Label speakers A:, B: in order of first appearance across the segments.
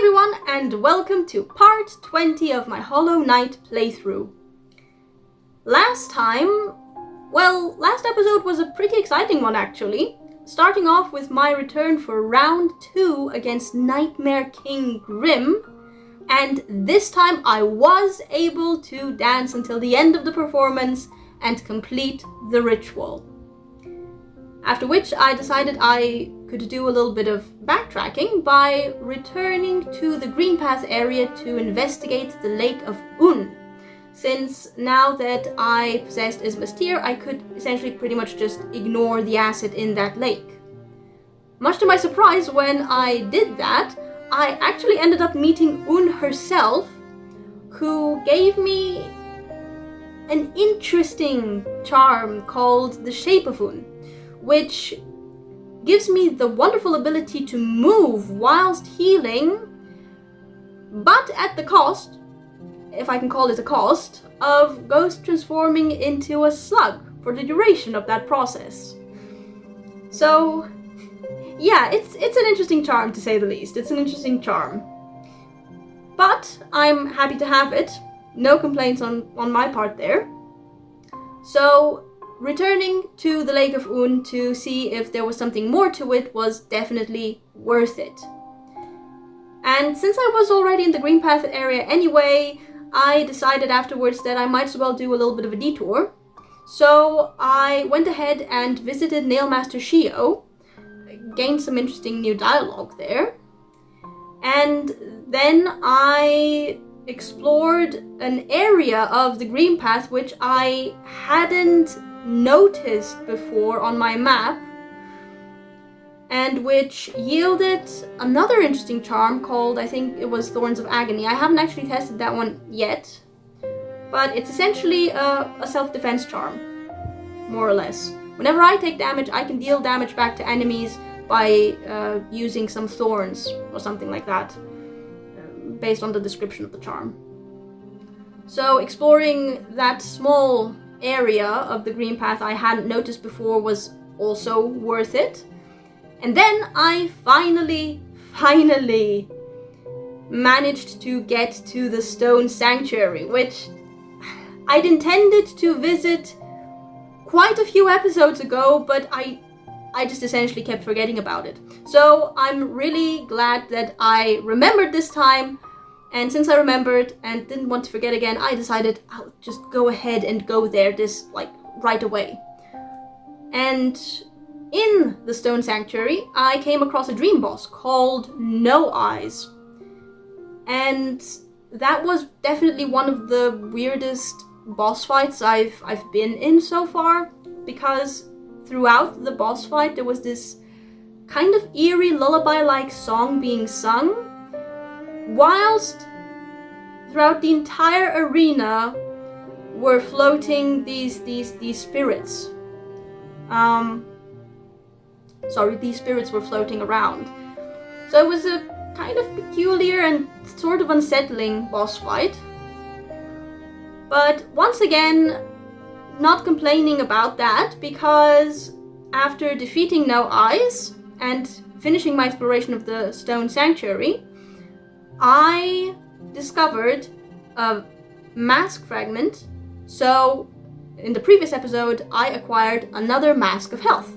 A: everyone, and welcome to part 20 of my Hollow Knight playthrough. Last episode was a pretty exciting one actually, starting off with my return for round 2 against Nightmare King Grimm, and this time I was able to dance until the end of the performance and complete the ritual. After which I decided I could do a little bit of backtracking by returning to the Green Path area to investigate the Lake of Un. Since now that I possessed Isma's I could essentially pretty much just ignore the acid in that lake. Much to my surprise, when I did that, I actually ended up meeting Un herself, who gave me an interesting charm called the Shape of Un, which gives me the wonderful ability to move whilst healing, but at the cost, if I can call it a cost, of ghost transforming into a slug for the duration of that process. So, yeah, it's an interesting charm to say the least. It's an interesting charm. But I'm happy to have it. No complaints on my part there. So, returning to the Lake of Un to see if there was something more to it was definitely worth it. And since I was already in the Green Path area anyway, I decided afterwards that I might as well do a little bit of a detour. So I went ahead and visited Nailmaster Shio, gained some interesting new dialogue there, and then I explored an area of the Green Path which I hadn't noticed before on my map, and which yielded another interesting charm called, I think it was Thorns of Agony. I haven't actually tested that one yet, but it's essentially a self-defense charm, more or less. Whenever I take damage, I can deal damage back to enemies by using some thorns or something like that, based on the description of the charm. So exploring that small area of the Green Path I hadn't noticed before was also worth it. And then I finally managed to get to the Stone Sanctuary, which I'd intended to visit quite a few episodes ago, but I just essentially kept forgetting about it. So I'm really glad that I remembered this time. And since I remembered and didn't want to forget again, I decided I'll just go ahead and go there right away. And in the Stone Sanctuary, I came across a dream boss called No Eyes. And that was definitely one of the weirdest boss fights I've been in so far, because throughout the boss fight there was this kind of eerie lullaby-like song being sung, whilst throughout the entire arena were floating these spirits. These spirits were floating around. So it was a kind of peculiar and sort of unsettling boss fight. But once again, not complaining about that, because after defeating No Eyes and finishing my exploration of the Stone Sanctuary, I discovered a mask fragment. So in the previous episode, I acquired another Mask of Health.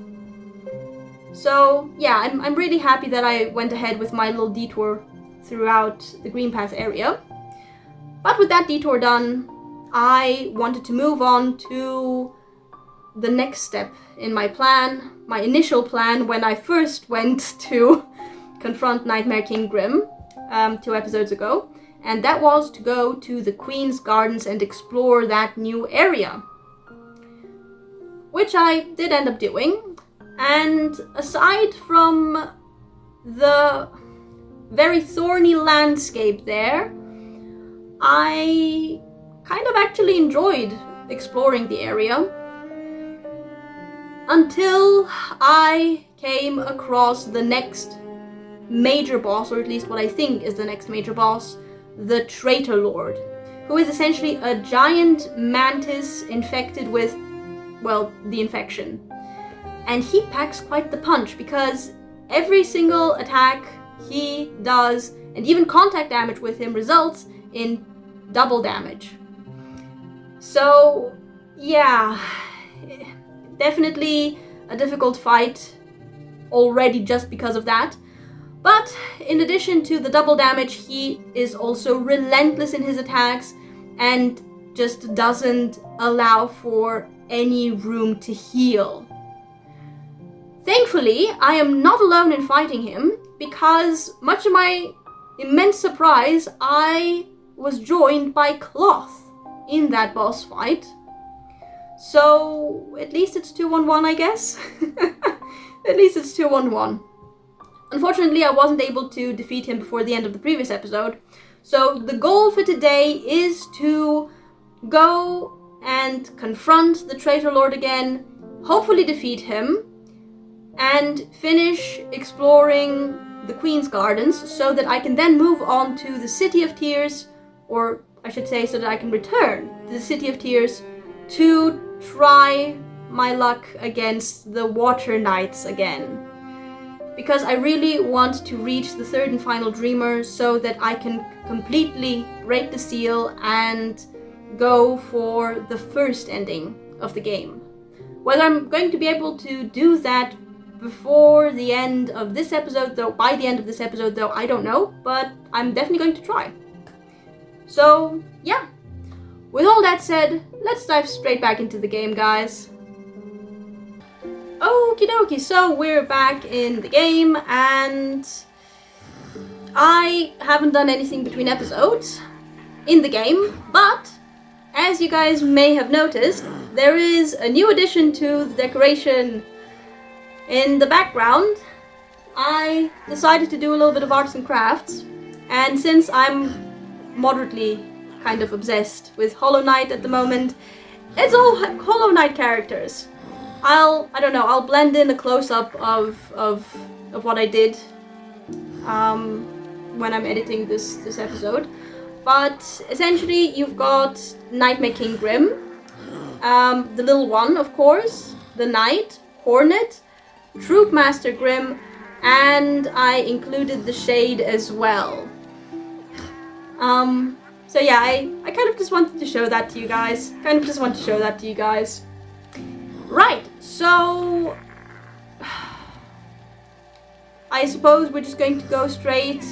A: So yeah, I'm really happy that I went ahead with my little detour throughout the Green Path area. But with that detour done, I wanted to move on to the next step in my plan, my initial plan when I first went to confront Nightmare King Grimm 2 episodes ago, and that was to go to the Queen's Gardens and explore that new area, which I did end up doing. And aside from the very thorny landscape there, I kind of actually enjoyed exploring the area, until I came across the next major boss, or at least what I think is the next major boss, the Traitor Lord, who is essentially a giant mantis infected with, well, the infection. And he packs quite the punch, because every single attack he does and even contact damage with him results in double damage. So, yeah, definitely a difficult fight already just because of that. But in addition to the double damage, he is also relentless in his attacks and just doesn't allow for any room to heal. Thankfully, I am not alone in fighting him, because much to my immense surprise, I was joined by Cloth in that boss fight. So, at least it's 2-on-1, I guess. At least it's 2-on-1. Unfortunately, I wasn't able to defeat him before the end of the previous episode. So the goal for today is to go and confront the Traitor Lord again, hopefully defeat him, and finish exploring the Queen's Gardens so that I can then move on to the City of Tears, or I should say so that I can return to the City of Tears to try my luck against the Water Knights again. Because I really want to reach the third and final Dreamer so that I can completely break the seal and go for the first ending of the game. Whether I'm going to be able to do that before the end of this episode, though, by the end of this episode, though, I don't know, but I'm definitely going to try. So, yeah. With all that said, let's dive straight back into the game, guys. Okie dokie, so we're back in the game, and I haven't done anything between episodes in the game, but as you guys may have noticed, there is a new addition to the decoration in the background. I decided to do a little bit of arts and crafts, and since I'm moderately kind of obsessed with Hollow Knight at the moment, it's all Hollow Knight characters. I'll blend in a close-up of what I did when I'm editing this episode. But essentially, you've got Nightmare King Grim, the little one, of course, the Knight, Hornet, Troop Master Grim, and I included the Shade as well. So yeah, I kind of just wanted to show that to you guys. Right, so I suppose we're just going to go straight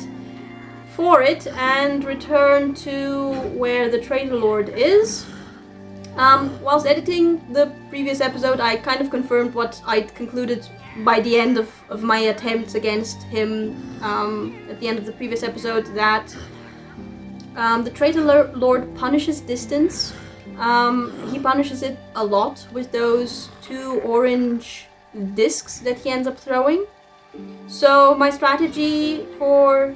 A: for it and return to where the Traitor Lord is. Whilst editing the previous episode, I kind of confirmed what I'd concluded by the end of my attempts against him at the end of the previous episode, that the Traitor Lord punishes distance. He punishes it a lot with those 2 orange discs that he ends up throwing. So my strategy for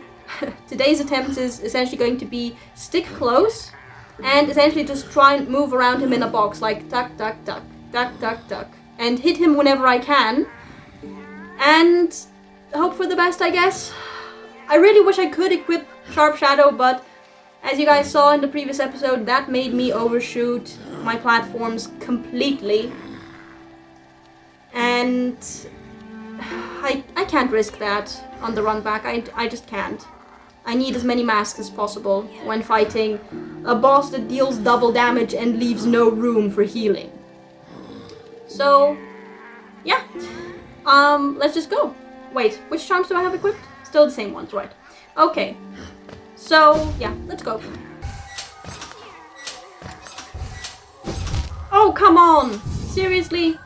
A: today's attempts is essentially going to be stick close and essentially just try and move around him in a box, like duck, duck, duck, duck, duck, duck, and hit him whenever I can, and hope for the best, I guess. I really wish I could equip Sharp Shadow, but as you guys saw in the previous episode, that made me overshoot my platforms completely. And I can't risk that on the run back. I just can't. I need as many masks as possible when fighting a boss that deals double damage and leaves no room for healing. So, yeah. Let's just go. Wait, which charms do I have equipped? Still the same ones, right? Okay. So, yeah, let's go. Oh, come on! Seriously?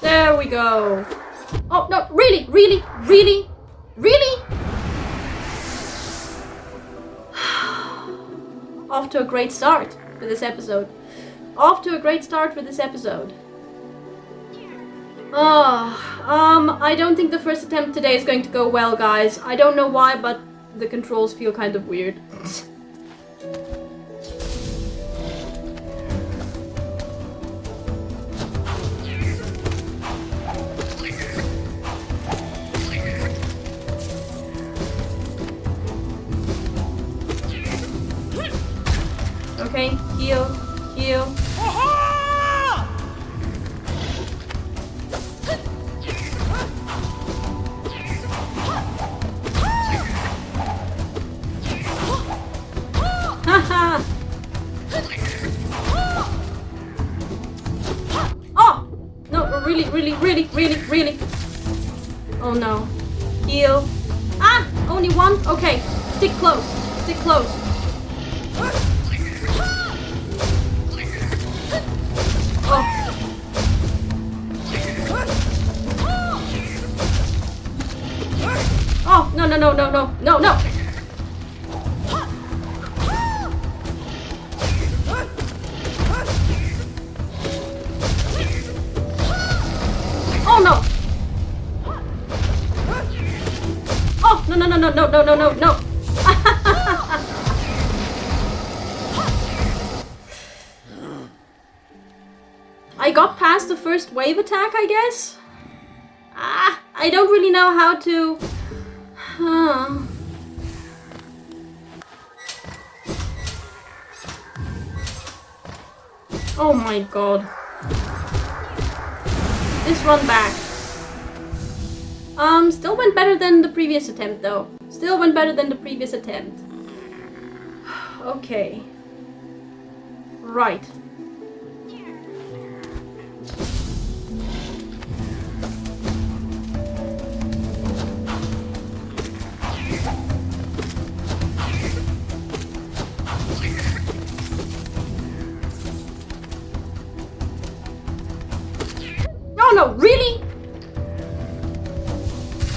A: There we go. Oh, no, really? Off to a great start with this episode. I don't think the first attempt today is going to go well, guys. I don't know why, but the controls feel kind of weird. Okay, heal. really, really, really, really, really. Oh no. Heal. Ah! Only one? Okay. Stick close. Stick close. Oh. Oh, no, no, no, no, no, no, no. Oh no! Oh no no no no no no no no no! I got past the first wave attack, I guess. Ah, I don't really know how to. Oh my god. This run back. Still went better than the previous attempt though. Still went better than the previous attempt. Okay. Right. No, no, really?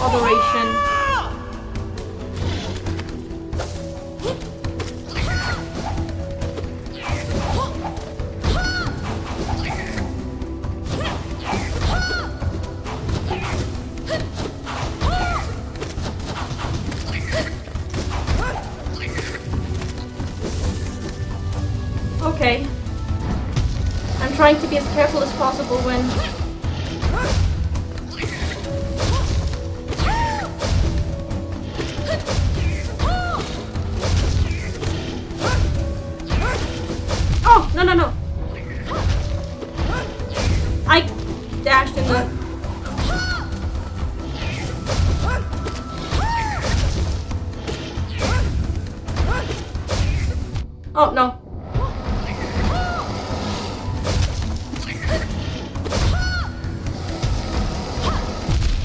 A: Operation. Okay. I'm trying to be as careful as possible when... Oh, no, no, no. I dashed in the... Oh, no.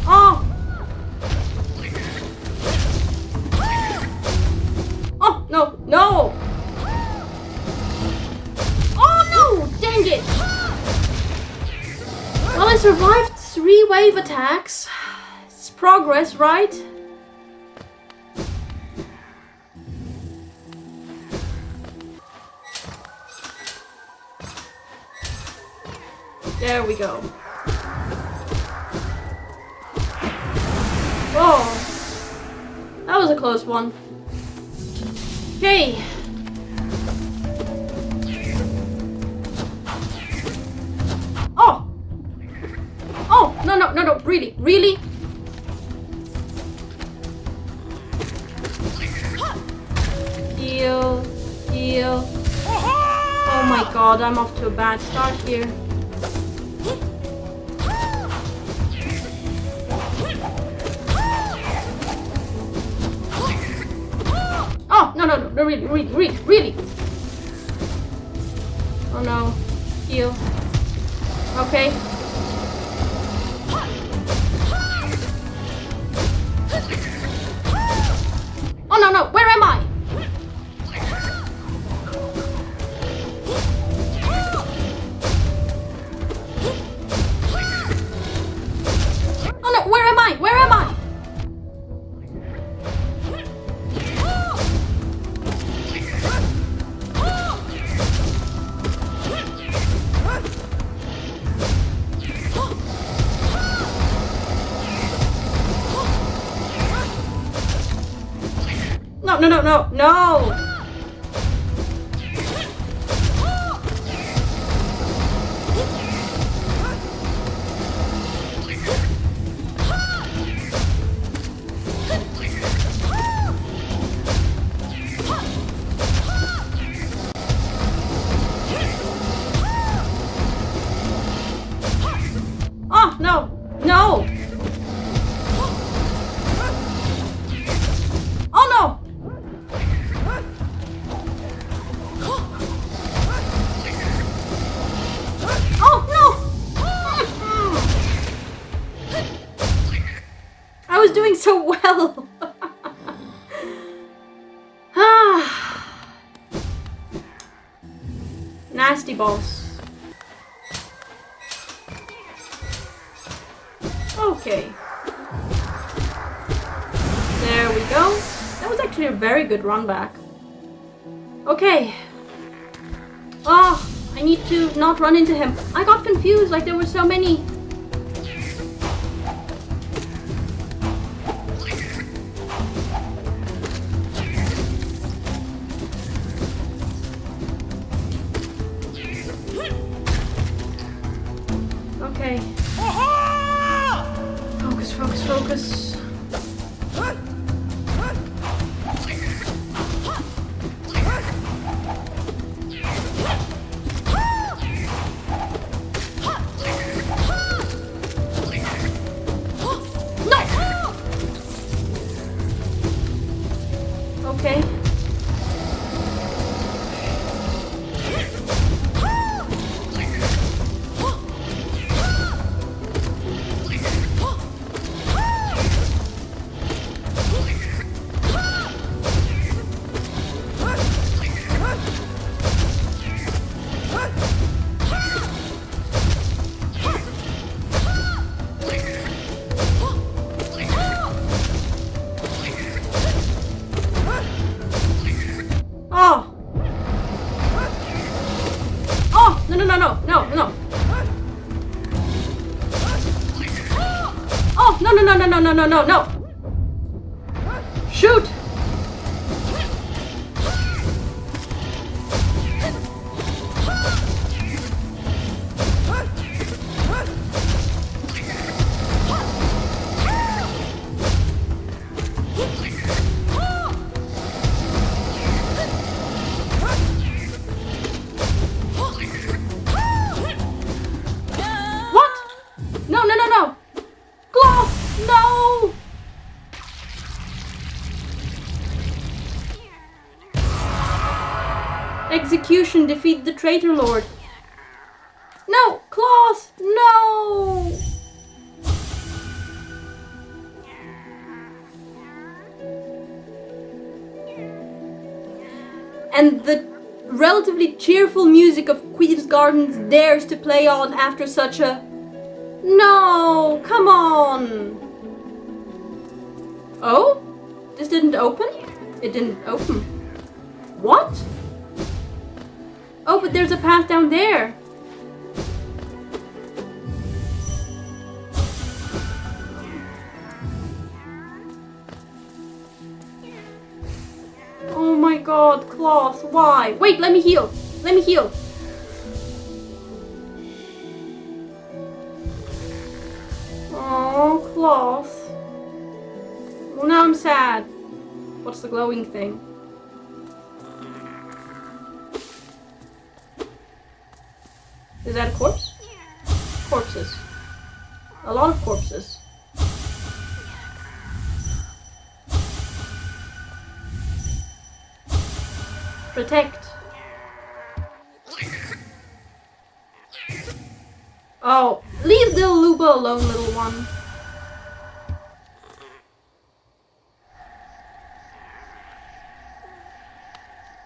A: Oh! Oh, no, no! Oh, no! Dang it! Well, I survived 3 wave attacks. It's progress, right? There we go. Whoa. That was a close one. Okay. Oh! Oh! No, no, no, no. Really? Really? Heal. Heal. Oh my god, I'm off to a bad start here. Oh, no, no, no, no, really, really, really, really. Oh no. Heal. Okay. Oh no, no, where am I? Oh no, where am I? Where am I? No, no, no, no, no! Oh, no! No! Oh, no! Oh, no! was doing so well. Ah. Nasty boss. Okay. There we go. That was actually a very good run back. Okay. Oh, I need to not run into him. I got confused, like there were so many. Okay. Focus, focus, focus. Okay. Oh! Oh! No, no, no, no, no, no. Oh! No, no, no, no, no, no, no, no, no. Shoot! Execution, defeat the Traitor Lord. No! Claws! No! And the relatively cheerful music of Queen's Gardens dares to play on after such a... No! Come on! Oh? This didn't open? It didn't open. What? Oh, but there's a path down there. Oh my god, Claws, why? Wait, let me heal. Let me heal. Oh, Claws. Well, now I'm sad. What's the glowing thing? Is that a corpse? Corpses. A lot of corpses. Protect. Oh, leave the Luba alone, little one.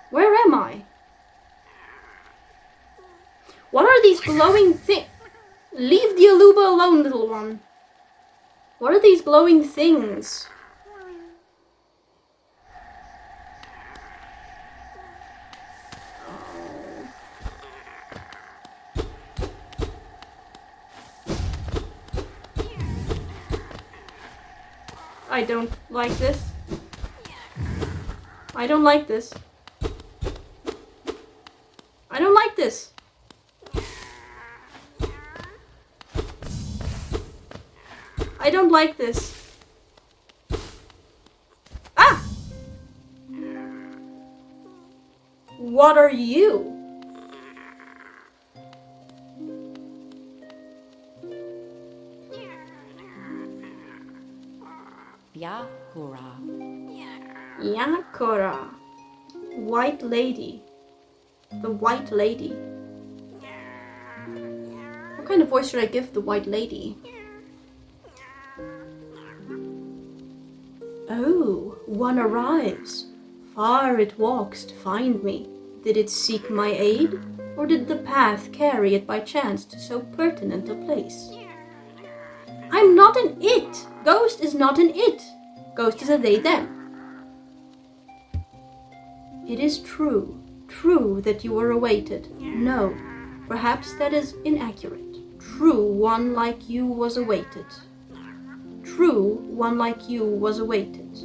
A: Where am I? What are these glowing things? Leave the Aluba alone, little one. What are these glowing things? I don't like this. I don't like this. I don't like this. I don't like this. Ah! What are you?
B: Yakura.
A: Yakura. White lady. The white lady. What kind of voice should I give the white lady? One arrives. Far it walks to find me. Did it seek my aid? Or did the path carry it by chance to so pertinent a place? I'm not an it. Ghost is not an it. Ghost is a they, them. It is true that you were awaited. No, perhaps that is inaccurate. True, one like you was awaited. True, one like you was awaited.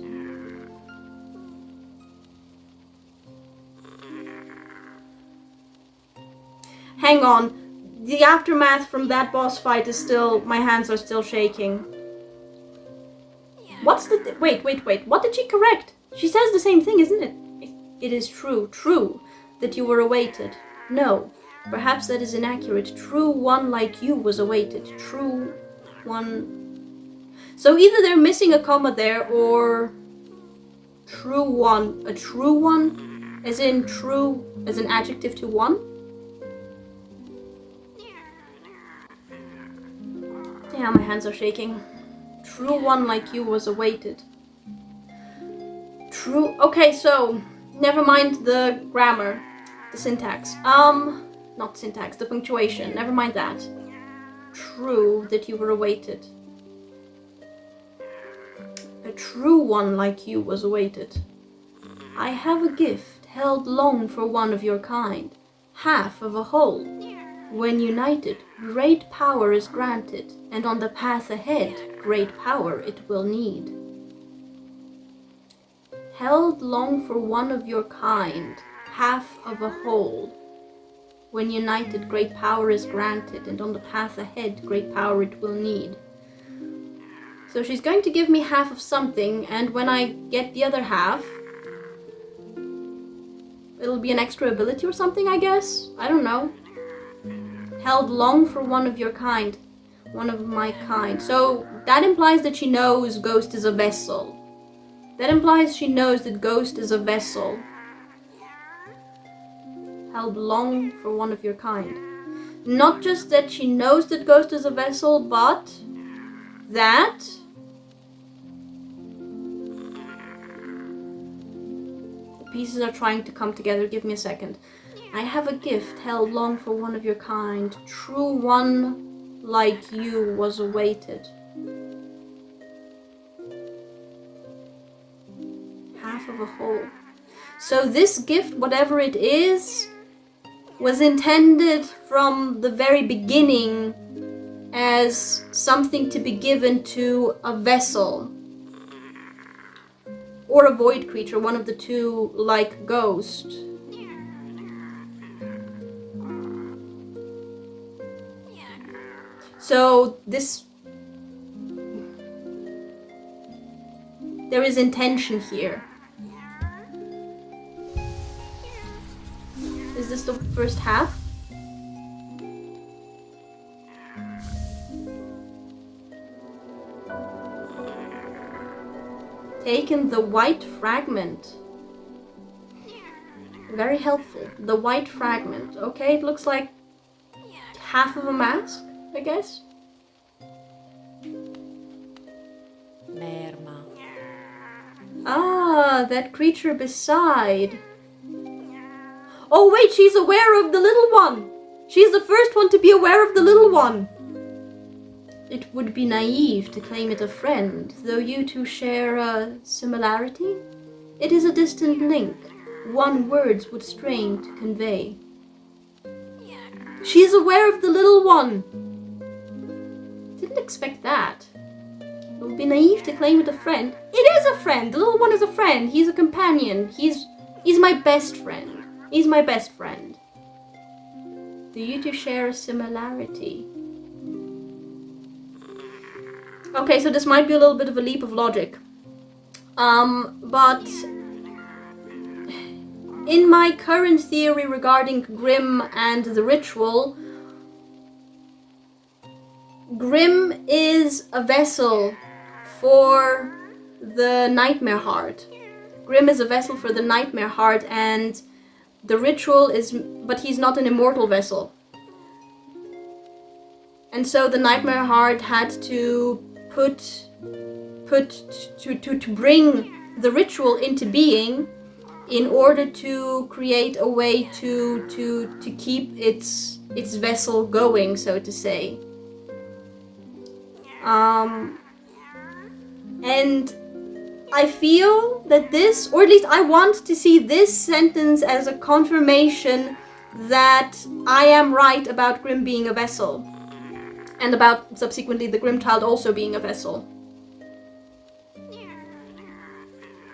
A: Hang on. The aftermath from that boss fight is still... my hands are still shaking. What's the... Wait. What did she correct? She says the same thing, isn't it? It is true that you were awaited. No, perhaps that is inaccurate. True, one like you was awaited. True, one... So either they're missing a comma there, or... True one. A true one? As in true, as an adjective to one? Yeah, my hands are shaking. True one like you was awaited. True... Okay, so... Never mind the grammar. The syntax. Not syntax, the punctuation. Never mind that. True that you were awaited. A true one like you was awaited. I have a gift held long for one of your kind. Half of a whole. When united, great power is granted, and on the path ahead, great power it will need. Held long for one of your kind, half of a whole. When united, great power is granted, and on the path ahead, great power it will need. So she's going to give me half of something, and when I get the other half, it'll be an extra ability or something, I guess? I don't know. Held long for one of your kind. One of my kind. So that implies that she knows Ghost is a vessel. That implies she knows that Ghost is a vessel. Held long for one of your kind. Not just that she knows that Ghost is a vessel, but that the pieces are trying to come together. Give me a second. I have a gift held long for one of your kind. True one like you was awaited. Half of a whole. So this gift, whatever it is, was intended from the very beginning as something to be given to a vessel. Or a void creature, one of the two, like Ghost. So this... There is intention here. Is this the first half? Taken the white fragment. Very helpful. The white fragment. Okay, it looks like half of a mask, I guess.
B: Merma.
A: Ah, that creature beside. Oh wait, she's aware of the little one. She's the first one to be aware of the little one. It would be naive to claim it a friend, though you two share a similarity. It is a distant link, one words would strain to convey. She's aware of the little one. Didn't expect that. It would be naive to claim it a friend. It is a friend. The little one is a friend. He's a companion. He's my best friend. He's my best friend. Do you two share a similarity? Okay, so this might be a little bit of a leap of logic. But in my current theory regarding Grimm and the ritual, Grimm is a vessel for the Nightmare Heart. Grimm is a vessel for the Nightmare Heart, and the ritual is... but he's not an immortal vessel. And so the Nightmare Heart had to to bring the ritual into being in order to create a way to keep its vessel going, so to say. And I feel that this, or at least I want to see this sentence as a confirmation that I am right about Grimm being a vessel. And about, subsequently, the Grimm child also being a vessel.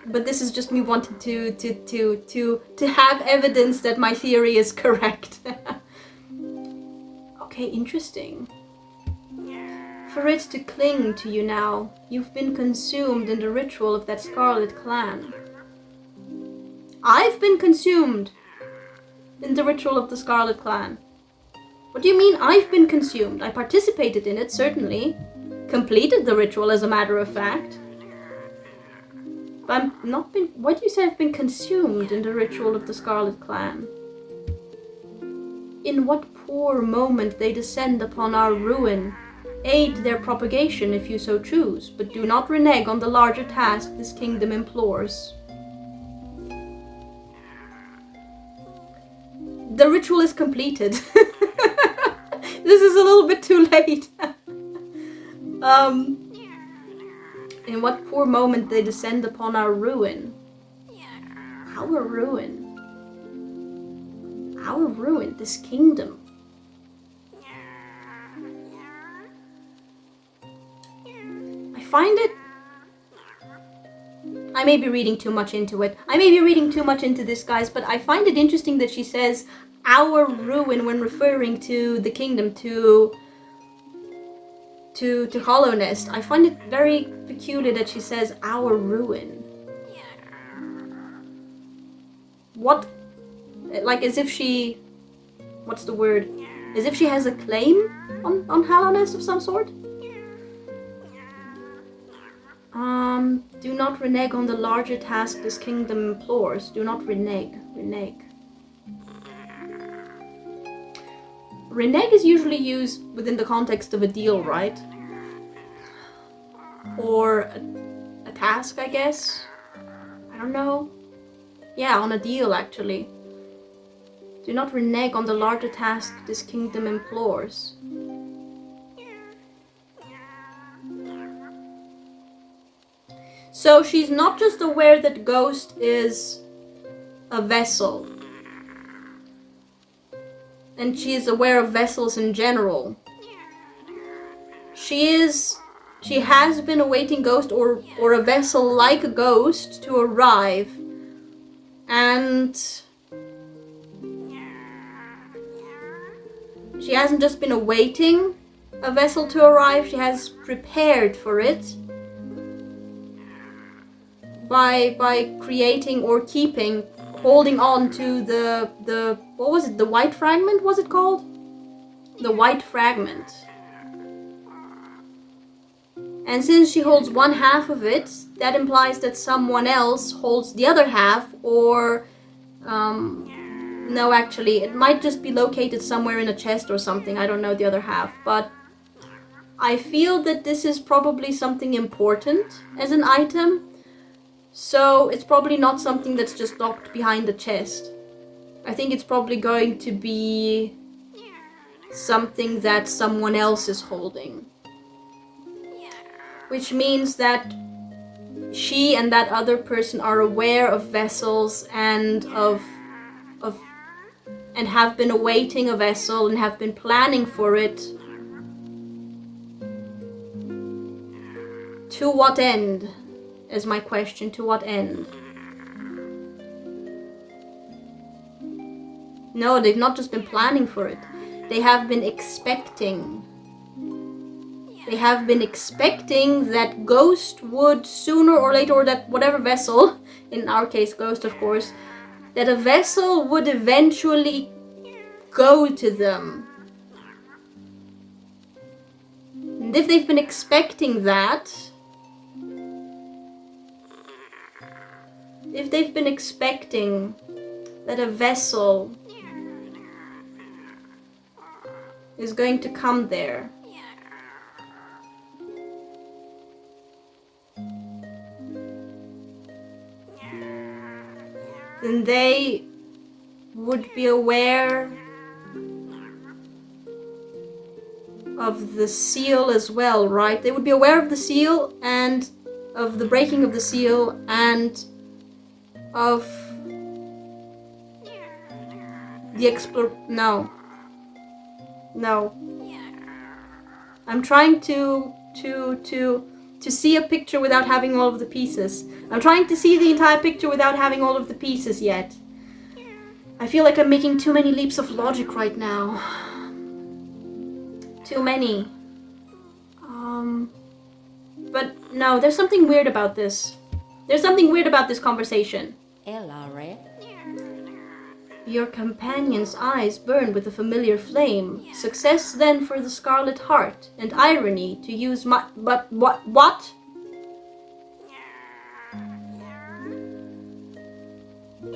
A: But this is just me wanting to have evidence that my theory is correct. Okay, interesting. For it to cling to you now, you've been consumed in the ritual of that Scarlet Clan. I've been consumed in the ritual of the Scarlet Clan. What do you mean I've been consumed? I participated in it, certainly. Completed the ritual, as a matter of fact. But I've not been... Why do you say I've been consumed in the ritual of the Scarlet Clan? In what poor moment they descend upon our ruin. Aid their propagation if you so choose, but do not renege on the larger task this kingdom implores. The ritual is completed. This is a little bit too late. In what poor moment they descend upon our ruin. Our ruin. Our ruin, this kingdom. I find it... I may be reading too much into it. I may be reading too much into this, guys, but I find it interesting that she says our ruin when referring to the kingdom, to Hollow Nest. I find it very peculiar that she says our ruin. What? Like as if she... What's the word? As if she has a claim on Hollow Nest of some sort? Do not renege on the larger task this kingdom implores. Do not renege. Renege. Renege is usually used within the context of a deal, right? Or a task, I guess? I don't know. Yeah, on a deal, actually. Do not renege on the larger task this kingdom implores. So she's not just aware that Ghost is a vessel. And she is aware of vessels in general. She has been awaiting Ghost or a vessel like a Ghost to arrive. And she hasn't just been awaiting a vessel to arrive, she has prepared for it. By creating or keeping, holding on to the what was it, the white fragment, was it called? The white fragment. And since she holds one half of it, that implies that someone else holds the other half, or no, actually, it might just be located somewhere in a chest or something, I don't know the other half, but I feel that this is probably something important as an item. So it's probably not something that's just locked behind the chest. I think it's probably going to be something that someone else is holding. Which means that she and that other person are aware of vessels and and have been awaiting a vessel and have been planning for it. To what end? Is my question. To what end? No, they've not just been planning for it. They have been expecting. They have been expecting that Ghost would sooner or later, or that whatever vessel, in our case Ghost of course, that a vessel would eventually go to them. And if they've been expecting that, if they've been expecting that a vessel is going to come there, then they would be aware of the seal as well, right? They would be aware of the seal and of the breaking of the seal and of the No. I'm trying to see a picture without having all of the pieces. I'm trying to see the entire picture without having all of the pieces yet. I feel like I'm making too many leaps of logic right now. Too many. But no, there's something weird about this. There's something weird about this conversation.
B: Elare.
A: Your companion's eyes burn with a familiar flame. Success then for the Scarlet Heart, and irony to use my... But what?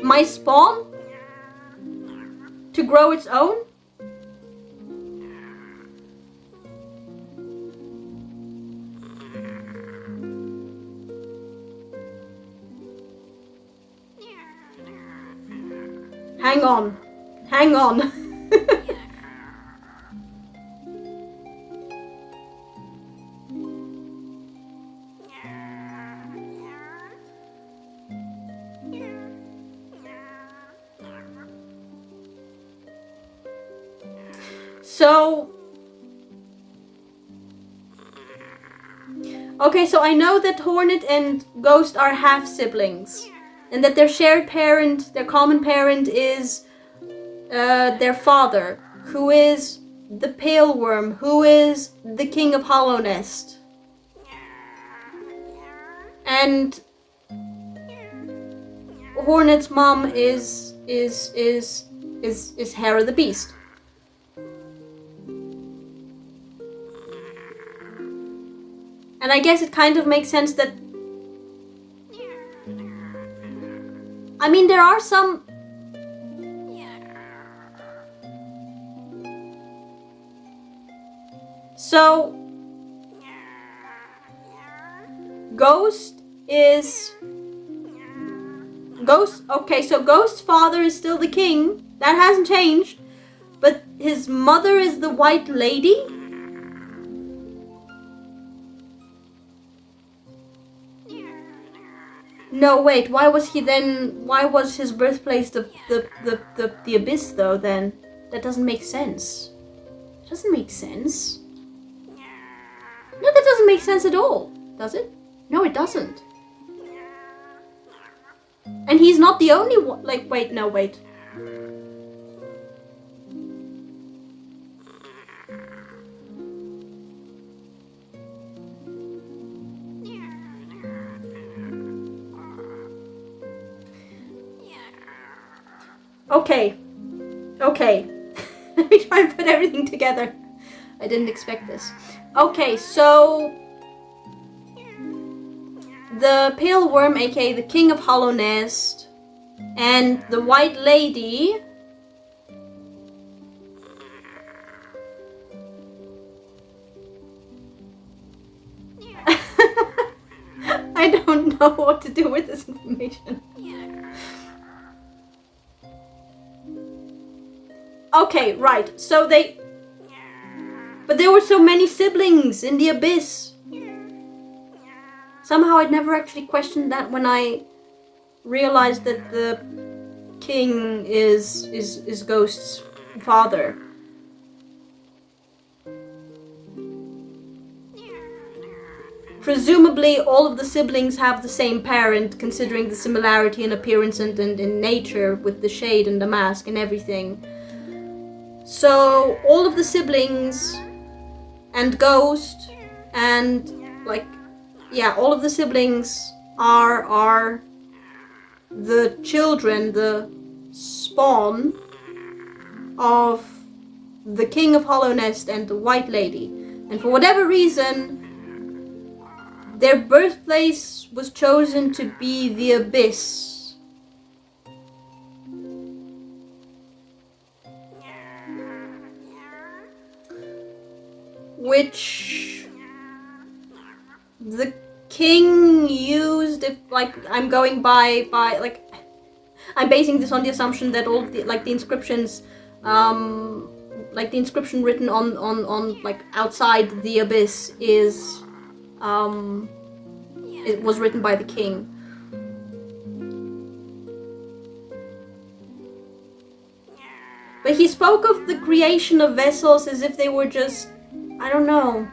A: My spawn? To grow its own? Hang on. So I know that Hornet and Ghost are half siblings, and that their shared parent, their common parent, is their father, who is the Pale Worm, who is the King of Hollownest. And Hornet's mom is Hera the Beast. And I guess it kind of makes sense that... I mean, there are some... So... Ghost is... Okay, so Ghost's father is still the king. That hasn't changed. But his mother is the White Lady? No, wait, why was his birthplace the Abyss, though, then? That doesn't make sense. It doesn't make sense. No, that doesn't make sense at all, does it? No, it doesn't. And he's not the only one, like, wait. Okay. Let me try and put everything together. I didn't expect this. Okay, so... The Pale Worm, aka the King of Hollownest, and the White Lady... I don't know what to do with this information. Okay, right, so they... But there were so many siblings in the Abyss. Somehow I'd never actually questioned that when I realized that the king is Ghost's father. Presumably all of the siblings have the same parent, considering the similarity in appearance and in nature with the shade and the mask and everything. So all of the siblings and Ghost and all of the siblings are the children, the spawn of the King of Hollownest and the White Lady. And for whatever reason, their birthplace was chosen to be the Abyss. Which the king used, if, I'm going by, I'm basing this on the assumption that all of the, like, the inscriptions, like the inscription written on like outside the abyss is, it was written by the king. But he spoke of the creation of vessels as if they were just, I don't know.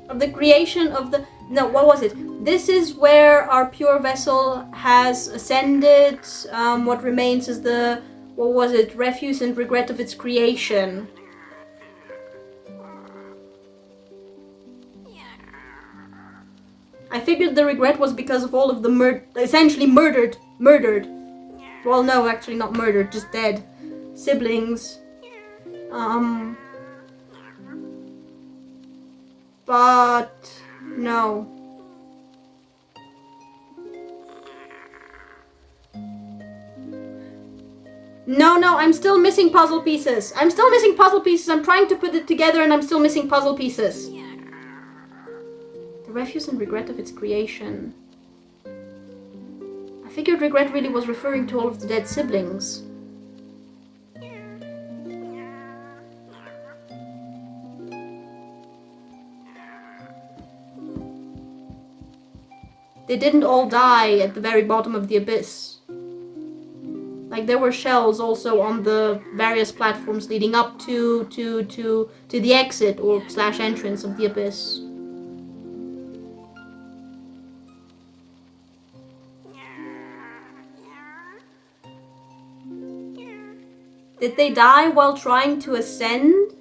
A: Of the creation of the, no, what was it? This is where our pure vessel has ascended. What remains is the, what was it? Refuse and regret of its creation. I figured the regret was because of all of the essentially murdered. Well, no, actually not murdered, just dead. Siblings. But no. No, I'm still missing puzzle pieces. I'm trying to put it together and I'm still missing puzzle pieces. The refuse and regret of its creation. I figured regret really was referring to all of the dead siblings. They didn't all die at the very bottom of the abyss. Like, there were shells also on the various platforms leading up to the exit or / entrance of the abyss. Did they die while trying to ascend?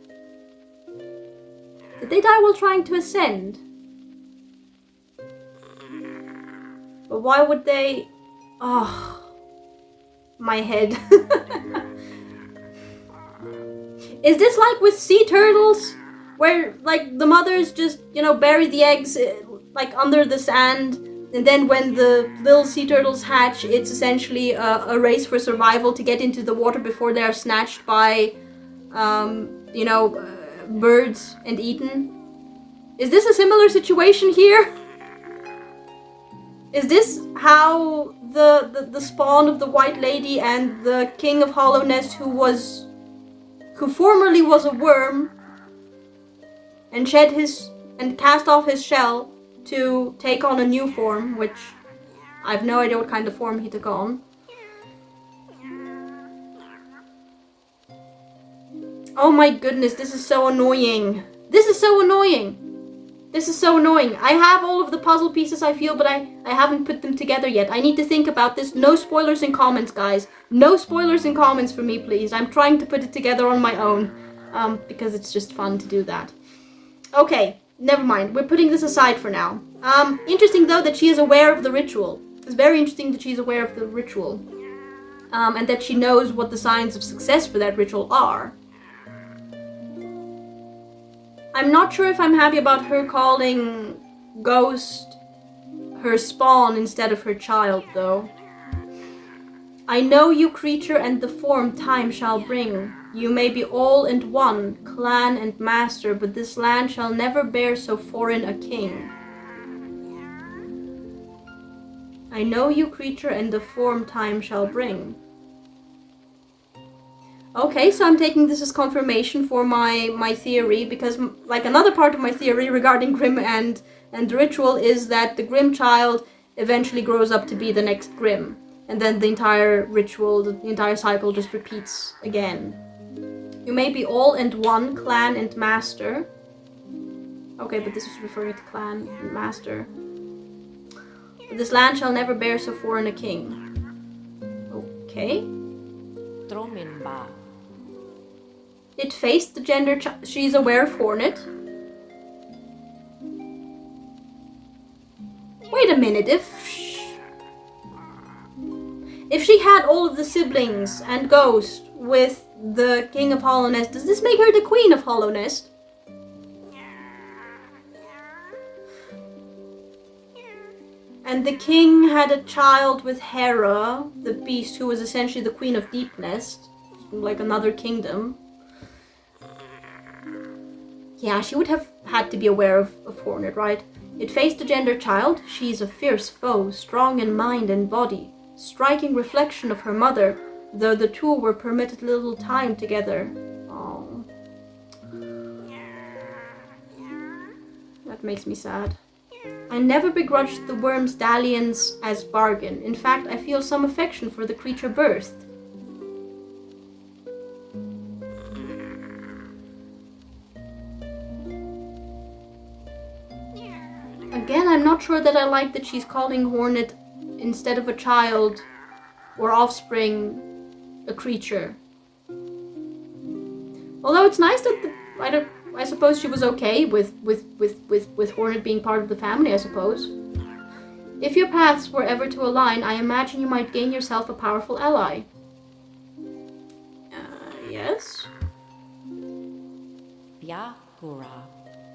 A: But why would they... Oh, my head. Is this like with sea turtles? Where, like, the mothers just, you know, bury the eggs, like, under the sand, and then when the little sea turtles hatch, it's essentially a race for survival to get into the water before they are snatched by, you know, birds and eaten? Is this a similar situation here? Is this how the spawn of the White Lady and the King of Hollownest, who formerly was a worm, and cast off his shell to take on a new form, which I have no idea what kind of form he took on. Oh my goodness, this is so annoying. I have all of the puzzle pieces, I feel, but I haven't put them together yet. I need to think about this. No spoilers in comments, guys. No spoilers in comments for me, please. I'm trying to put it together on my own, because it's just fun to do that. Okay, never mind. We're putting this aside for now. Interesting, though, that she is aware of the ritual. It's very interesting that she's aware of the ritual. And that she knows what the signs of success for that ritual are. I'm not sure if I'm happy about her calling Ghost her spawn instead of her child, though. I know you, creature, and the form time shall bring. You may be all and one, clan and master, but this land shall never bear so foreign a king. I know you, creature, and the form time shall bring. Okay, so I'm taking this as confirmation for my theory, because, like, another part of my theory regarding Grimm and the ritual is that the Grimm child eventually grows up to be the next Grimm, and then the entire ritual, the entire cycle just repeats again. You may be all and one, clan and master. Okay, but this is referring to clan and master. But this land shall never bear so foreign a king. Okay. It faced the gender she's aware of Hornet. Wait a minute, if she had all of the siblings and Ghost with the King of Hollownest, does this make her the Queen of Hollownest? And the king had a child with Hera, the beast, who was essentially the Queen of Deepnest, like another kingdom. Yeah, she would have had to be aware of Hornet, right? It faced the gender child. She's a fierce foe, strong in mind and body. striking reflection of her mother, though the two were permitted little time together. Oh. That makes me sad. I never begrudged the worm's dalliance as bargain. In fact, I feel some affection for the creature birthed. Again, I'm not sure that I like that she's calling Hornet, instead of a child or offspring, a creature. Although it's nice that I suppose she was okay with Hornet being part of the family, I suppose. If your paths were ever to align, I imagine you might gain yourself a powerful ally. Yes?
B: Yakura.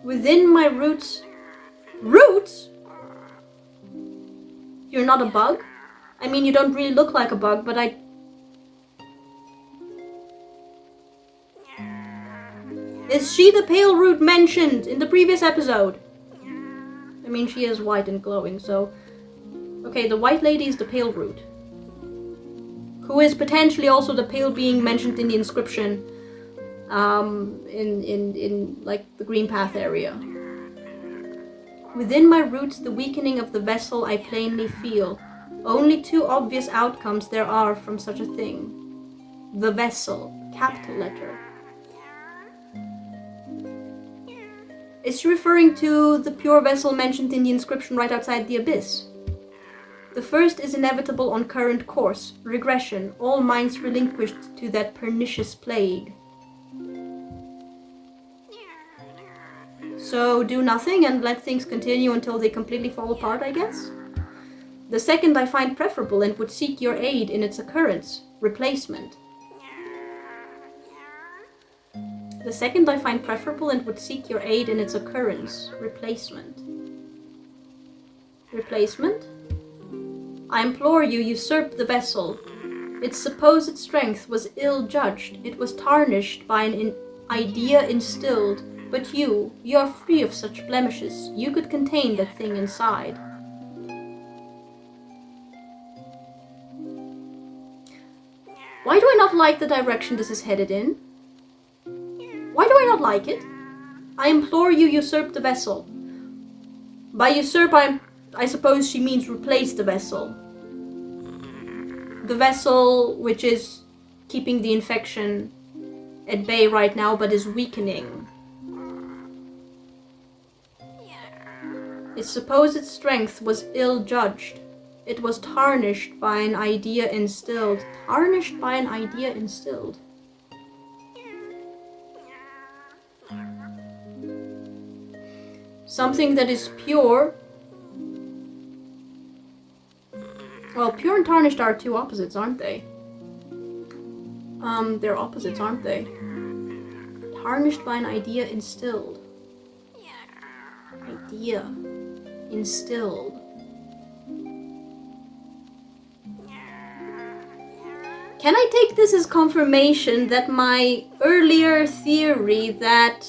A: Within my roots... Roots? You're not a bug? I mean, you don't really look like a bug, but I... Is she the pale root mentioned in the previous episode? I mean, she is white and glowing, so... Okay, the white lady is the pale root. Who is potentially also the pale being mentioned in the inscription. In like, the green path area. Within my roots, the weakening of the vessel I plainly feel. Only two obvious outcomes there are from such a thing. The vessel, capital letter. Is she referring to the pure vessel mentioned in the inscription right outside the abyss? The first is inevitable on current course, regression, all minds relinquished to that pernicious plague. So do nothing and let things continue until they completely fall apart, I guess? The second I find preferable and would seek your aid in its occurrence, replacement. The second I find preferable and would seek your aid in its occurrence, replacement. Replacement? I implore you, usurp the vessel. Its supposed strength was ill-judged. It was tarnished by an idea instilled. But you are free of such blemishes. You could contain that thing inside. Why do I not like the direction this is headed in? Why do I not like it? I implore you, usurp the vessel. By usurp, I suppose she means replace the vessel. The vessel which is keeping the infection at bay right now, but is weakening. Its supposed strength was ill-judged. It was tarnished by an idea instilled. Tarnished by an idea instilled. Something that is pure. Well, pure and tarnished are two opposites, aren't they? They're opposites, aren't they? Tarnished by an idea instilled. Idea instilled. Can I take this as confirmation that my earlier theory that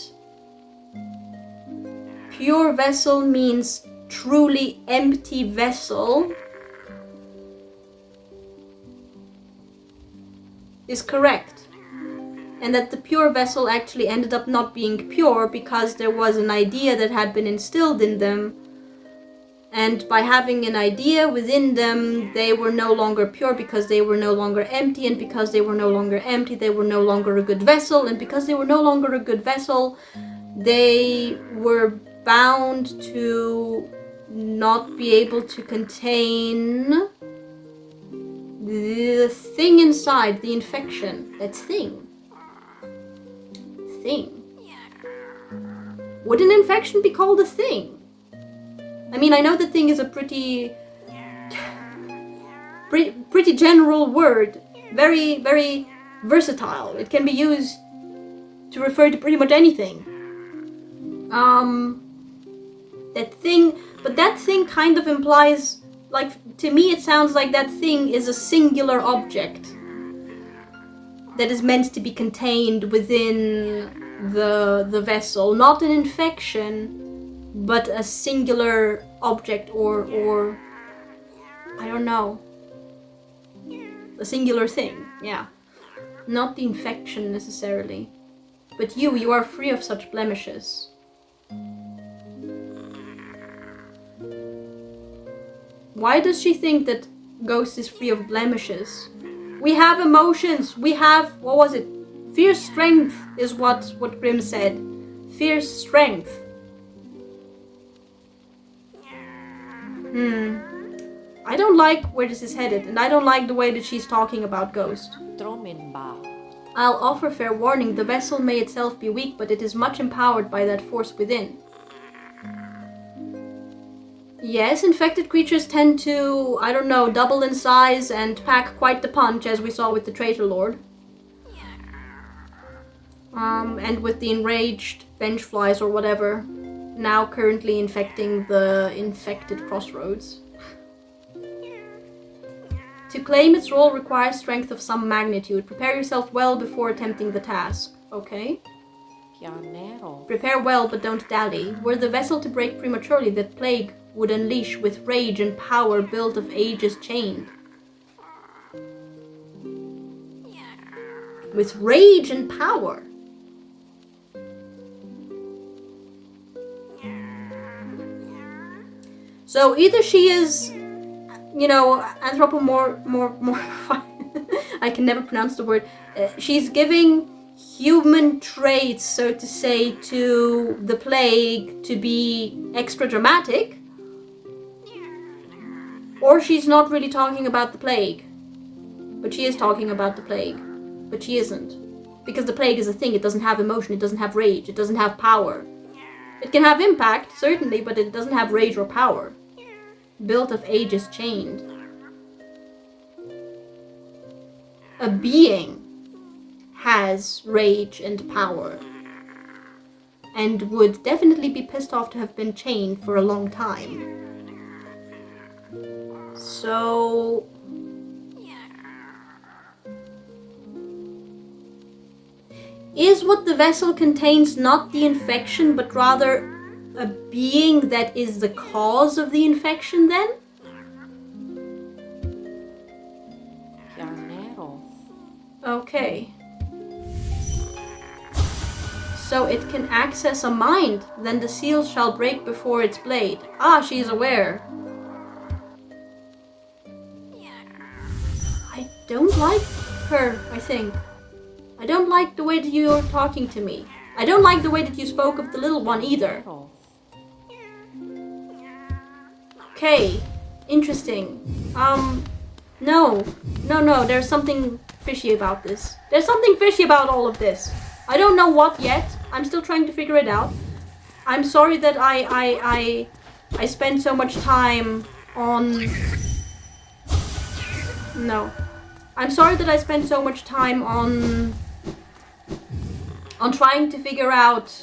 A: pure vessel means truly empty vessel is correct? And that the pure vessel actually ended up not being pure because there was an idea that had been instilled in them. And by having an idea within them, they were no longer pure because they were no longer empty. And because they were no longer empty, they were no longer a good vessel. And because they were no longer a good vessel, they were bound to not be able to contain the thing inside, the infection. That thing. Would an infection be called a thing? I mean, I know the thing is a pretty general word. Very, very versatile. It can be used to refer to pretty much anything. That thing, but that thing kind of implies, like, to me it sounds like that thing is a singular object that is meant to be contained within the vessel. Not an infection, but a singular object or I don't know. A singular thing, yeah. Not the infection necessarily. But you are free of such blemishes. Why does she think that Ghost is free of blemishes? We have emotions. We have, what was it? Fierce strength is what Grimm said. Fierce strength. I don't like where this is headed, and I don't like the way that she's talking about Ghost. I'll offer fair warning, the vessel may itself be weak, but it is much empowered by that force within. Yes, infected creatures tend to, I don't know, double in size and pack quite the punch, as we saw with the Traitor Lord. And with the enraged benchflies or whatever, now currently infecting the infected crossroads. To claim its role requires strength of some magnitude. Prepare yourself well before attempting the task. Okay. Prepare well, but don't dally. Were the vessel to break prematurely, the plague would unleash with rage and power built of ages chained. With rage and power. So either she is, you know, I can never pronounce the word. She's giving human traits, so to say, to the plague to be extra dramatic. Or she's not really talking about the plague. But she is talking about the plague. But she isn't. Because the plague is a thing. It doesn't have emotion. It doesn't have rage. It doesn't have power. It can have impact, certainly, but it doesn't have rage or power. Built of ages chained. A being has rage and power. And would definitely be pissed off to have been chained for a long time. So... is what the vessel contains not the infection, but rather a being that is the cause of the infection then? Okay. So it can access a mind, then the seal shall break before its blade. Ah, she is aware. I don't like her, I think. I don't like the way that you're talking to me. I don't like the way that you spoke of the little one either. Okay, interesting. No, there's something fishy about this. There's something fishy about all of this. I don't know what yet. I'm still trying to figure it out. I'm sorry that I spent so much time on... No. I'm sorry that I spent so much time on trying to figure out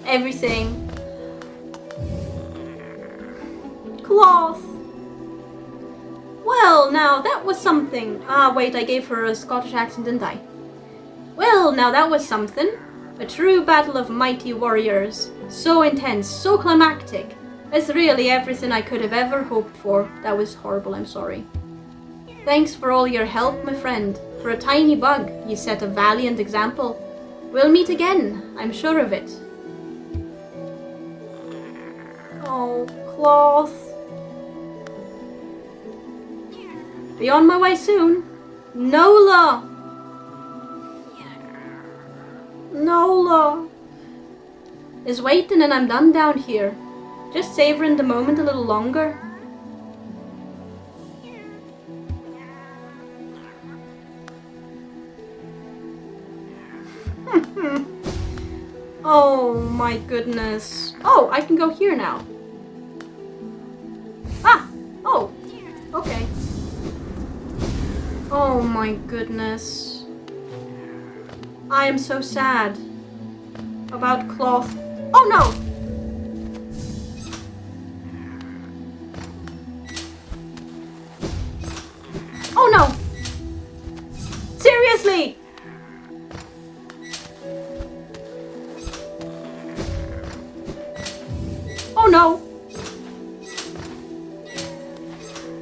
A: everything. Cloth. Well, now that was something. Ah, wait, I gave her a Scottish accent, didn't I? Well, now that was something. A true battle of mighty warriors. So intense, so climactic. It's really everything I could have ever hoped for. That was horrible, I'm sorry. Thanks for all your help, my friend. For a tiny bug, you set a valiant example. We'll meet again, I'm sure of it. Oh, Cloth. Be on my way soon. Nola! Nola is waiting and I'm done down here. Just savoring the moment a little longer. Oh my goodness. Oh, I can go here now. Ah! Oh, okay. Oh my goodness. I am so sad about Cloth. Oh no! Oh no! Seriously! Oh no!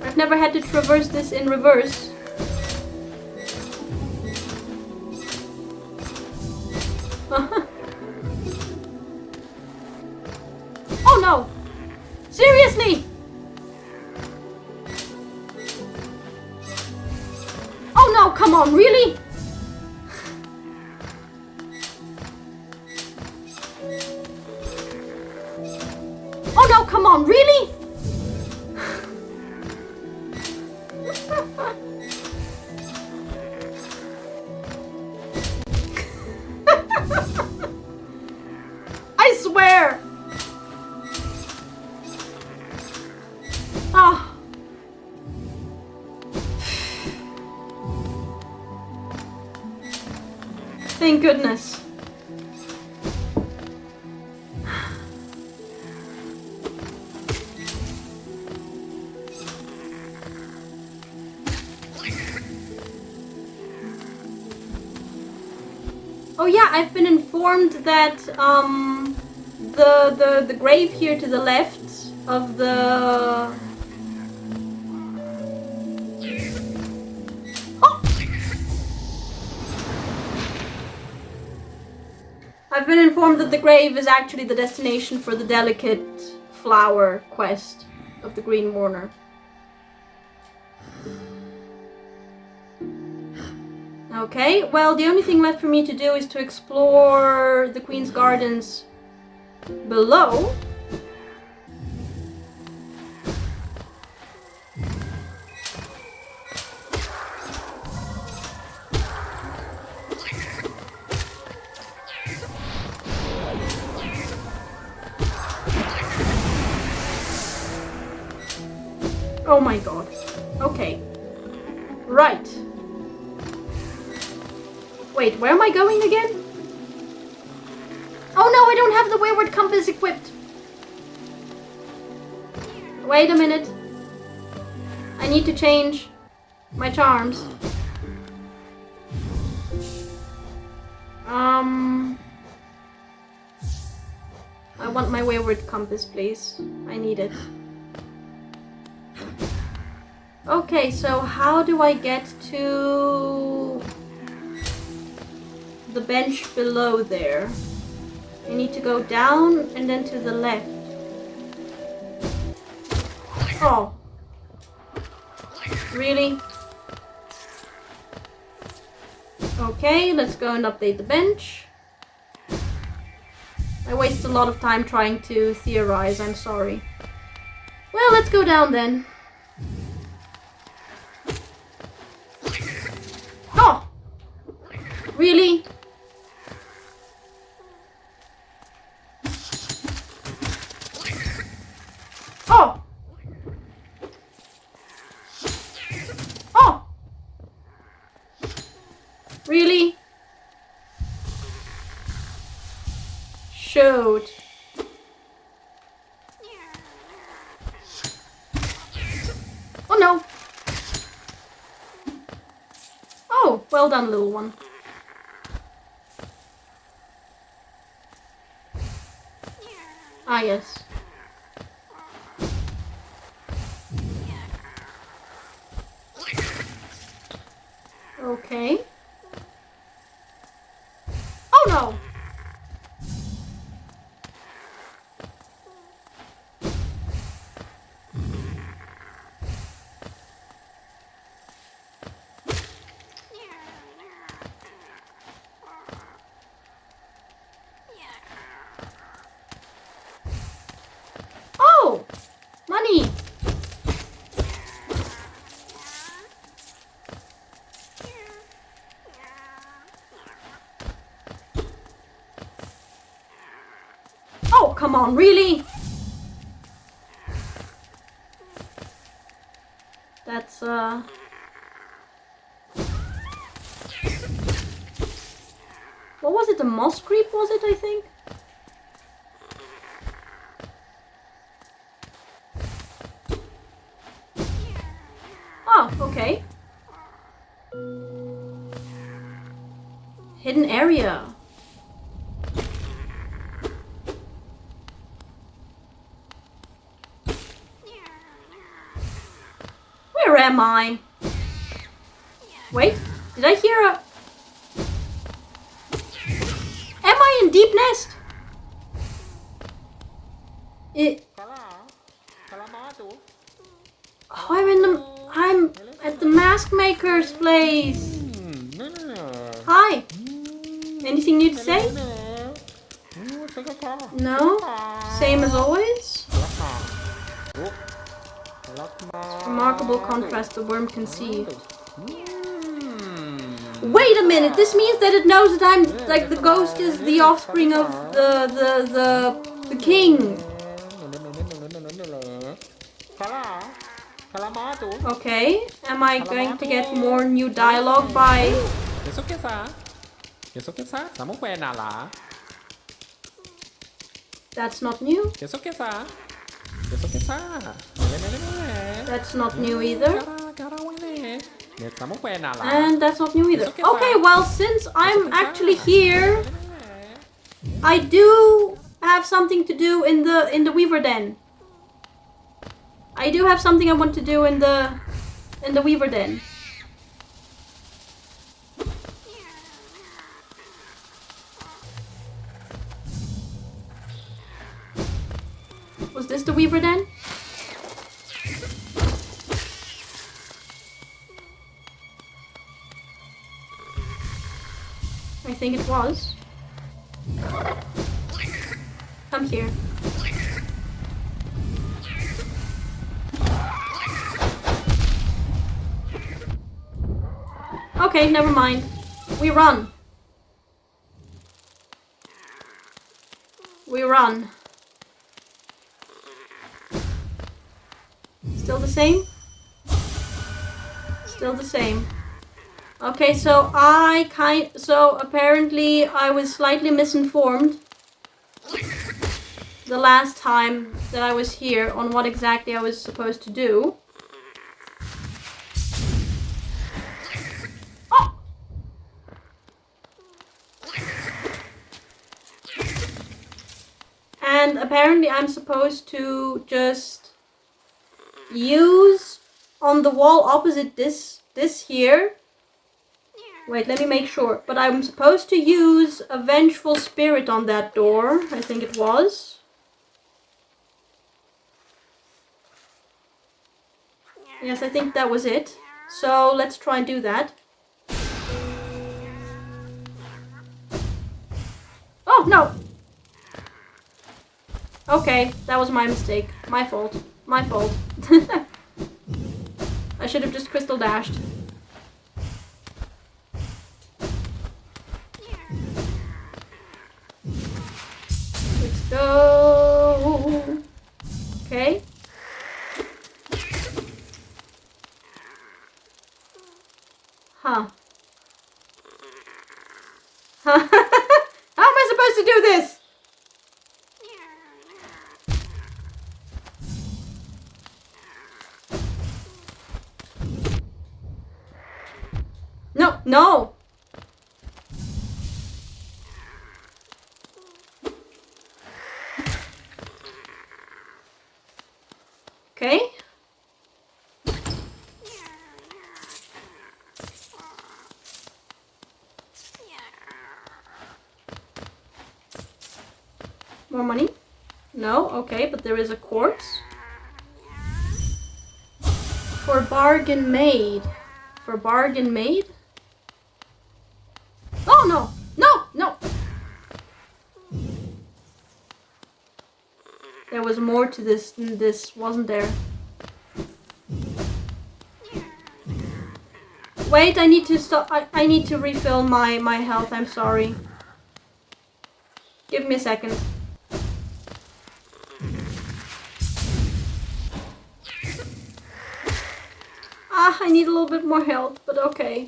A: I've never had to traverse this in reverse. no! Seriously! Oh no, come on, really? Oh no, come on, really? I swear! Ah. Thank goodness. Oh yeah, I've been informed that the grave here to the left of the I've been informed that the grave is actually the destination for the delicate flower quest of the Green Mourner. Okay, well, the only thing left for me to do is to explore the Queen's Gardens below. Oh my god. Okay. Right. Wait, where am I going again? Oh no, I don't have the Wayward Compass equipped. Wait a minute. I need to change my charms. I want my Wayward Compass, please. I need it. Okay, so how do I get to the bench below there? I need to go down and then to the left. Oh. Really? Okay, let's go and update the bench. I waste a lot of time trying to theorize, I'm sorry. Well, let's go down then. Oh! Really? Oh! Oh! Really? Shoot. Oh no! Oh, well done, little one. Ah, yes. Okay. Oh no! Oh! Money! Oh, come on, really? That's, what was it? The moss creep, was it, I think? Oh, okay. Hidden area. Where am I? Wait, did I hear a... Am I in Deep Nest? Oh, I'm at the mask maker's place. Hi. Anything new to say? No? Same as always? Remarkable contrast the worm conceived. Wait a minute, this means that it knows that I'm, like, the ghost is the offspring of the king. Okay, am I going to get more new dialogue by... That's not new. That's not new either. And that's not new either. Okay, well, since I'm actually here, I do have something to do in the Weaver Den. I do have something I want to do in the Weaver Den. Was this the Weaver Den? I think it was. Come here. Okay, never mind. We run. We run. Still the same? Still the same. Okay, so apparently I was slightly misinformed the last time that I was here on what exactly I was supposed to do. Oh! And apparently I'm supposed to just use on the wall opposite this here. Wait, let me make sure. But I'm supposed to use a vengeful spirit on that door. I think it was. Yes, I think that was it. So let's try and do that. Oh, no! Okay, that was my mistake. My fault. My fault. I should have just crystal dashed. Let's go. Okay. Huh. How am I supposed to do this? No, no. Okay. More money? No, okay, but there is a quartz. For bargain made. For bargain made? Oh no! No! No! There was more to this than this, wasn't there? Wait, I need to stop. I need to refill my health, I'm sorry. Give me a second. Ah, I need a little bit more health, but okay.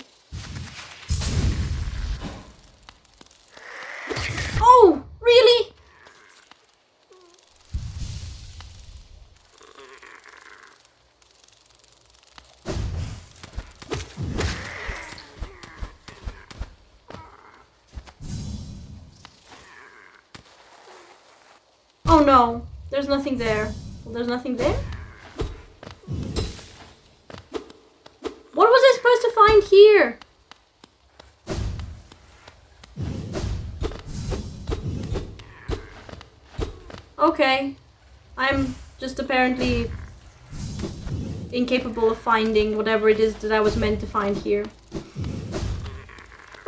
A: Oh, really? Oh no, there's nothing there. Well, there's nothing there? What was I supposed to find here? Okay. I'm just apparently incapable of finding whatever it is that I was meant to find here.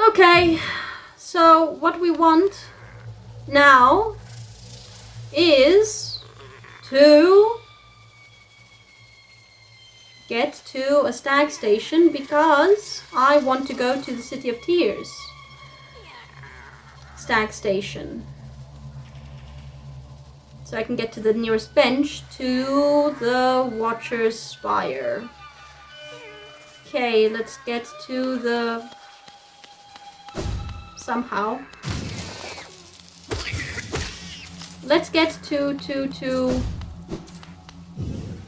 A: Okay, so what we want now is to get to a stag station because I want to go to the City of Tears. Stag station. So I can get to the nearest bench to the Watcher's Spire. Okay, let's get to the... somehow. Let's get to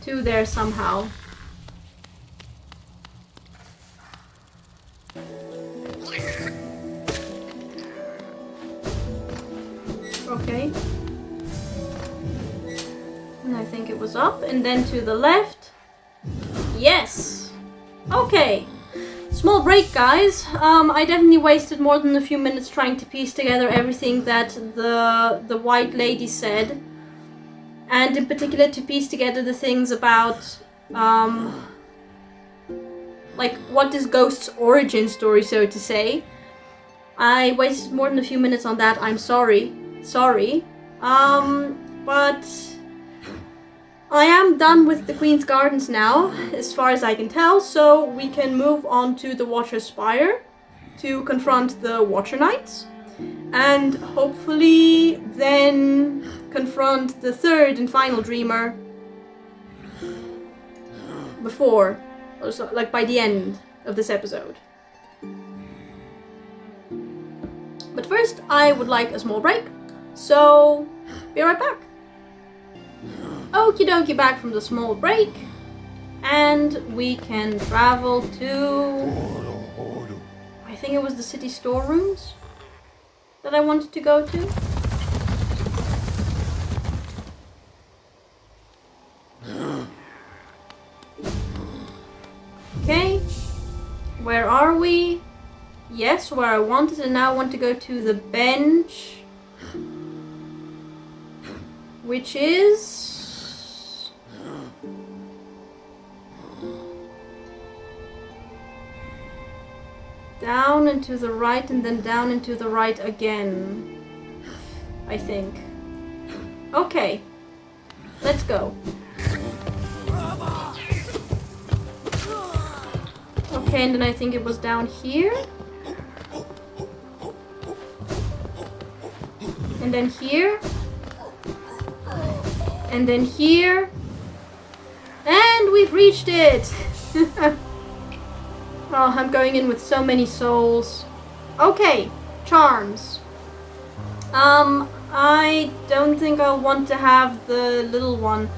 A: there somehow. Okay. And I think it was up and then to the left. Yes. Okay. Small break, guys. I definitely wasted more than a few minutes trying to piece together everything that the white lady said. And in particular to piece together the things about like what is Ghost's origin story, so to say. I wasted more than a few minutes on that. I'm sorry. Sorry. But I am done with the Queen's Gardens now, as far as I can tell, so we can move on to the Watcher's Spire to confront the Watcher Knights, and hopefully then confront the third and final Dreamer before, or so, like by the end of this episode. But first, I would like a small break, so be right back. Okie dokie, back from the small break, and we can travel to, I think it was the city storerooms that I wanted to go to. Okay, where are we? Yes, where I wanted, and now I want to go to the bench, which is down and to the right, and then down and to the right again, I think. Okay, let's go. Okay, and then I think it was down here. And then here. And then here. And we've reached it! Oh, I'm going in with so many souls. Okay, charms. I don't think I'll want to have the little one.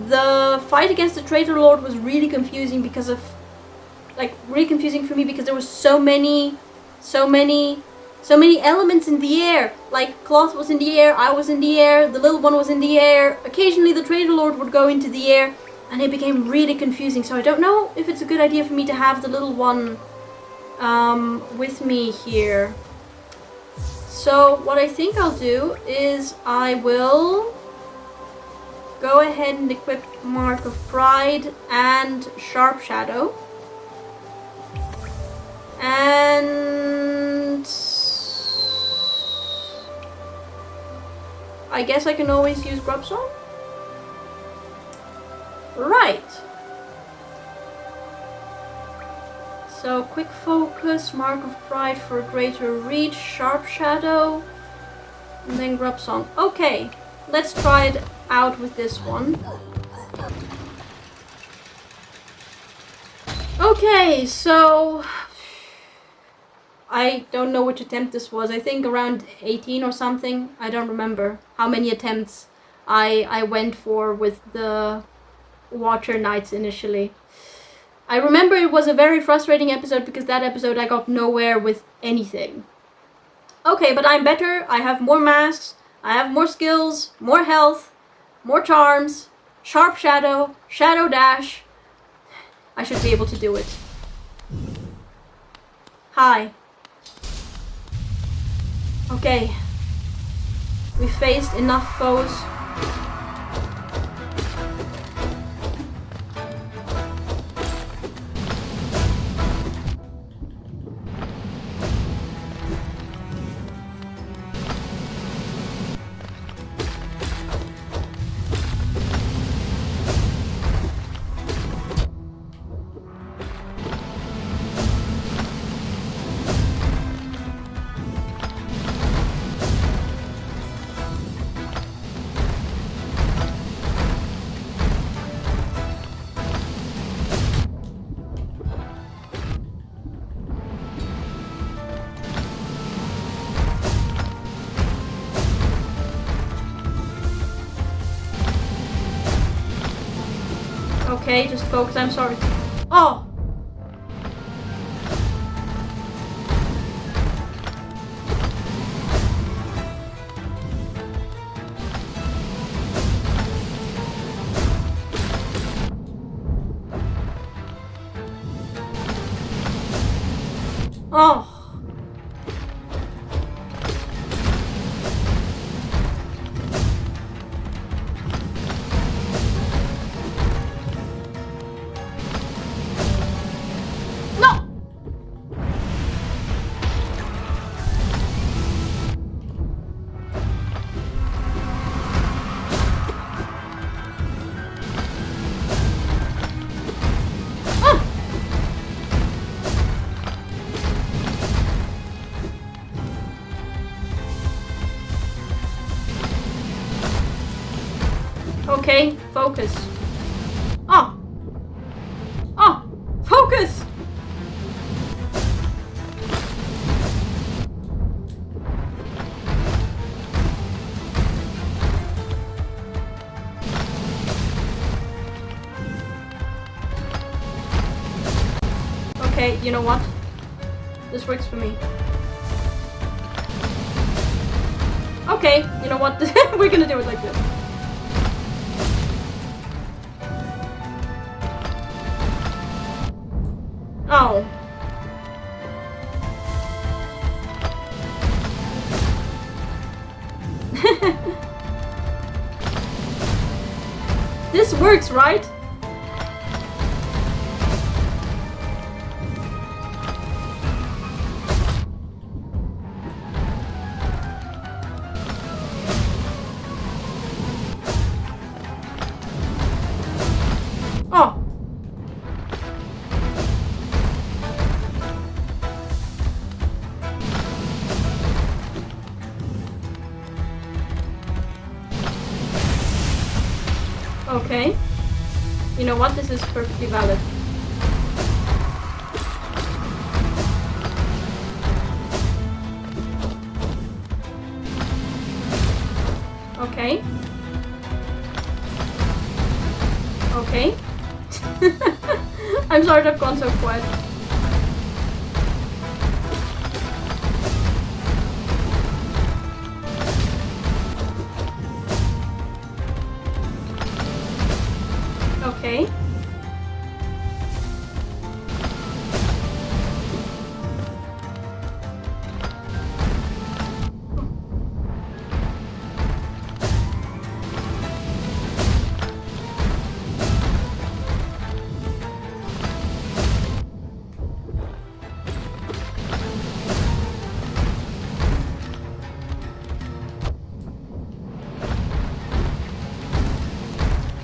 A: The fight against the Traitor Lord was really confusing because of... like, really confusing for me because there was so many elements in the air. Like, Cloth was in the air, I was in the air, the little one was in the air. Occasionally the Traitor Lord would go into the air. And it became really confusing, so I don't know if it's a good idea for me to have the little one with me here. So what I think I'll do is I will go ahead and equip Mark of Pride and Sharp Shadow. And I guess I can always use Grub Song. Right. So quick focus, Mark of Pride for greater reach, Sharp Shadow, and then Grub Song. Okay, let's try it out with this one. Okay, so I don't know which attempt this was. I think around 18 or something. I don't remember how many attempts I went for with the Watcher Knights initially. I remember it was a very frustrating episode because that episode I got nowhere with anything. Okay, but I'm better. I have more masks. I have more skills, more health, more charms, Sharp Shadow, Shadow Dash. I should be able to do it. Hi. Okay. We faced enough foes. Okay, just focus. I'm sorry. Oh! Oh! No! Ah! Okay, focus. Oh! Oh! Focus! Okay, you know what? This works for me. Okay, you know what? We're gonna do it like this. Oh. This works, right? Oh. Okay. You know what? This is perfectly valid. Okay. Okay. I'm sorry to have gone so quiet. Okay.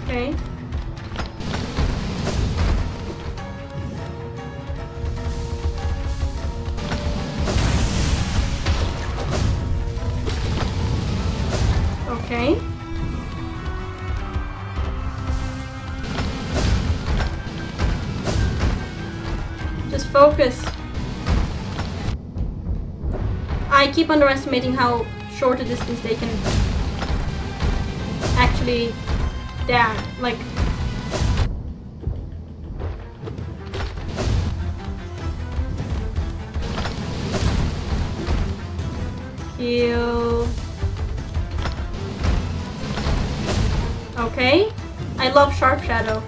A: Okay. Okay. Just focus. I keep underestimating how short a distance they can actually like heal. Okay. I love Sharp Shadow.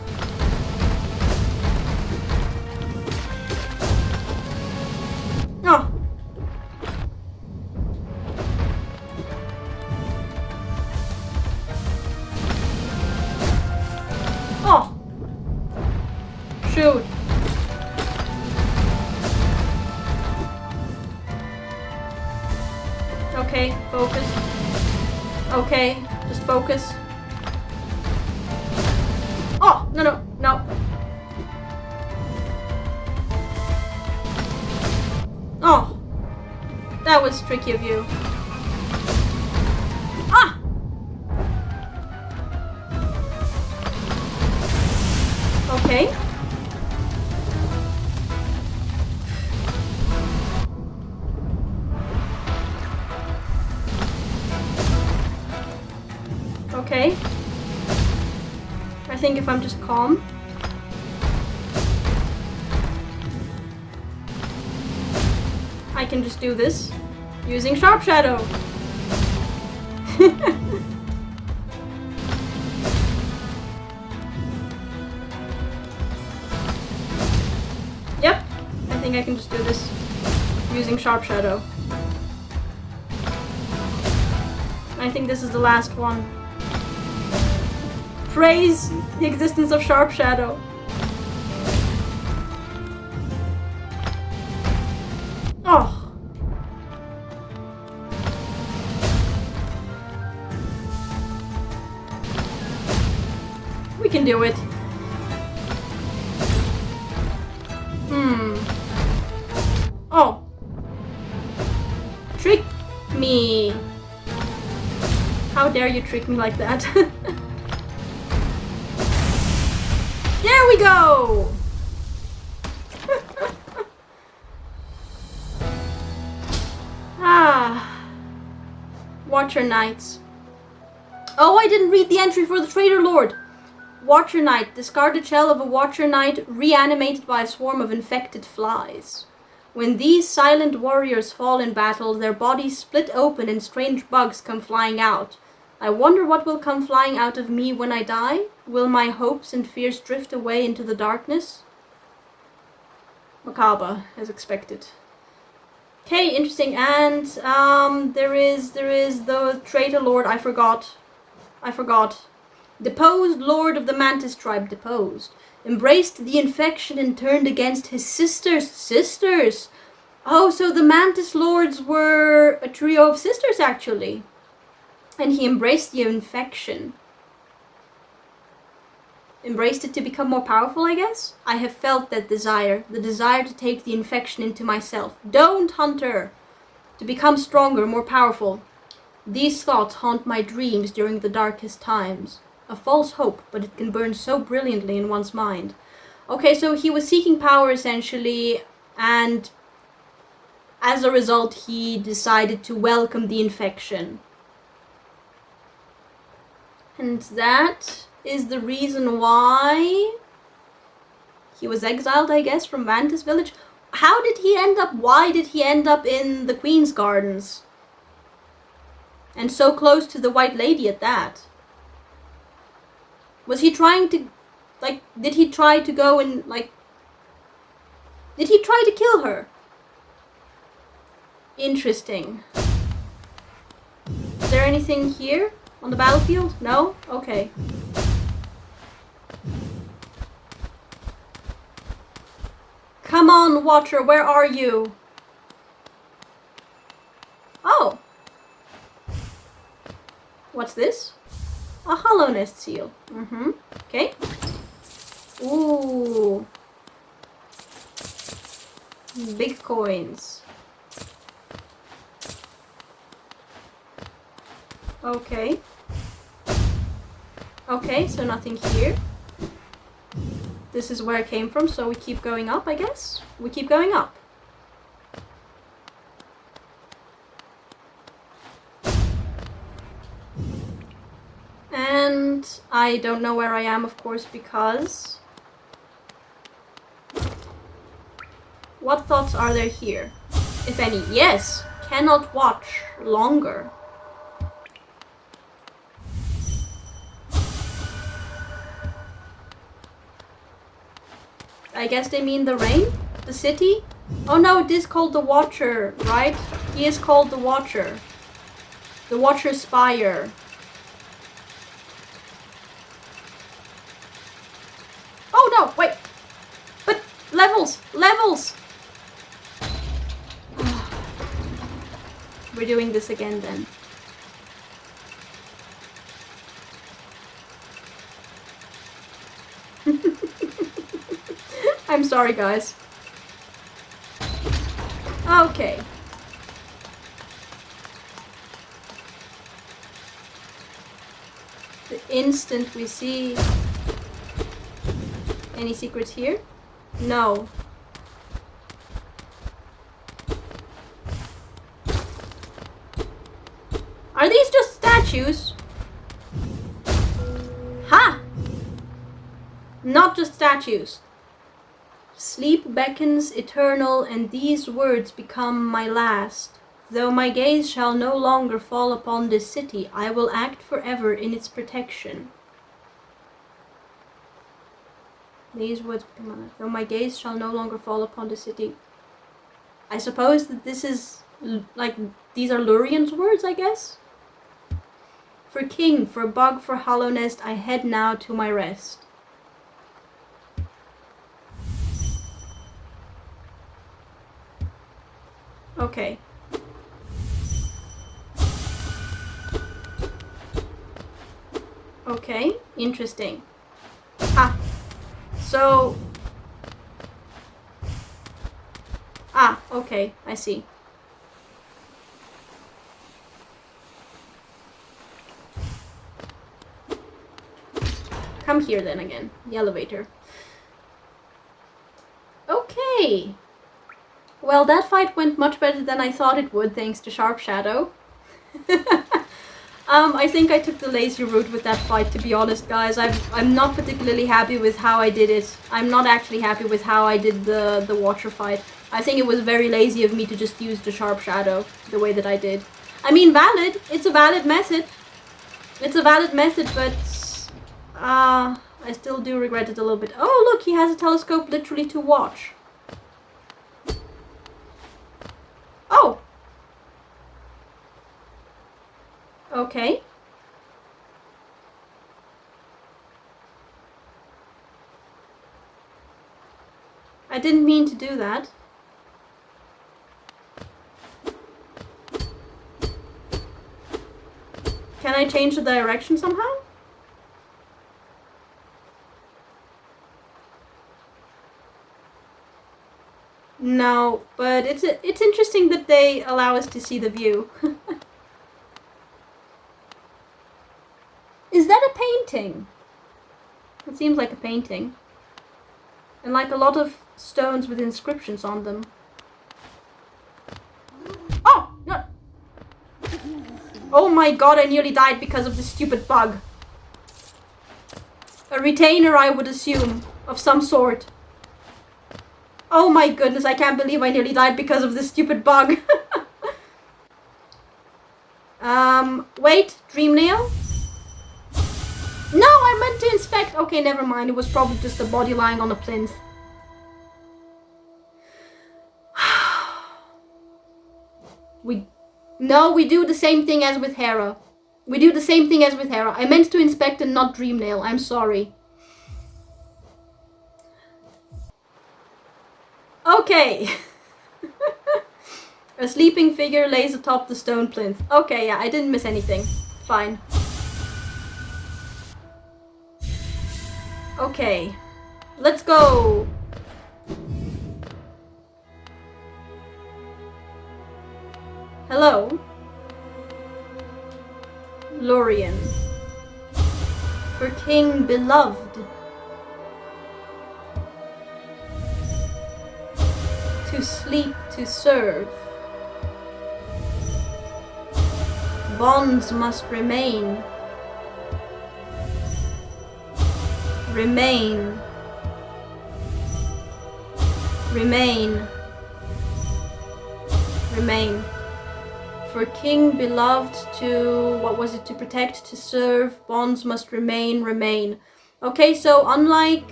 A: Oh. Oh. Shoot. Okay, focus. Okay, just focus. Oh, no, no, no. Oh, that was tricky of you. Ah! Okay. Okay. I think if I'm just calm. can just do this using Sharp Shadow. Yep, I think I can just do this using Sharp Shadow. I think this is the last one. Praise the existence of Sharp Shadow. Oh. We can do it. Oh. Trick me. How dare you trick me like that? There we go! Watcher Knights. Oh, I didn't read the entry for the Traitor Lord. Watcher Knight. Discarded shell of a Watcher Knight reanimated by a swarm of infected flies. When these silent warriors fall in battle, their bodies split open and strange bugs come flying out. I wonder what will come flying out of me when I die? Will my hopes and fears drift away into the darkness? Macabre, as expected. Okay, interesting. And there is the Traitor Lord. I forgot. Deposed Lord of the Mantis tribe, deposed. Embraced the infection and turned against his sisters. Sisters! Oh, so the Mantis Lords were a trio of sisters, actually. And he embraced the infection. Embraced it to become more powerful, I guess? I have felt that desire. The desire to take the infection into myself. Don't, Hunter! To become stronger, more powerful. These thoughts haunt my dreams during the darkest times. A false hope, but it can burn so brilliantly in one's mind. Okay, so he was seeking power, essentially, and as a result, he decided to welcome the infection. And that is the reason why he was exiled, I guess, from Mantis Village. How did he end up, why did he end up in the Queen's Gardens? And so close to the White Lady at that. Was he trying to, like, did he try to go and, like, did he try to kill her? Interesting. Is there anything here on the battlefield? No? Okay. Come on, Watcher, where are you? Oh. What's this? A hollow nest seal. Okay. Ooh. Big coins. Okay. Okay, so nothing here. This is where it came from, so we keep going up, I guess? We keep going up. And I don't know where I am, of course, because... What thoughts are there here? If any. Yes! Cannot watch longer. I guess they mean the rain? The city? Oh no, it is called the Watcher, right? He is called the Watcher. The Watcher Spire. Oh no, wait! But levels! Levels! We're doing this again then. I'm sorry, guys. Okay. The instant we see... Any secrets here? No. Are these just statues? Ha! Not just statues. Sleep beckons eternal, and these words become my last. Though my gaze shall no longer fall upon this city, I will act forever in its protection. These words become my last. Though my gaze shall no longer fall upon the city. I suppose that this is, like, these are Lurian's words, I guess? For king, for bug, for hollow nest, I head now to my rest. Okay. Okay, interesting. Ah, so... Ah, okay, I see. Come here then again, the elevator. Okay. Well, that fight went much better than I thought it would, thanks to Sharp Shadow. I think I took the lazy route with that fight, to be honest, guys. I'm not particularly happy with how I did it. I'm not actually happy with how I did the Watcher fight. I think it was very lazy of me to just use the Sharp Shadow the way that I did. I mean, valid. It's a valid method. It's a valid method, but... I still do regret it a little bit. Oh, look, he has a telescope literally to watch. Oh! Okay. I didn't mean to do that. Can I change the direction somehow? No, but it's interesting that they allow us to see the view. Is that a painting? It seems like a painting. And like a lot of stones with inscriptions on them. Oh! No! Oh my god, I nearly died because of this stupid bug. A retainer, I would assume, of some sort. Oh my goodness, I can't believe I nearly died because of this stupid bug. Wait, dream nail? No, I meant to inspect. Okay, never mind. It was probably just a body lying on a plinth. We do the same thing as with Hera. We do the same thing as with Hera. I meant to inspect and not dream nail. I'm sorry. Okay. A sleeping figure lays atop the stone plinth. Okay, yeah, I didn't miss anything. Fine. Okay. Let's go. Hello. Lorien. For king beloved. To sleep, to serve. Bonds must remain. Remain. Remain. Remain. For king beloved to... What was it? To protect, to serve. Bonds must remain. Remain. Okay, so unlike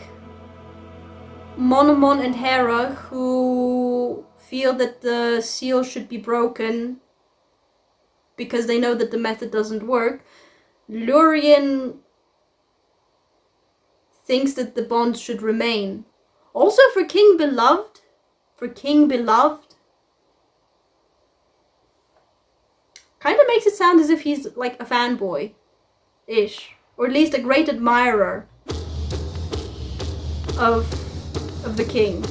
A: Monomon and Hera, who feel that the seal should be broken because they know that the method doesn't work, Lurien thinks that the bonds should remain. Also for king beloved, kind of makes it sound as if he's like a fanboy-ish, or at least a great admirer of the king.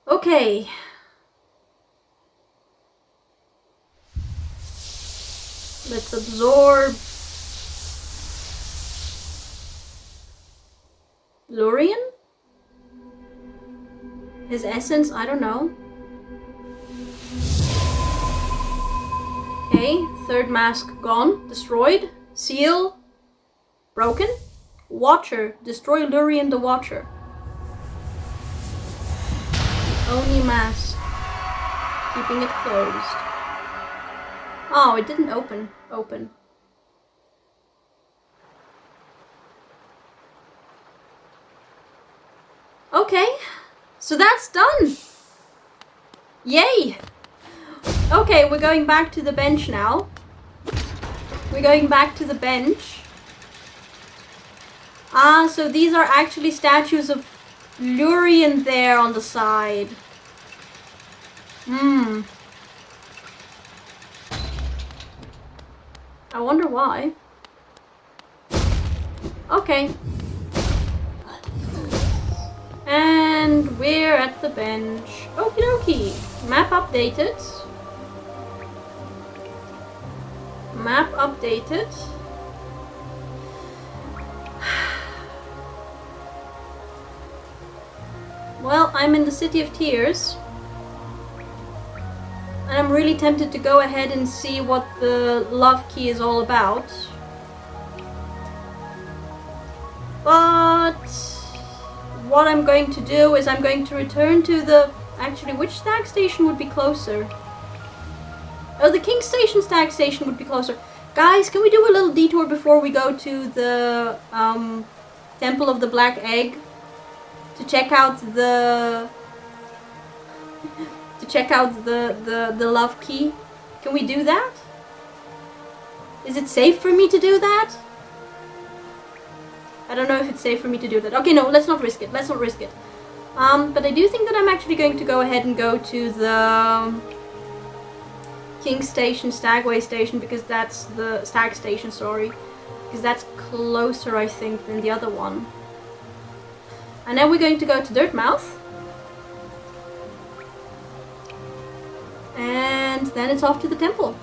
A: Okay. Let's absorb Lurien? His essence? I don't know. Okay, third mask gone, destroyed, seal broken. Watcher. Destroy Lurien the Watcher. Oni mask. Keeping it closed. Oh, it didn't open. Okay, so that's done. Yay! Okay, we're going back to the bench now. Ah, so these are actually statues of Lurien there on the side. I wonder why. Okay. And we're at the bench. Okie dokie. Map updated. Well, I'm in the City of Tears. And I'm really tempted to go ahead and see what the love key is all about. But what I'm going to do is I'm going to return to the... Actually, which stag station would be closer? Oh, the King Station stag station would be closer. Guys, can we do a little detour before we go to the Temple of the Black Egg? To check out the... the love key. Can we do that? Is it safe for me to do that? I don't know if it's safe for me to do that. Okay, no, let's not risk it. But I do think that I'm actually going to go ahead and go to the King Station, Stagway Station, because that's the Stag Station, sorry. Because that's closer, I think, than the other one. And then we're going to go to Dirtmouth. And then it's off to the temple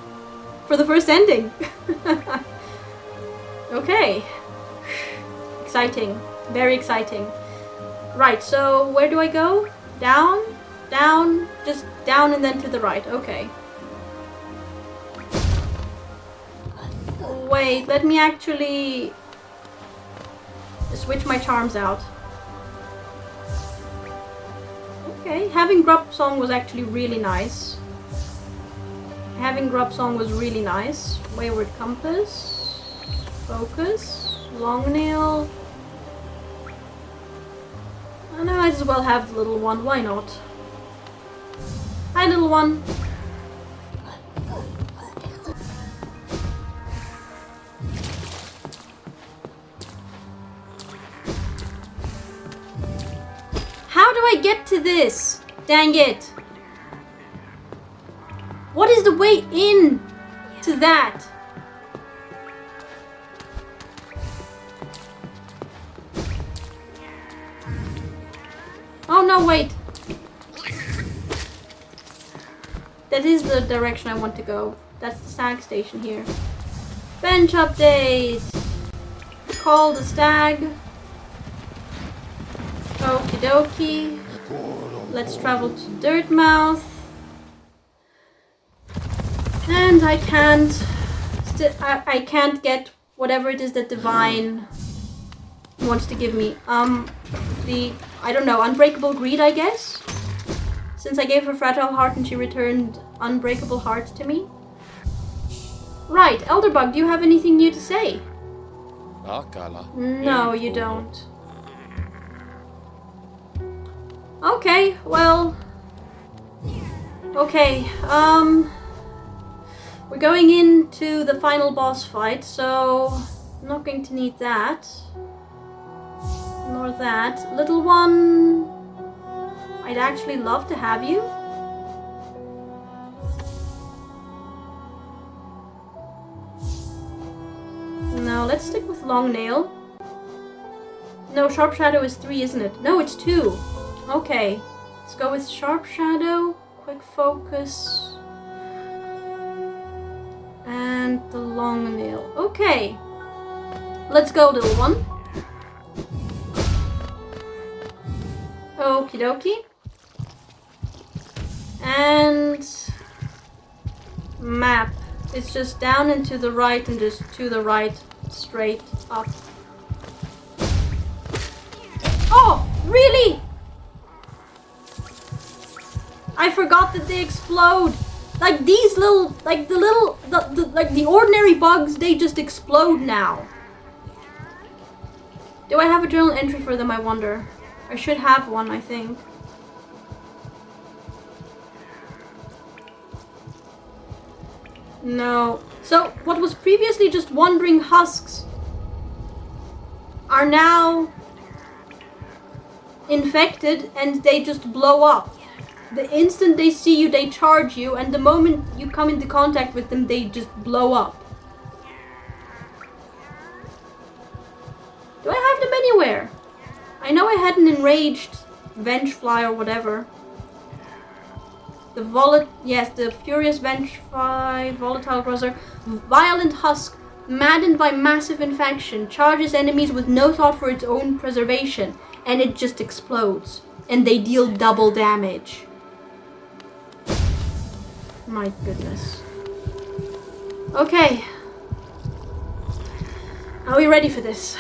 A: for the first ending. Okay. Exciting. Very exciting. Right, so where do I go? Down? Down? Just down and then to the right. Okay. Wait, let me actually switch my charms out. Okay, having Grub Song was actually really nice. Wayward Compass. Focus. Long Nail. I know I might as well have the little one. Why not? Hi, little one. How do I get to this? Dang it. What is the way in to that? Oh no, wait. That is the direction I want to go. That's the stag station here. Bench update. Call the stag. Okie dokie. Let's travel to Dirtmouth. And I can't get whatever it is that Divine wants to give me. I don't know, Unbreakable Greed, I guess? Since I gave her Fragile Heart and she returned Unbreakable Heart to me. Right, Elderbug, do you have anything new to say? No, you don't. Okay, well... Okay, we're going into the final boss fight, so I'm not going to need that. Nor that. Little one, I'd actually love to have you. No, let's stick with Long Nail. No, Sharp Shadow is 3, isn't it? No, it's 2. Okay, let's go with Sharp Shadow, Quick Focus, and the Long Nail. Okay, let's go, little one. Okie dokie. And map. It's just down and to the right and just to the right, straight up. Oh, really? I forgot that they explode. Like these little, like the ordinary bugs, they just explode now. Do I have a journal entry for them, I wonder? I should have one, I think. No. So, what was previously just wandering husks are now infected and they just blow up. The instant they see you, they charge you, and the moment you come into contact with them, they just blow up. Do I have them anywhere? I know I had an enraged Vengefly or whatever. The Furious Vengefly, Volatile Grozzer, Violent Husk, maddened by massive infection, charges enemies with no thought for its own preservation, and it just explodes. And they deal double damage. My goodness. Okay. Are we ready for this?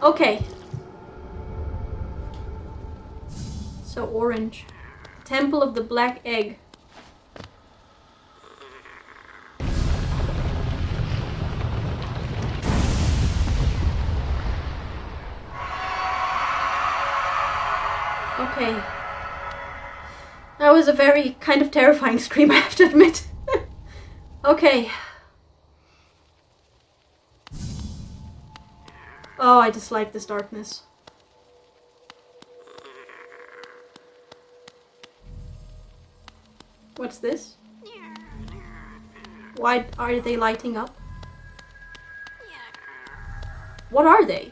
A: Okay. So orange. Temple of the Black Egg. Okay. That was a very kind of terrifying scream, I have to admit. Okay. Oh, I dislike this darkness. What's this? Why are they lighting up? What are they?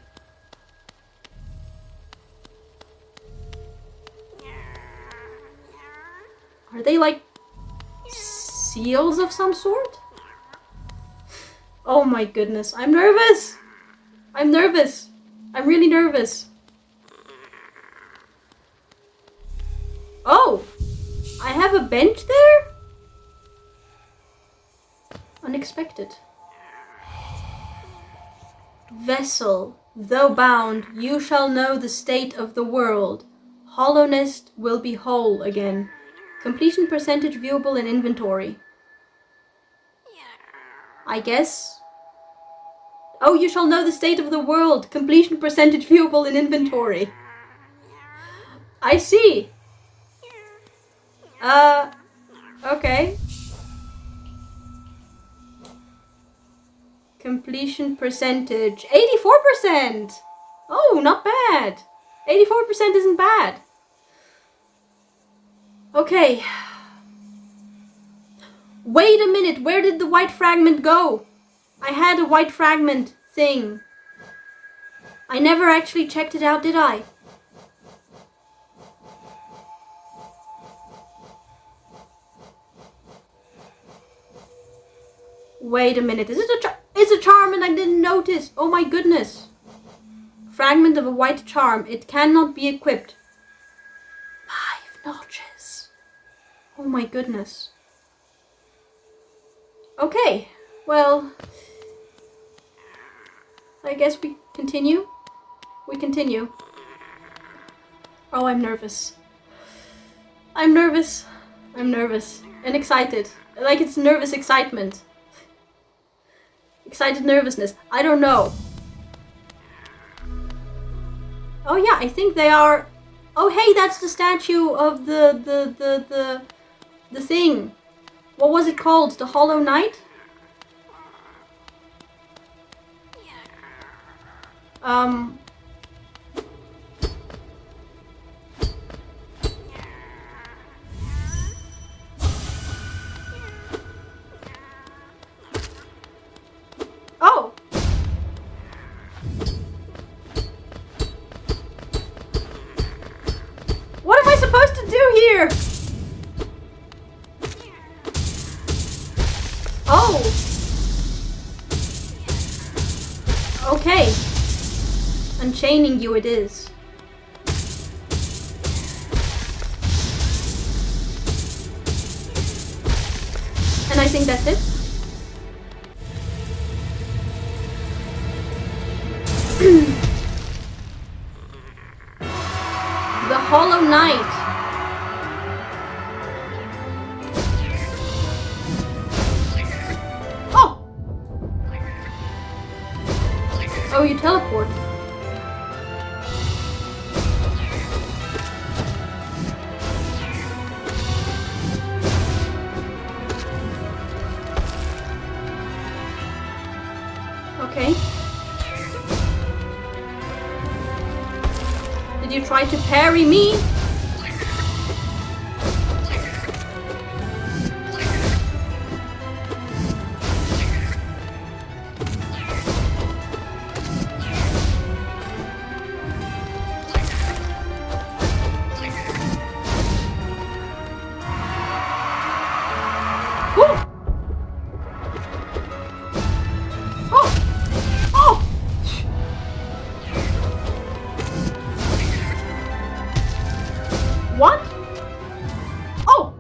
A: Are they like seals of some sort? Oh my goodness, I'm nervous! I'm nervous! I'm really nervous. Oh! I have a bench there? Unexpected. Vessel, though bound, you shall know the state of the world. Hollowness will be whole again. Completion percentage viewable in inventory. I guess. Oh, you shall know the state of the world. Completion percentage viewable in inventory. I see. Okay. Completion percentage. 84%! Oh, not bad. 84% isn't bad. Okay. Wait a minute, where did the white fragment go? I had a white fragment thing. I never actually checked it out, did I? Wait a minute, it's a charm and I didn't notice. Oh my goodness. Fragment of a white charm. It cannot be equipped. 5 notches. Oh my goodness. Okay, well, I guess we continue. We continue. Oh, I'm nervous. I'm nervous. I'm nervous. And excited. Like it's nervous excitement. Excited nervousness. I don't know. Oh yeah, I think they are... Oh hey, that's the statue of the thing. What was it called? The Hollow Knight? Oh! What am I supposed to do here? Oh! Okay. Unchaining you it is. And I think that's it. you teleport. Okay. Did you try to parry me? What? Oh!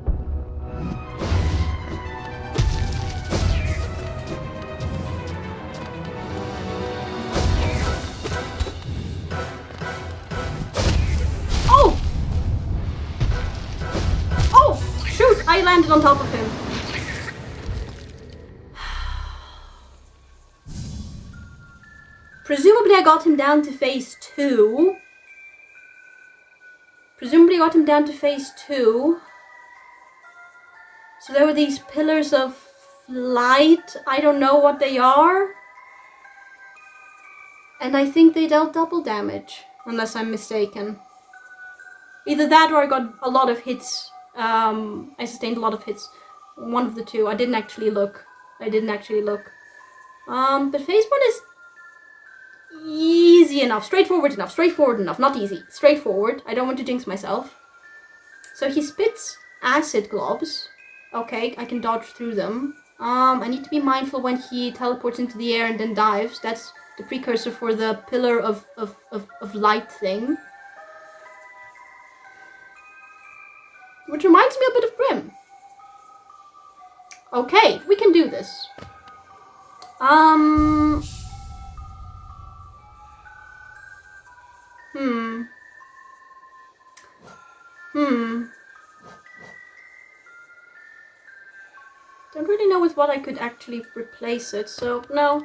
A: Oh! Oh! Shoot! I landed on top of him. Presumably I got him down to phase 2. So there were these pillars of light. I don't know what they are. And I think they dealt double damage, unless I'm mistaken. Either that or I got a lot of hits. I sustained a lot of hits. One of the two. I didn't actually look. But phase 1 is easy enough. Straightforward enough. Not easy. Straightforward. I don't want to jinx myself. So he spits acid globs. Okay, I can dodge through them. I need to be mindful when he teleports into the air and then dives. That's the precursor for the pillar of light thing. Which reminds me a bit of Brim. Okay, we can do this. Don't really know with what I could actually replace it, so no.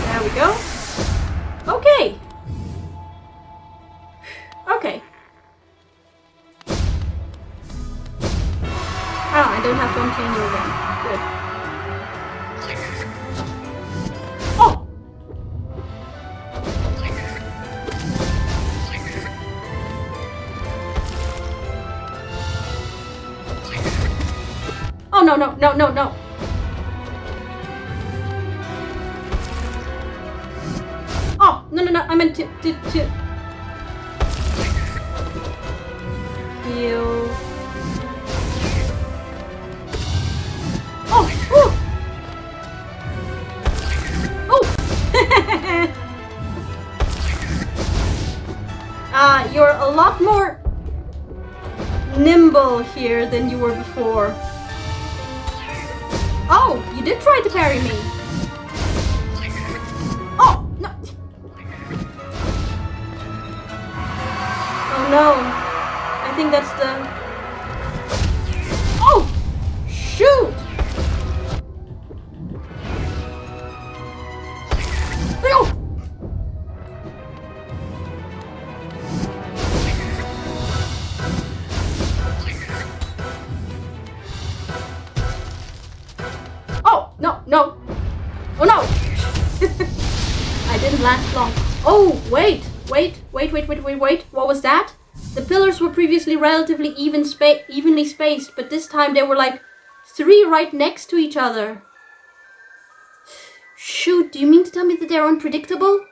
A: There we go. Okay. Okay. Ah, I don't have to unchain you again. Good. Oh! Oh, no. Oh, no. I meant to heal. Oh, whew. Oh! You're a lot more nimble here than you were before. Oh, you did try to parry me. Oh, no. Oh, no. I think that's the... Oh, shoot. No. No. Oh no! I didn't last long. Oh, wait. What was that? The pillars were previously relatively evenly spaced, but this time they were like 3 right next to each other. Shoot, do you mean to tell me that they're unpredictable?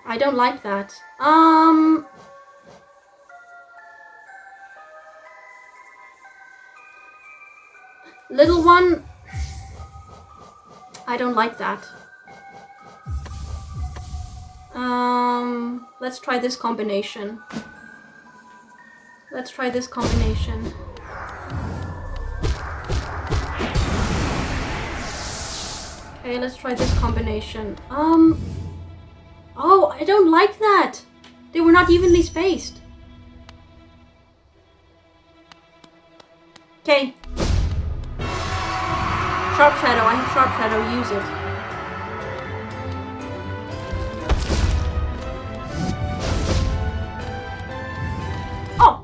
A: I don't like that. Little one, I don't like that. Let's try this combination. Okay, let's try this combination. Oh, I don't like that. They were not evenly spaced. Okay. Sharp Shadow. I have Sharp Shadow. Use it. Oh!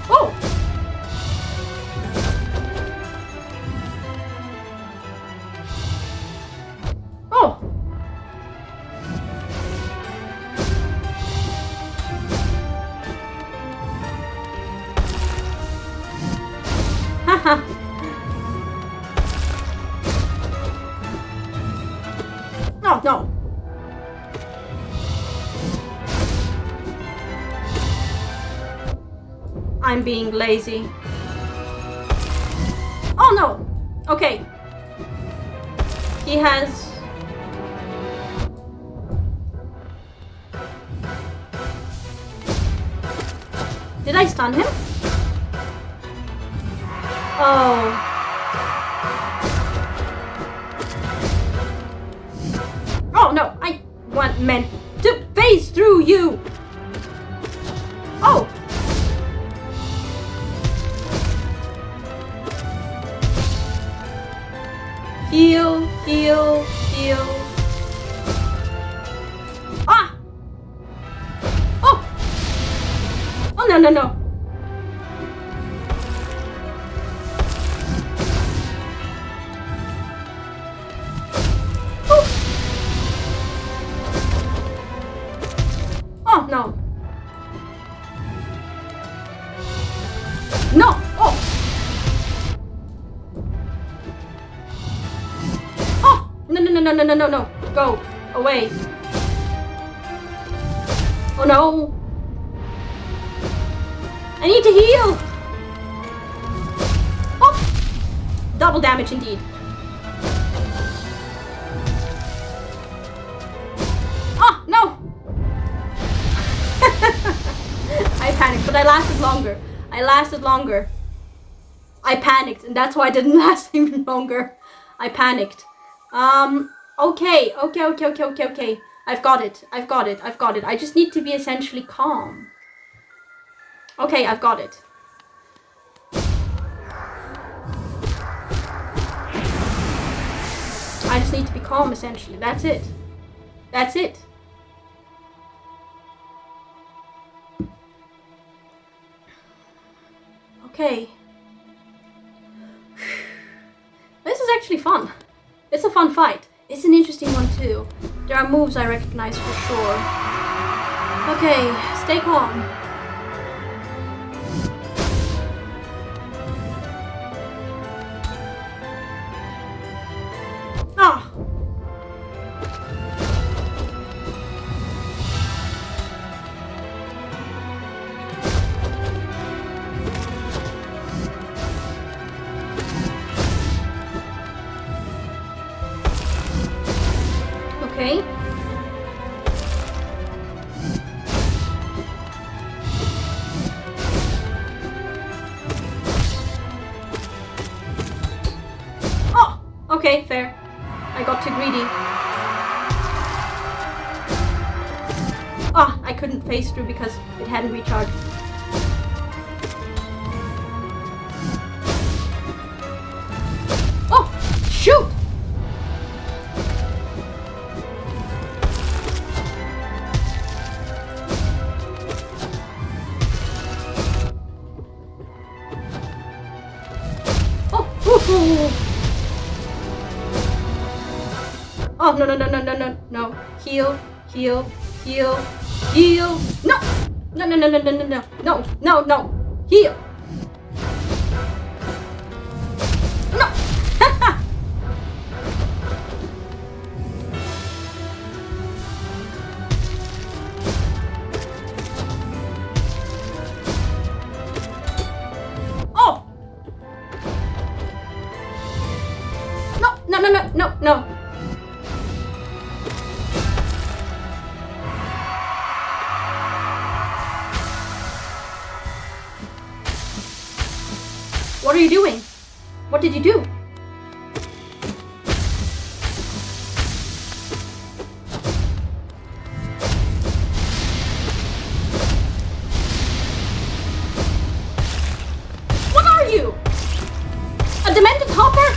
A: Oh! Oh! Haha! No, no! I'm being lazy. Oh no! Okay. He has... Did I stun him? Oh. Oh no! I meant to phase through you! Oh! Heal, heal, heal. Ah! Oh! Oh no, no, no. Oh! Oh no. No! Oh! No, no, no, no, no, no, no, no. Go. Away. Oh no. I need to heal. Oh. Double damage indeed. Oh, no. I panicked, but I lasted longer. I lasted longer. I panicked, and that's why I didn't last even longer. I panicked. Okay. I've got it. I just need to be essentially calm. Okay, I've got it. I just need to be calm, essentially. That's it. That's it. Okay. This is actually fun. It's a fun fight. It's an interesting one too. There are moves I recognize for sure. Okay, stay calm. Ah! Okay. Oh! Okay, fair. I got too greedy. Ah, I couldn't phase through because it hadn't recharged. Oh! Shoot! Oh, no, no, no, no, no, no, no. Heal, heal, heal, heal. No! No, no, no, no, no, no, no, no, no, no. Heal. No! Oh! No, no, no, no, no, no. are you doing? What did you do? What are you? A demented hopper?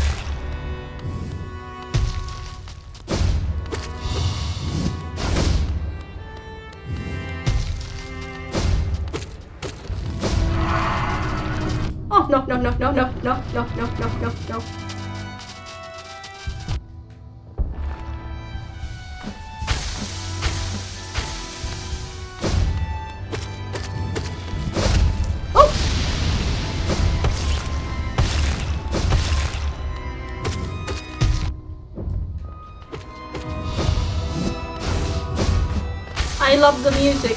A: Oh, no, no, no, no, no, no, no, no, no, no, no. Oh! I love the music.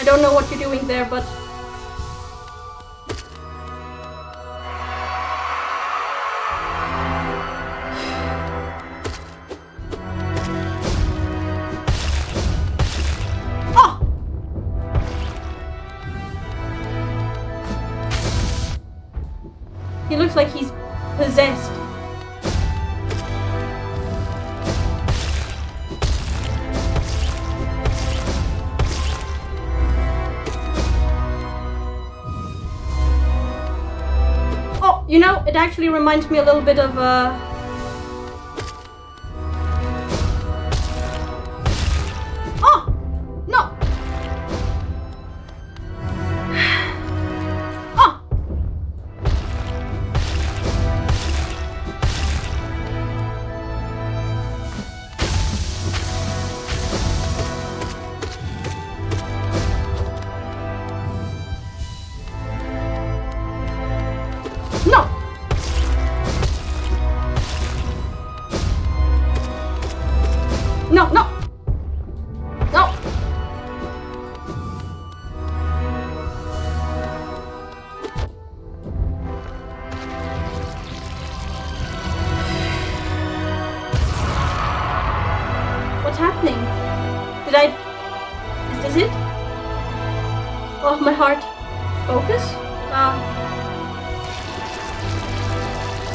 A: I don't know what you're doing there, but... Oh! He looks like he's possessed. You know, it actually reminds me a little bit of Oh! No! Oh! No! No, no! No! What's happening? Is this it? Oh, my heart. Focus?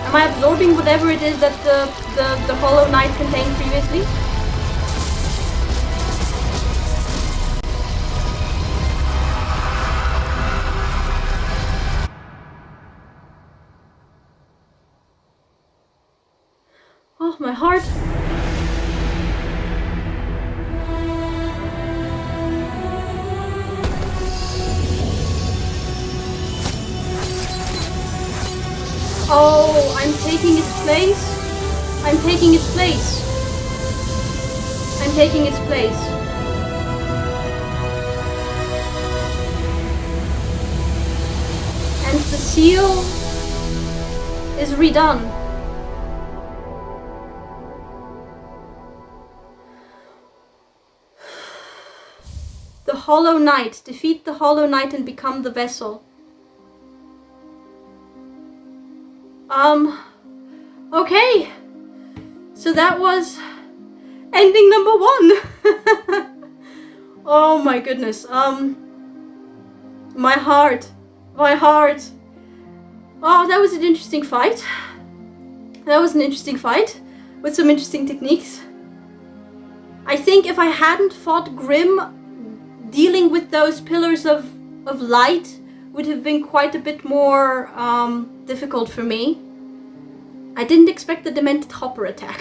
A: Am I absorbing whatever it is that the Hollow Knight contained previously? Oh, my heart. Oh, I'm taking its place. I'm taking its place. I'm taking its place. And the seal is redone. The Hollow Knight. Defeat the Hollow Knight and become the vessel. Okay. So that was ending number 1. Oh my goodness. My heart. My heart. Oh, that was an interesting fight. That was an interesting fight with some interesting techniques. I think if I hadn't fought Grim, dealing with those pillars of light would have been quite a bit more difficult for me. I didn't expect the demented hopper attack.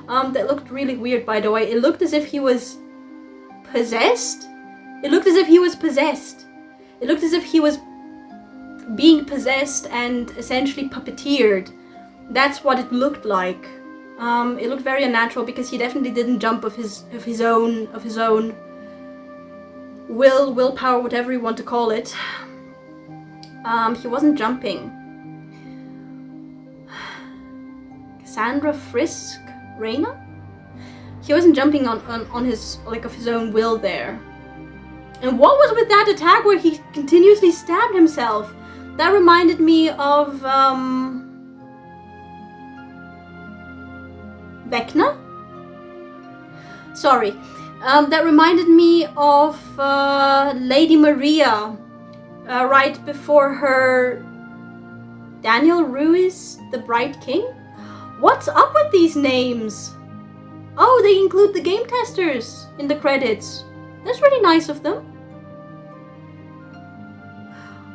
A: That looked really weird, by the way. It looked as if he was possessed. It looked as if he was possessed. It looked as if he was being possessed and essentially puppeteered. That's what it looked like. It looked very unnatural because he definitely didn't jump of his own willpower, whatever you want to call it. He wasn't jumping. Cassandra Frisk Reyna? He wasn't jumping on his, like, of his own will there. And what was with that attack where he continuously stabbed himself? That reminded me of, Vecna? Sorry. That reminded me of, Lady Maria, right before her Daniel Ruiz, the Bright King? What's up with these names? Oh, they include the game testers in the credits. That's really nice of them.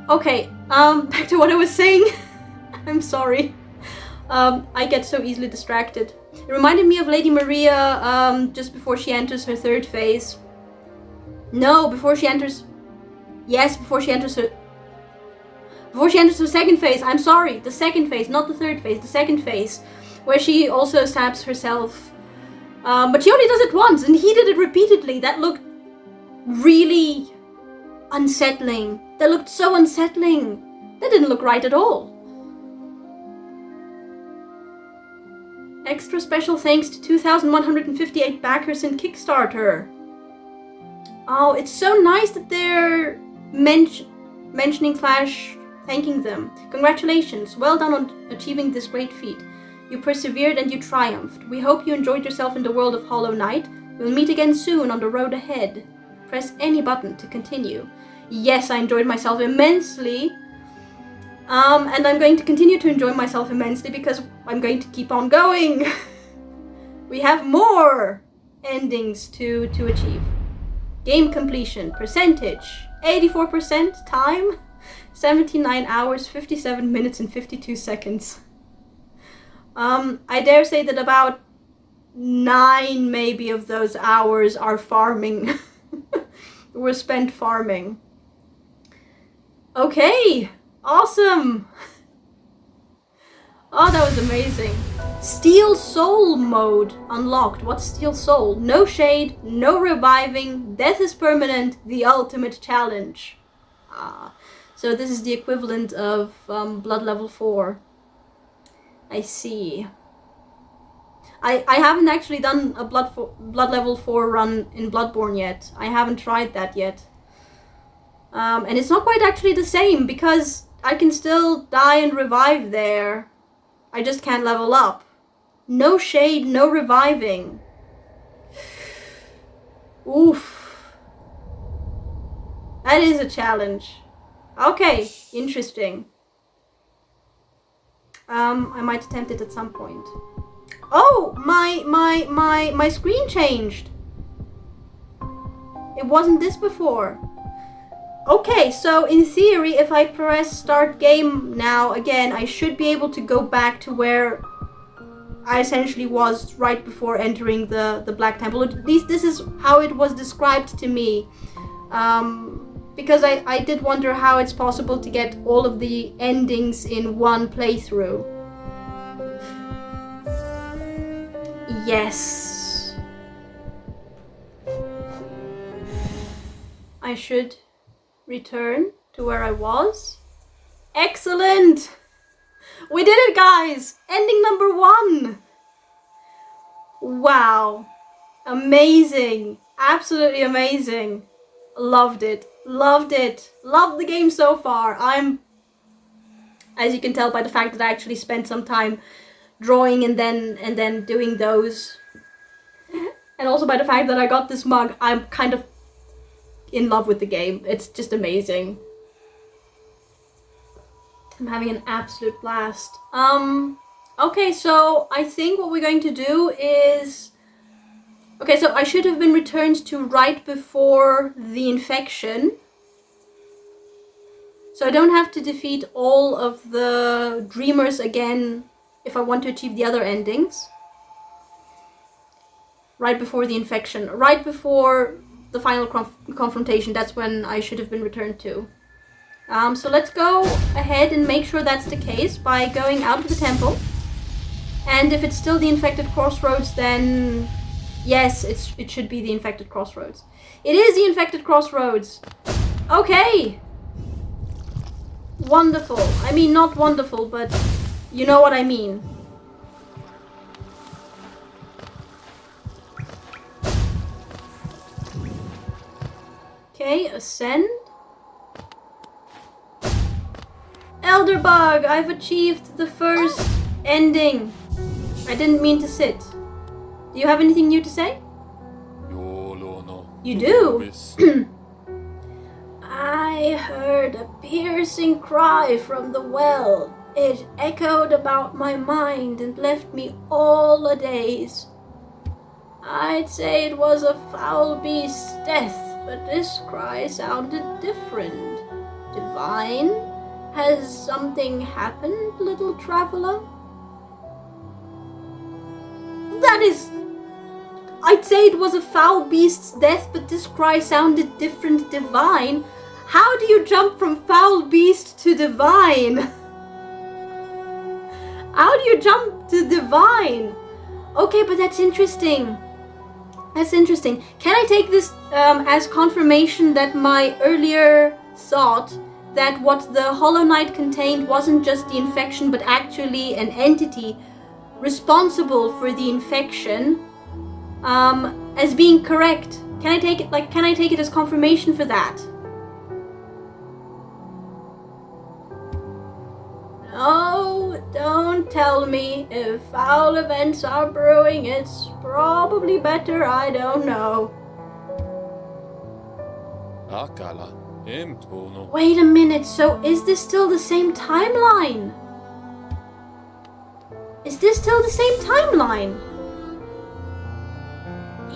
A: Okay, back to what I was saying. I'm sorry. I get so easily distracted. It reminded me of Lady Maria, just before she enters her third phase. No, before she enters... Yes, before she enters her second phase. I'm sorry, the second phase, not the third phase, the second phase. Where she also stabs herself. But she only does it once, and he did it repeatedly. That looked really unsettling. That looked so unsettling. That didn't look right at all. Extra special thanks to 2,158 backers in Kickstarter. Oh, it's so nice that they're mentioning / thanking them. Congratulations, well done on achieving this great feat. You persevered and you triumphed. We hope you enjoyed yourself in the world of Hollow Knight. We'll meet again soon on the road ahead. Press any button to continue. Yes, I enjoyed myself immensely. And I'm going to continue to enjoy myself immensely because I'm going to keep on going. We have more endings to achieve. Game completion percentage 84%, time 79 hours, 57 minutes and 52 seconds. I dare say that about 9 maybe of those hours are farming. Were spent farming. Okay, awesome. Oh, that was amazing. Steel Soul mode unlocked. What's Steel Soul? No shade, no reviving, death is permanent, the ultimate challenge. So this is the equivalent of Blood Level 4. I see. I haven't actually done a Blood Level 4 run in Bloodborne yet. I haven't tried that yet. And it's not quite actually the same, because I can still die and revive there. I just can't level up. No shade, no reviving. Oof. That is a challenge. Okay, interesting. I might attempt it at some point. Oh, my screen changed. It wasn't this before. Okay, so in theory, if I press start game now again, I should be able to go back to where I essentially was right before entering the Black Temple. At least this is how it was described to me. Because I did wonder how it's possible to get all of the endings in one playthrough. Yes. I should return to where I was. Excellent! We did it, guys! Ending number 1! Wow. Amazing. Absolutely amazing. Loved it. Loved it. Loved the game so far. As you can tell by the fact that I actually spent some time drawing and then doing those. And also by the fact that I got this mug, I'm kind of in love with the game. It's just amazing. I'm having an absolute blast. Okay, so I think what we're going to do is... Okay, so I should have been returned to right before the infection. So I don't have to defeat all of the dreamers again if I want to achieve the other endings. Right before the infection. Right before the final confrontation. That's when I should have been returned to. So let's go ahead and make sure that's the case by going out of the temple. And if it's still the infected crossroads, then Yes, it should be the infected crossroads. It is the infected crossroads. Okay. Wonderful. I mean, not wonderful, but you know what I mean. Okay, ascend. Elderbug, I've achieved the first ending. I didn't mean to sit. Do you have anything new to say? You do? I heard a piercing cry from the well. It echoed about my mind and left me all a daze. I'd say it was a foul beast's death, but this cry sounded different. Divine? Has something happened, little traveler? That is... I'd say it was a foul beast's death, but this cry sounded different. Divine? How do you jump from foul beast to divine? How do you jump to divine? Okay, but that's interesting. That's interesting. Can I take this as confirmation that my earlier thought that what the Hollow Knight contained wasn't just the infection, but actually an entity responsible for the infection, as being correct? Can I take it as confirmation for that? No, don't tell me. If foul events are brewing, it's probably better I don't know. Wait a minute, so is this still the same timeline? Is this still the same timeline?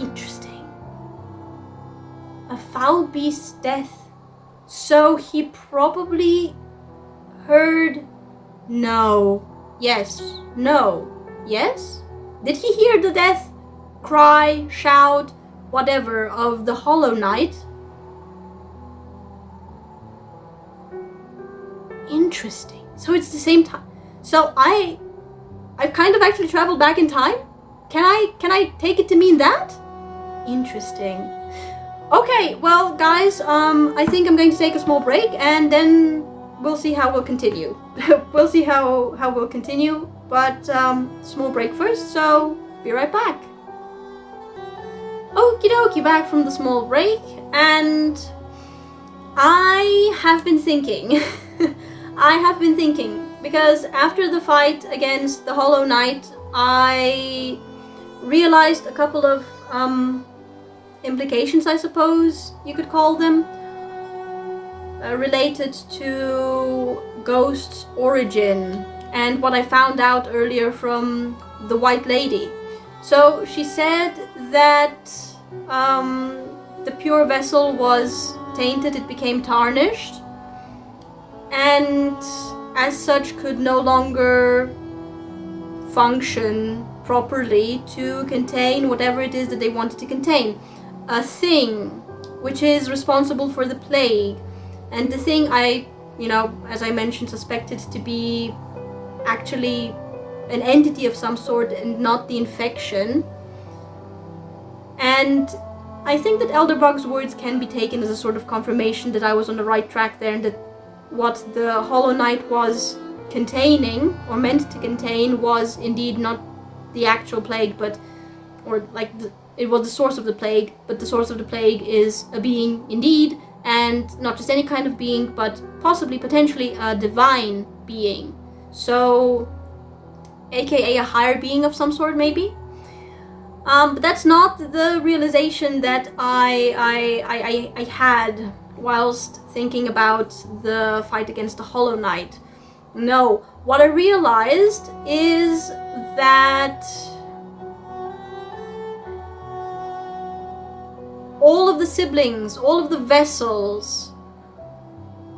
A: Interesting. A foul beast's death. So he probably heard... No. Yes. No. Yes? Did he hear the death cry, shout, whatever of the Hollow Knight? Interesting. So it's the same time. So I've kind of actually traveled back in time? Can I take it to mean that? Interesting. Okay, well guys, I think I'm going to take a small break and then we'll see how we'll continue. We'll see how we'll continue, but small break first, so be right back. Okie dokie, back from the small break, and I have been thinking. I have been thinking, because after the fight against the Hollow Knight, I realized a couple of implications, I suppose you could call them, related to Ghost's origin and what I found out earlier from the White Lady. So she said that the pure vessel was tainted, it became tarnished, and as such could no longer function properly to contain whatever it is that they wanted to contain. A thing which is responsible for the plague. And the thing I, as I mentioned, suspected to be actually an entity of some sort and not the infection. And I think that Elderbug's words can be taken as a sort of confirmation that I was on the right track there, and that what the Hollow Knight was containing, or meant to contain, was indeed not the actual plague, it was the source of the plague, but the source of the plague is a being indeed, and not just any kind of being, but possibly, potentially, a divine being. So, aka a higher being of some sort, maybe? But that's not the realization that I had whilst thinking about the fight against the Hollow Knight. No, what I realized is that all of the siblings, all of the vessels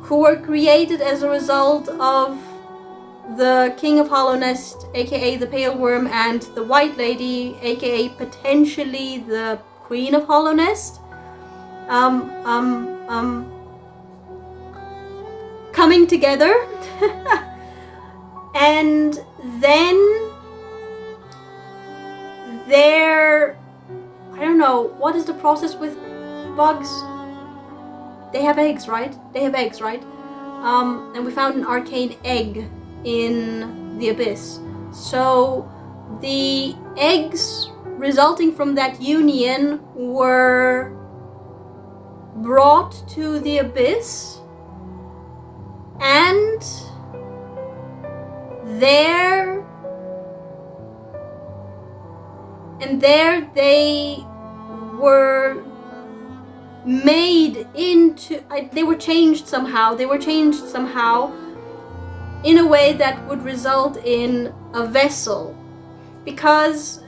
A: who were created as a result of the King of Hallownest, aka the Pale Worm, and the White Lady, aka potentially the Queen of Hallownest, coming together, and then their don't know, what is the process with bugs? They have eggs, right? And we found an arcane egg in the abyss. So the eggs resulting from that union were brought to the abyss, and there they were made into, they were changed somehow in a way that would result in a vessel, because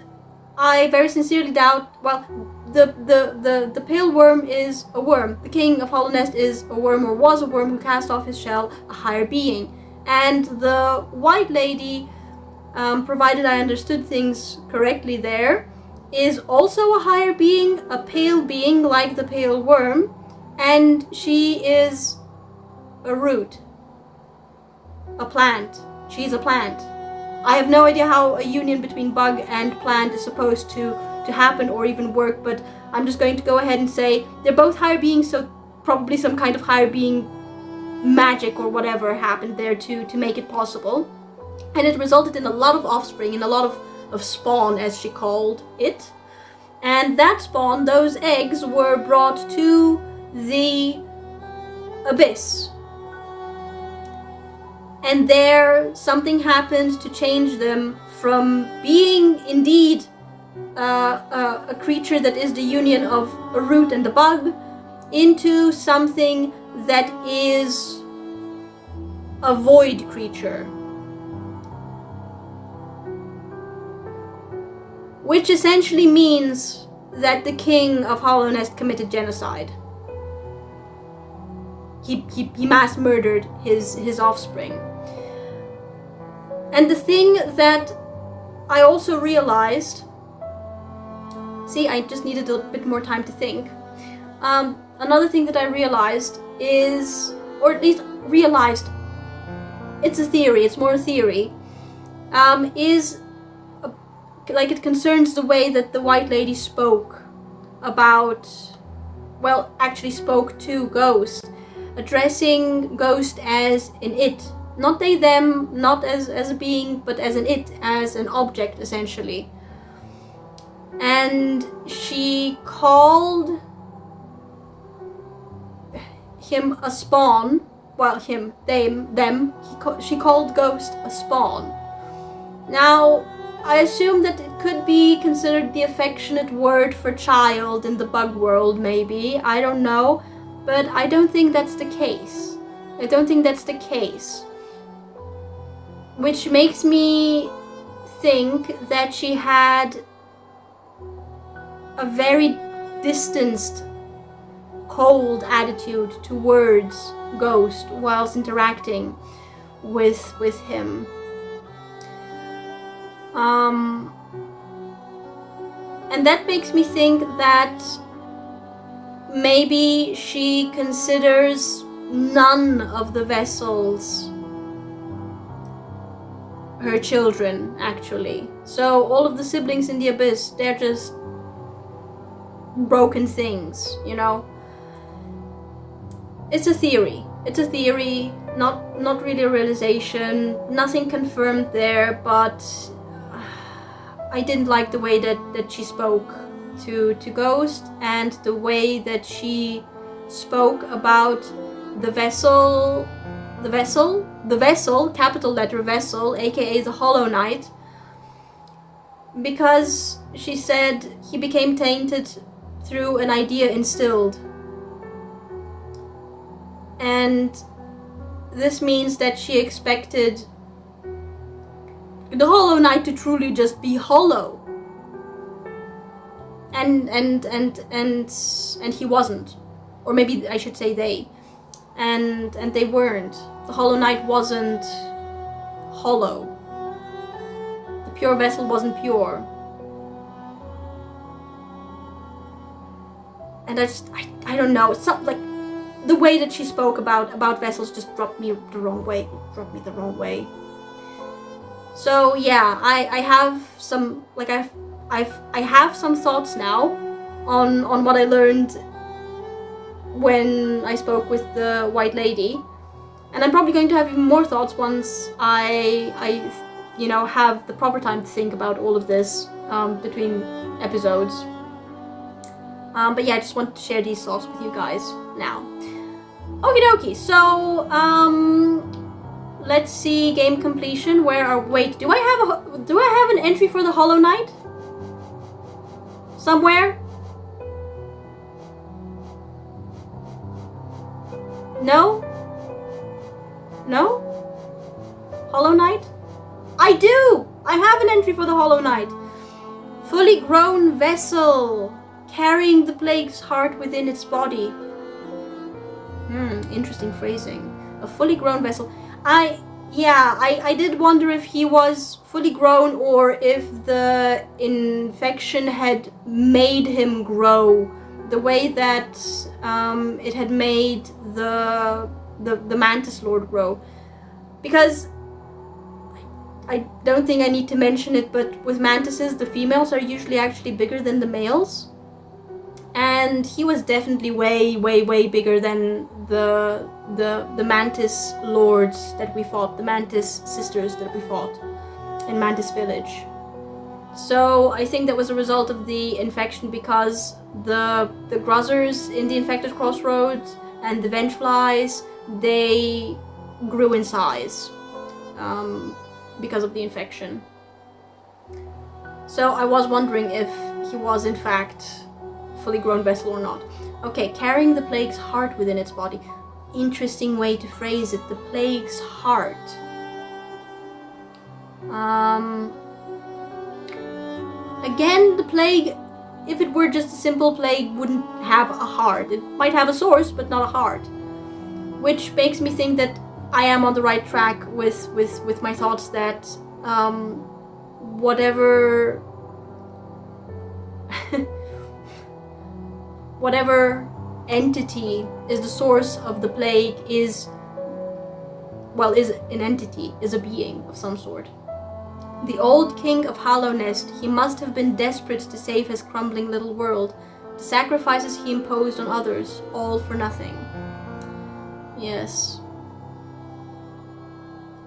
A: I very sincerely doubt, well, the pale worm is a worm. The king of Hollow Nest is a worm, or was a worm, who cast off his shell, a higher being. And the white lady, provided I understood things correctly there, is also a higher being, a pale being like the pale worm, and she is a root, a plant. She's a plant. I have no idea how a union between bug and plant is supposed to happen or even work, but I'm just going to go ahead and say they're both higher beings, so probably some kind of higher being magic or whatever happened there to make it possible. And it resulted in a lot of offspring, in a lot of spawn, as she called it. And that spawn, those eggs, were brought to the abyss. And there something happened to change them from being indeed a creature that is the union of a root and a bug into something that is a void creature. Which essentially means that the king of Hollow Nest committed genocide. He mass murdered his offspring. And the thing that I also realized, see, I just needed a bit more time to think. Another thing that I realized is, or at least realized, it's a theory, it's more a theory, is like it concerns the way that the white lady spoke about, well, actually spoke to Ghost, addressing Ghost as an it. Not they, them, not as a being, but as an it, as an object, essentially. And she called him a spawn. Well, him, them. She called Ghost a spawn. Now, I assume that it could be considered the affectionate word for child in the bug world, maybe. I don't know. But I don't think that's the case. Which makes me think that she had a very distanced, cold attitude towards Ghost whilst interacting with him. And that makes me think that maybe she considers none of the vessels her children, actually. So all of the siblings in the abyss, they're just broken things, you know? It's a theory, not really a realization, nothing confirmed there, but I didn't like the way that she spoke to Ghost, and the way that she spoke about the vessel, capital letter vessel, aka the Hollow Knight, because she said he became tainted through an idea instilled. And this means that she expected the Hollow Knight to truly just be hollow. And he wasn't. Or maybe I should say they. And they weren't. The Hollow Knight wasn't hollow. The pure vessel wasn't pure. And I don't know, it's not like the way that she spoke about vessels just rubbed me the wrong way. So yeah, I have some, like I have some thoughts now, on what I learned when I spoke with the White Lady. And I'm probably going to have even more thoughts once I have the proper time to think about all of this between episodes. But yeah, I just wanted to share these thoughts with you guys now. Okie dokie, so let's see game completion. Wait, do I have an entry for the Hollow Knight? Somewhere? No? No? Hollow Knight? I do! I have an entry for the Hollow Knight. Fully grown vessel, carrying the plague's heart within its body. Interesting phrasing. A fully grown vessel. I did wonder if he was fully grown or if the infection had made him grow the way that it had made the Mantis Lord grow. Because I don't think I need to mention it, but with mantises, the females are usually actually bigger than the males. And he was definitely way, way, way bigger than the Mantis Lords that we fought, the Mantis Sisters that we fought in Mantis Village. So I think that was a result of the infection, because the Gruzzers in the Infected Crossroads and the Vengeflies, they grew in size because of the infection. So I was wondering if he was in fact fully grown vessel or not. Okay, carrying the plague's heart within its body. Interesting way to phrase it, the plague's heart. Again, the plague, if it were just a simple plague, wouldn't have a heart. It might have a source, but not a heart. Which makes me think that I am on the right track with my thoughts that whatever entity is the source of the plague is an entity, is a being of some sort. The old king of Hollow Nest, he must have been desperate to save his crumbling little world. The sacrifices he imposed on others, all for nothing. Yes.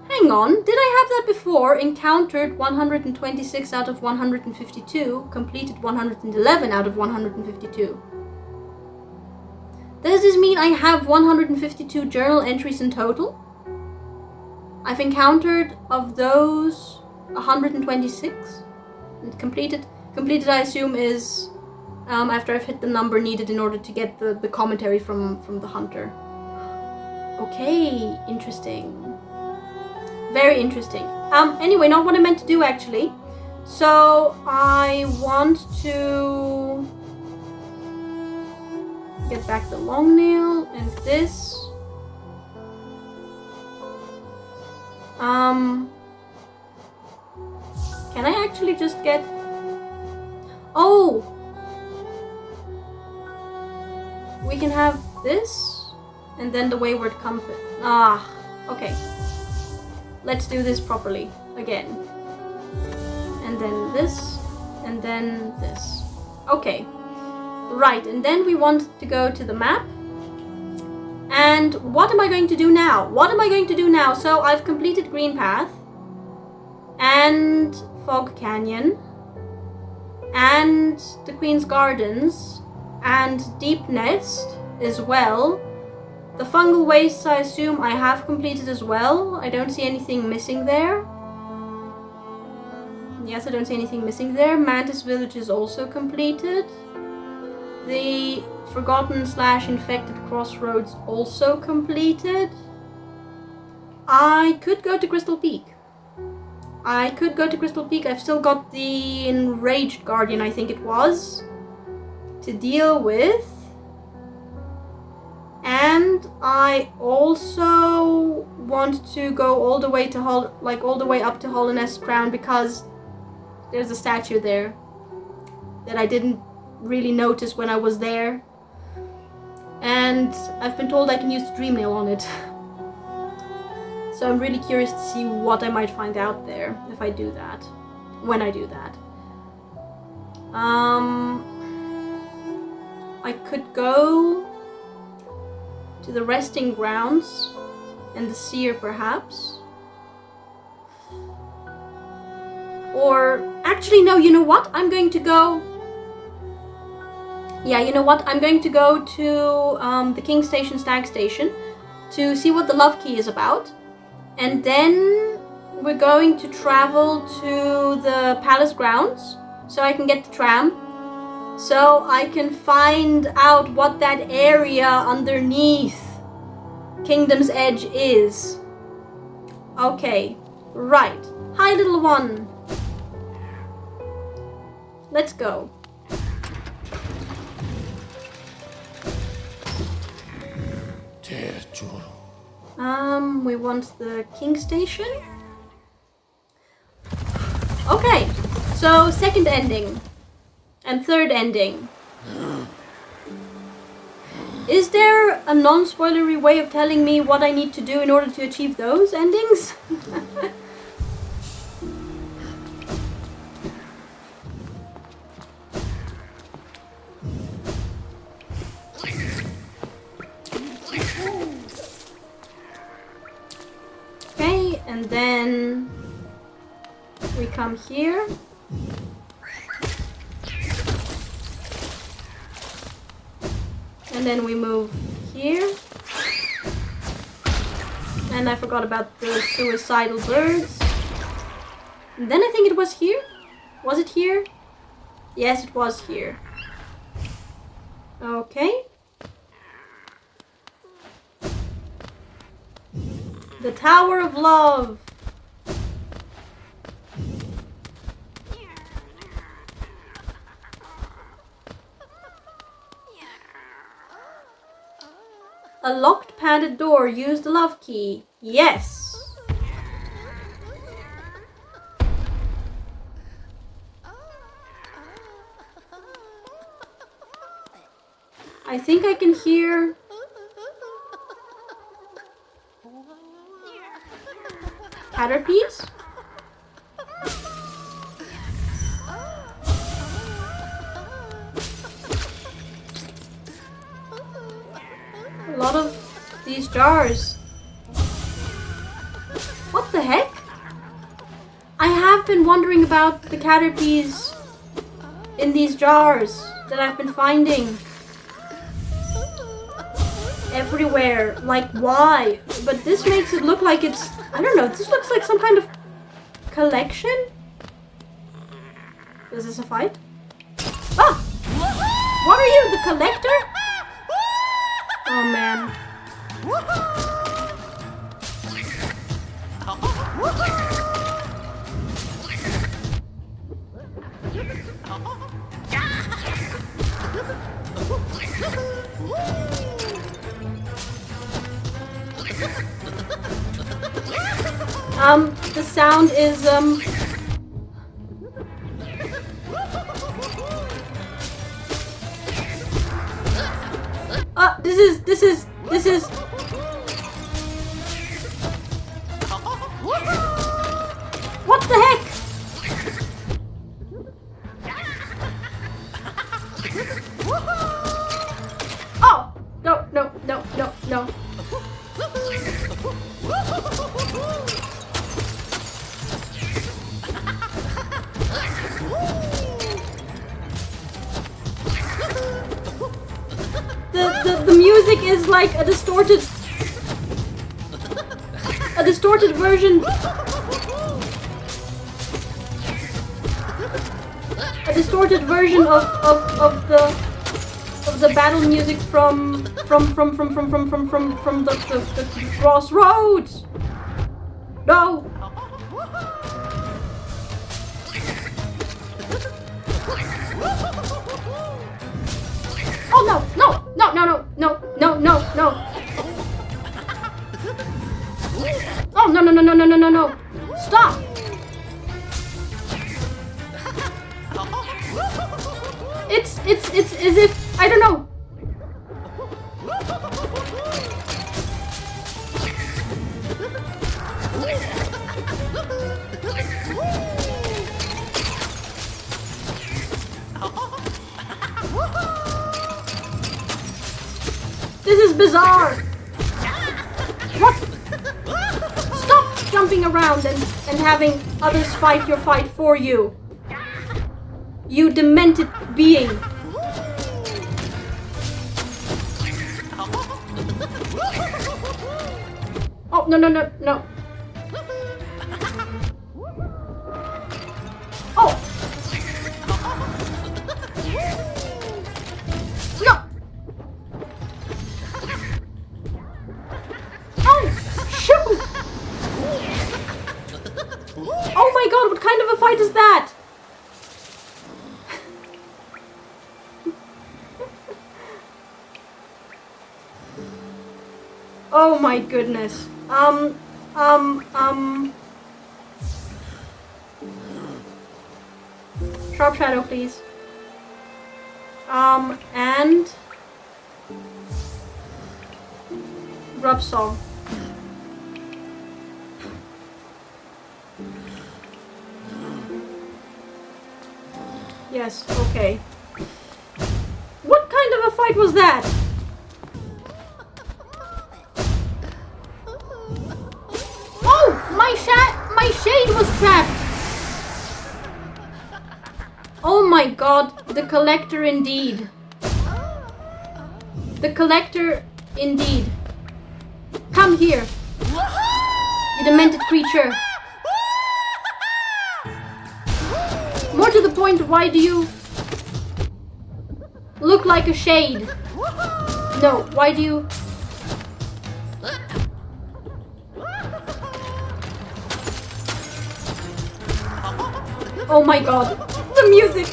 A: Hang on, did I have that before? Encountered 126 out of 152, completed 111 out of 152. Does this mean I have 152 journal entries in total? I've encountered of those 126. And completed I assume is after I've hit the number needed in order to get the commentary from the hunter. Okay, interesting. Very interesting. Anyway, not what I meant to do actually. So I want to get back the long nail and this. Can I actually just get... Oh! We can have this and then the Wayward Compass. Okay. Let's do this properly again. And then this, and then this. Okay. Right, and then we want to go to the map. And what am I going to do now? So I've completed Green Path, and Fog Canyon, and the Queen's Gardens, and Deep Nest as well. The Fungal Wastes, I assume I have completed as well. I don't see anything missing there. Yes, I don't see anything missing there. Mantis Village is also completed. The Forgotten/Infected Crossroads also completed. I could go to Crystal Peak. I've still got the Enraged Guardian, I think it was, to deal with. And I also want to go all the way to all the way up to Hollow Nest Crown, because there's a statue there that I didn't really notice when I was there. And I've been told I can use the Dream Nail on it. So I'm really curious to see what I might find out there if I do that. When I do that. I could go to the resting grounds and the seer, perhaps. Or, actually, no, you know what? I'm going to go... Yeah, you know what? I'm going to go to the King Station, Stag Station to see what the Love Key is about. And then we're going to travel to the palace grounds so I can get the tram. So I can find out what that area underneath Kingdom's Edge is. Okay, right. Hi, little one. Let's go. We want the King Station. Okay, so second ending and third ending. Is there a non-spoilery way of telling me what I need to do in order to achieve those endings? Okay, and then we come here. And then we move here. And I forgot about the suicidal birds. And then I think it was here. Was it here? Yes, it was here. Okay. The Tower of Love. A locked padded door. Use the love key. Yes. I think I can hear caterpies. A lot of these jars. What the heck? I have been wondering about the caterpies in these jars that I've been finding everywhere. Like, why? But this makes it look like it's... I don't know. This looks like some kind of collection. Is this a fight? Ah! What are you? The collector? Oh, man. The sound is, this is... What the heck? Oh! No. The music is like a distorted version. A distorted version of the battle music from the Crossroads. No. Oh no. Oh no. Stop. It's as if, I don't know. is bizarre! What? Stop jumping around and having others fight your fight for you. You demented being. Oh, no, no, no, no. Oh! No! Oh! Shoot! Oh my god, what kind of a fight is that? Oh my goodness. Sharp shadow, please. And rub song. Yes, okay. What kind of a fight was that? Oh, my shade was trapped. Oh my god, the collector indeed. The collector indeed. Come here, you demented creature. More to the point, why do you look like a shade? No, why do you... Oh my god, the music!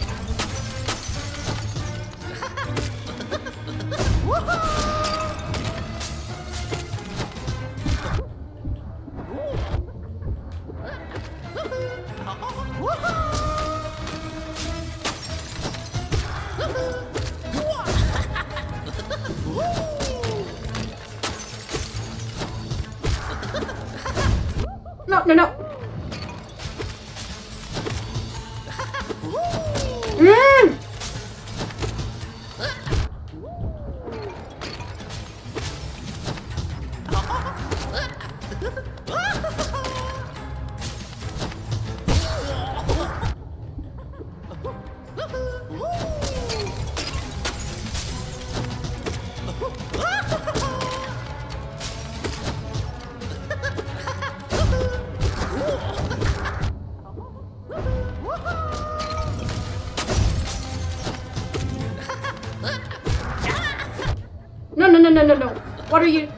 A: No, no, no. No. What are you?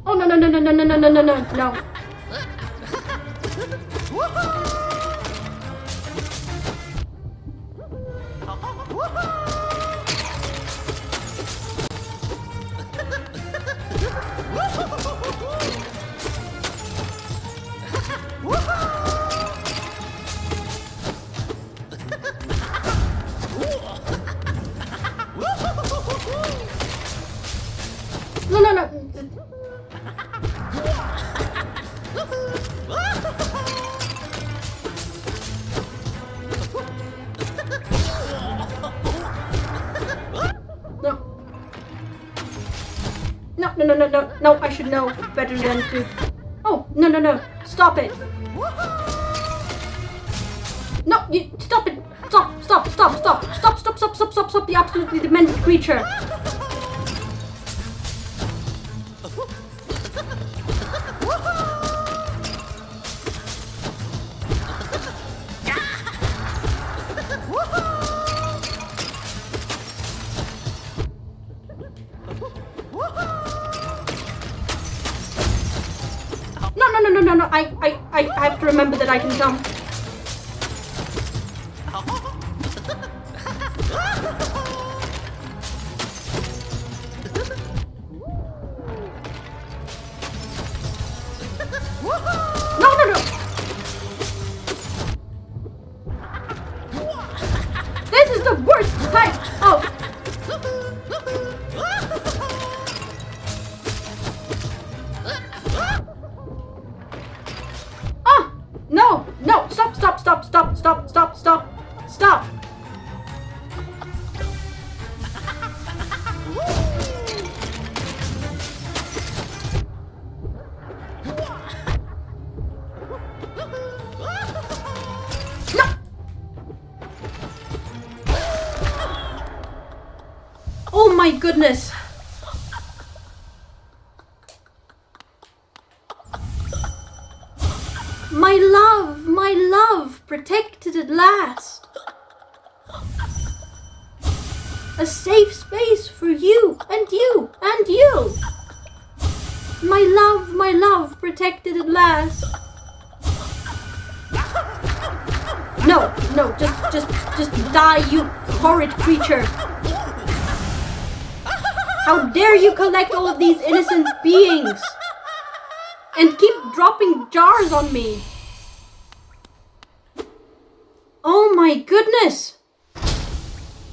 A: Oh, no. No, I should know better than to... Oh, no. Stop it. No, you... Stop it. Stop, you absolutely demented creature. No, I have to remember that I can jump. No. This is the worst type of... No, Oh my goodness! My love, protected at last. A safe space for you, and you, and you. My love, protected at last. No, just die, you horrid creature. How dare you collect all of these innocent beings and keep dropping jars on me. Oh my goodness.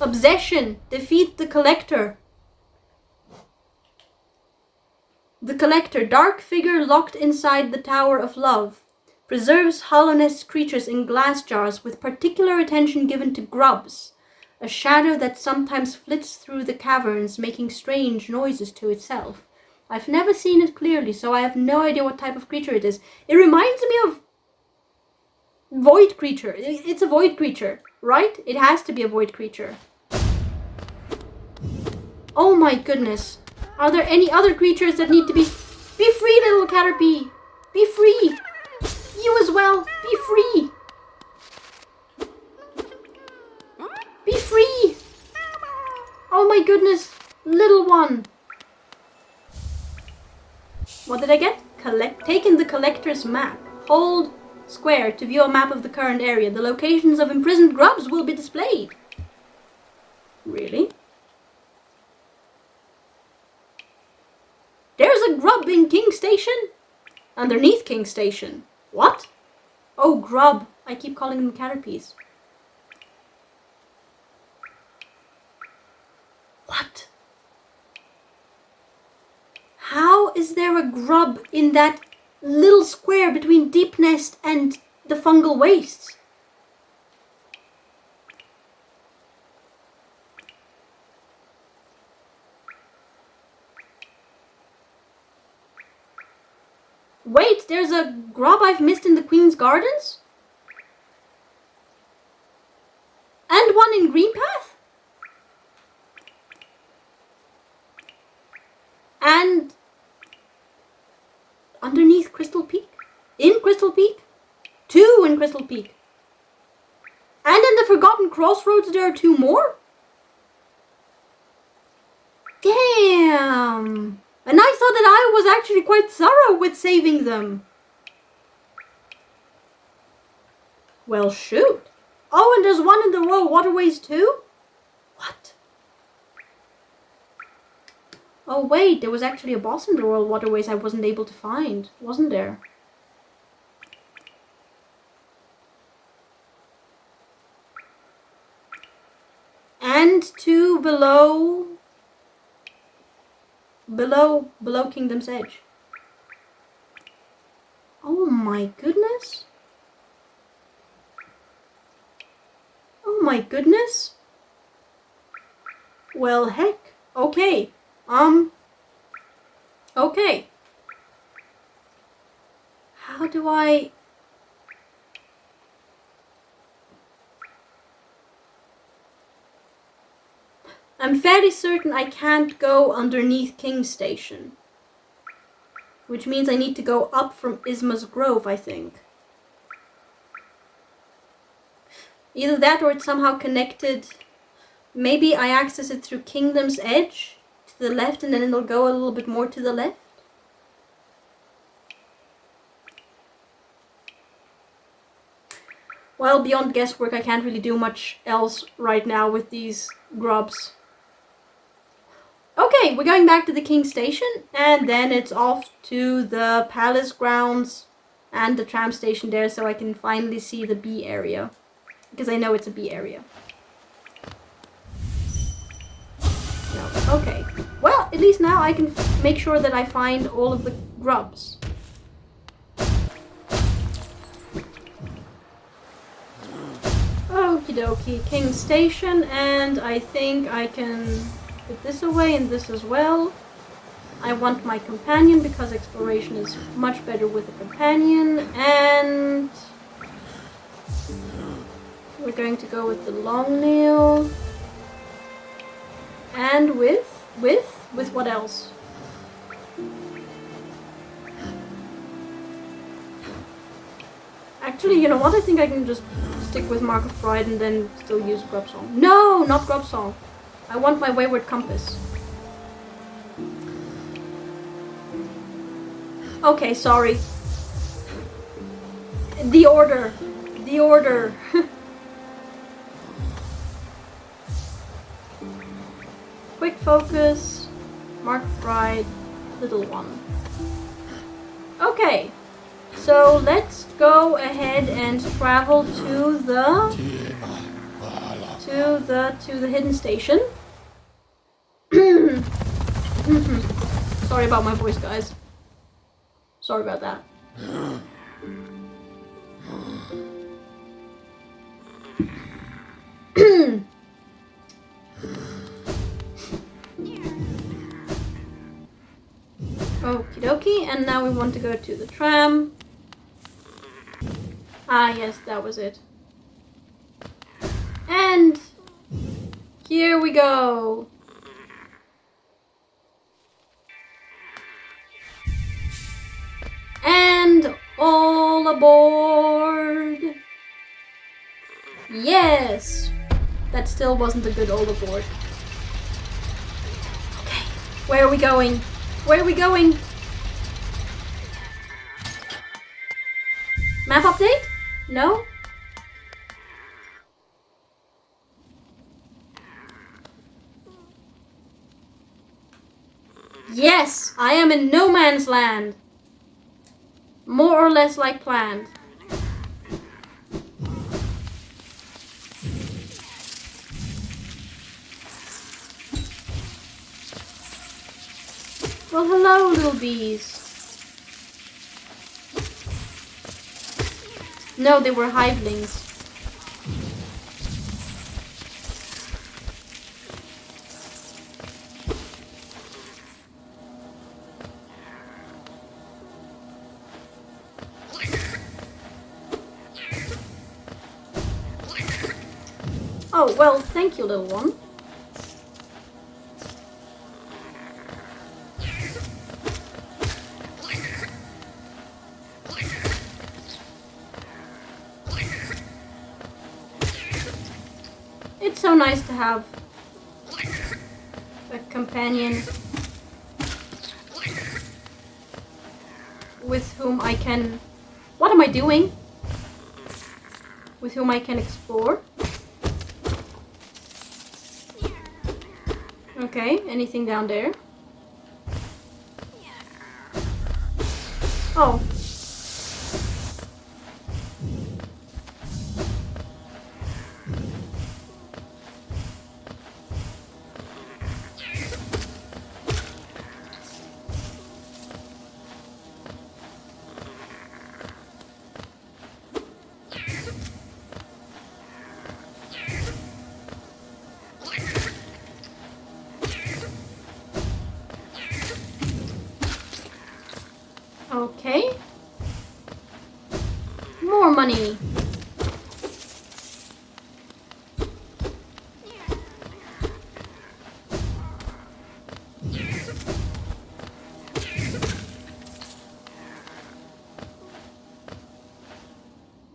A: Obsession, defeat the collector. The collector, dark figure locked inside the Tower of Love, preserves hollowness creatures in glass jars with particular attention given to grubs, a shadow that sometimes flits through the caverns, making strange noises to itself. I've never seen it clearly, so I have no idea what type of creature it is. It reminds me of void creature. It's a void creature, right? It has to be a void creature. Oh my goodness. Are there any other creatures that need to be... Be free, little Caterpie! Be free! You as well! Be free! Be free! Oh my goodness! Little one! What did I get? Taken the collector's map. Hold square to view a map of the current area. The locations of imprisoned grubs will be displayed. Really? There's a grub in King Station? Underneath King Station. What? Oh, grub. I keep calling them Caterpies. What? How is there a grub in that little square between Deep Nest and the fungal wastes? Wait, there's a grub I've missed in the Queen's Gardens? And one in Greenpath? And underneath Crystal Peak? In Crystal Peak? 2 in Crystal Peak. And in the Forgotten Crossroads there are 2 more? Damn! And I thought that I was actually quite thorough with saving them. Well, shoot. Oh, and there's one in the Royal Waterways too? What? Oh wait, there was actually a boss in the Royal Waterways I wasn't able to find, wasn't there? And 2 below Kingdom's Edge. Oh my goodness. Oh my goodness. Well, heck. Okay. Okay. How do I... I'm fairly certain I can't go underneath King's Station. Which means I need to go up from Isma's Grove, I think. Either that or it's somehow connected. Maybe I access it through Kingdom's Edge to the left and then it'll go a little bit more to the left. Well, beyond guesswork, I can't really do much else right now with these grubs. Okay, we're going back to the King Station, and then it's off to the palace grounds and the tram station there, so I can finally see the bee area. Because I know it's a bee area. No, okay. Well, at least now I can make sure that I find all of the grubs. Okie dokie, King Station, and I think I can put this away and this as well. I want my companion because exploration is much better with a companion, and we're going to go with the long nail. And with what else? Actually, you know what? I think I can just stick with Mark of Pride and then still use Grub Song. No, not Grub Song. I want my Wayward Compass. Okay, sorry. The order. The order. Quick focus. Mark of Pride. Little one. Okay. So let's go ahead and travel to the hidden station. Sorry about my voice, guys. Sorry about that. Okie dokie, and now we want to go to the tram. Ah, yes, that was it. And here we go. And all aboard. Yes. That still wasn't a good all aboard. Okay, where are we going? Where are we going? Map update? No? Yes, I am in no man's land. More or less like planned. Well, hello, little bees. No, they were hivelings. Oh, well, thank you, little one. It's so nice to have a companion with whom I can... What am I doing? With whom I can explore. Okay, anything down there? Oh. Okay. More money.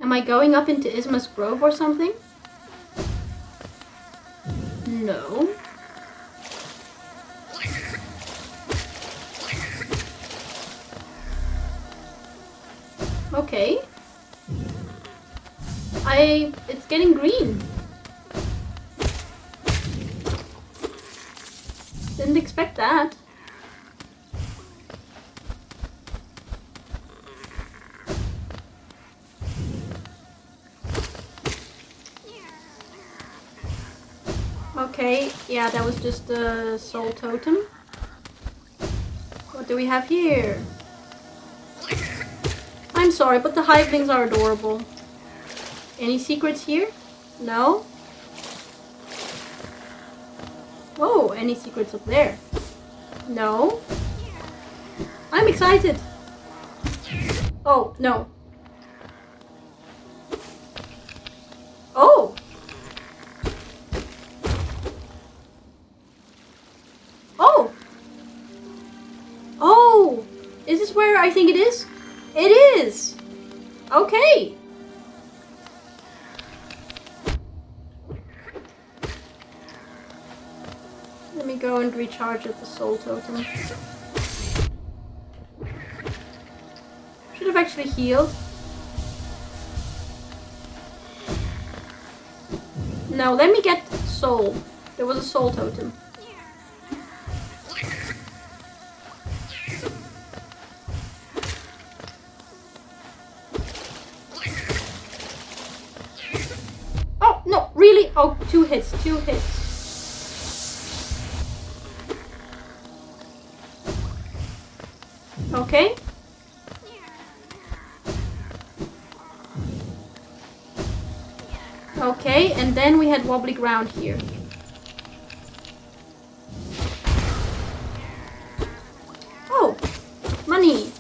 A: Am I going up into Isma's Grove or something? No. Okay. It's getting green. Didn't expect that. Okay, yeah, that was just the soul totem. What do we have here? I'm sorry, but the hivelings are adorable. Any secrets here? No? Whoa, any secrets up there? No? I'm excited! Oh, no. Oh! Is this where I think it is? It is! Okay. Let me go and recharge at the soul totem. Should have actually healed. No, let me get soul. There was a soul totem. Oh, no, really? Oh, 2 hits, 2 hits. Okay. Okay, and then we had wobbly ground here. Oh, money.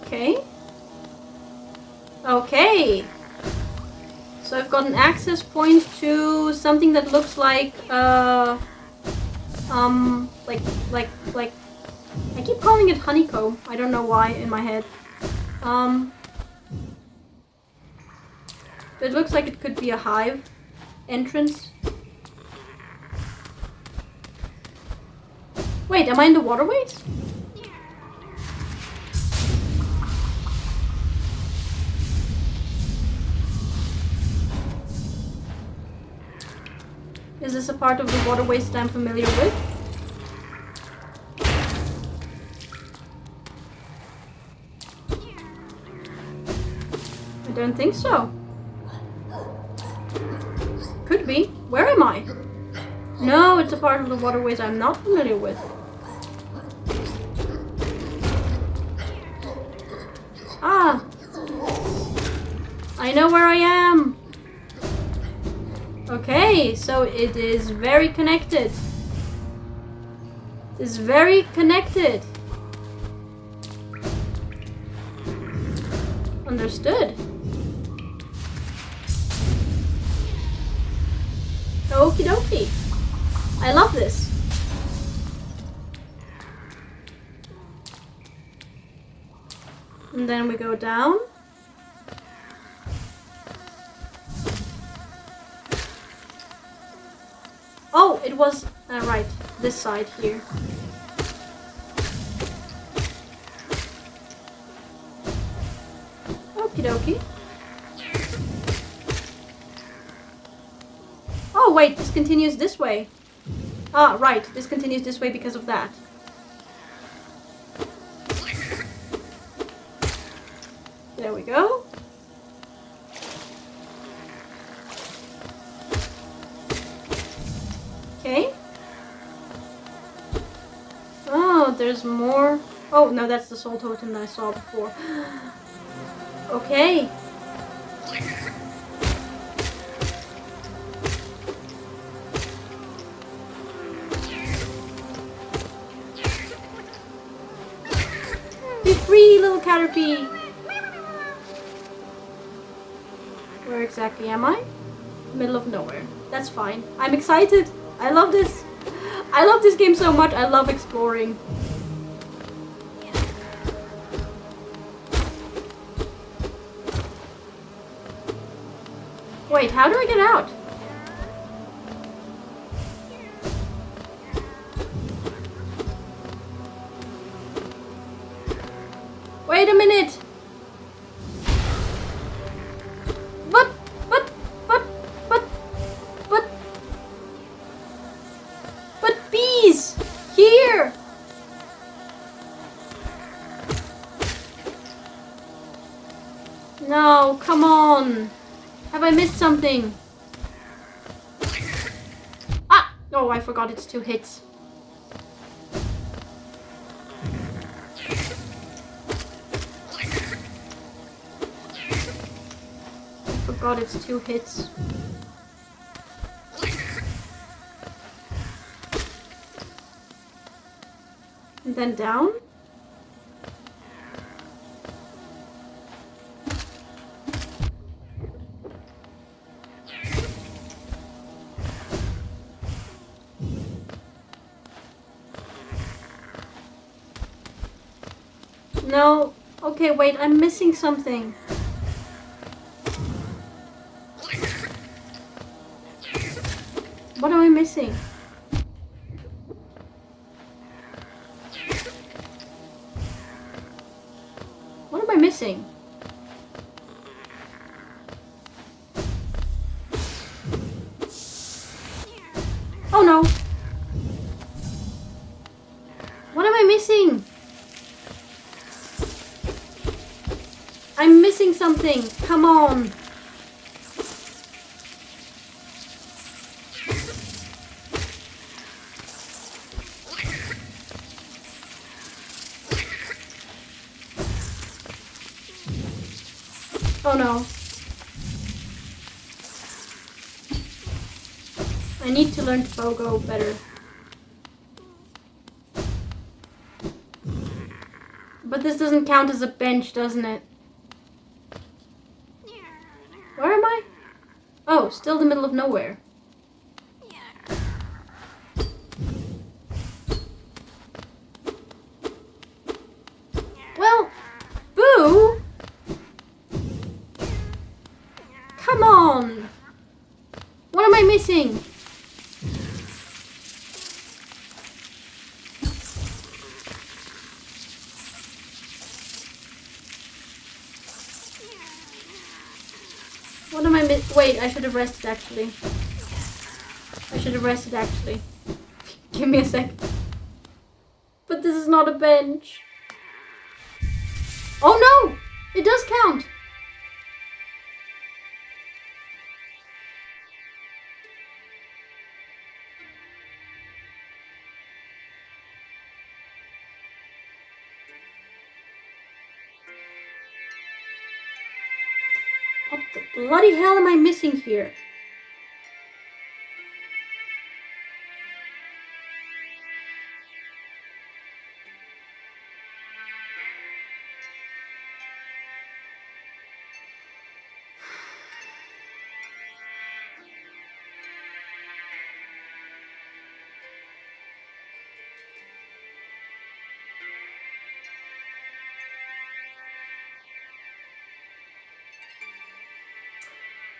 A: Okay. Okay. So I've got an access point to something that looks like like I keep calling it honeycomb. I don't know why in my head. It looks like it could be a hive entrance. Wait, am I in the waterways? Is this a part of the waterways that I'm familiar with? I don't think so. Could be. Where am I? No, it's a part of the waterways I'm not familiar with. Ah! I know where I am! Okay, so it is very connected. It is very connected. Understood. Okie dokie. I love this. And then we go down. Oh, it was right, this side here. Okie dokie. Oh wait, this continues this way. Ah, right, this continues this way because of that. There we go. Okay. Oh, there's more. Oh, no, that's the soul totem that I saw before. Okay. Be free, little Caterpie! Where exactly am I? Middle of nowhere. That's fine. I'm excited. I love this. I love this game so much. I love exploring. Wait, how do I get out? Wait a minute. But bees here. No, come on. Have I missed something? Ah! Oh, I forgot it's 2 hits. I forgot it's 2 hits. And then down. No. Okay, wait, I'm missing something. What am I missing? What am I missing? Oh no. What am I missing? I'm missing something. Come on. Oh no. I need to learn to pogo better. But this doesn't count as a bench, doesn't it? Where am I? Oh, still the middle of nowhere. Well, boo! Come on! What am I missing? What am I Wait, I should have rested actually. Give me a sec. But this is not a bench. Oh no! It does count! What the bloody hell am I missing here?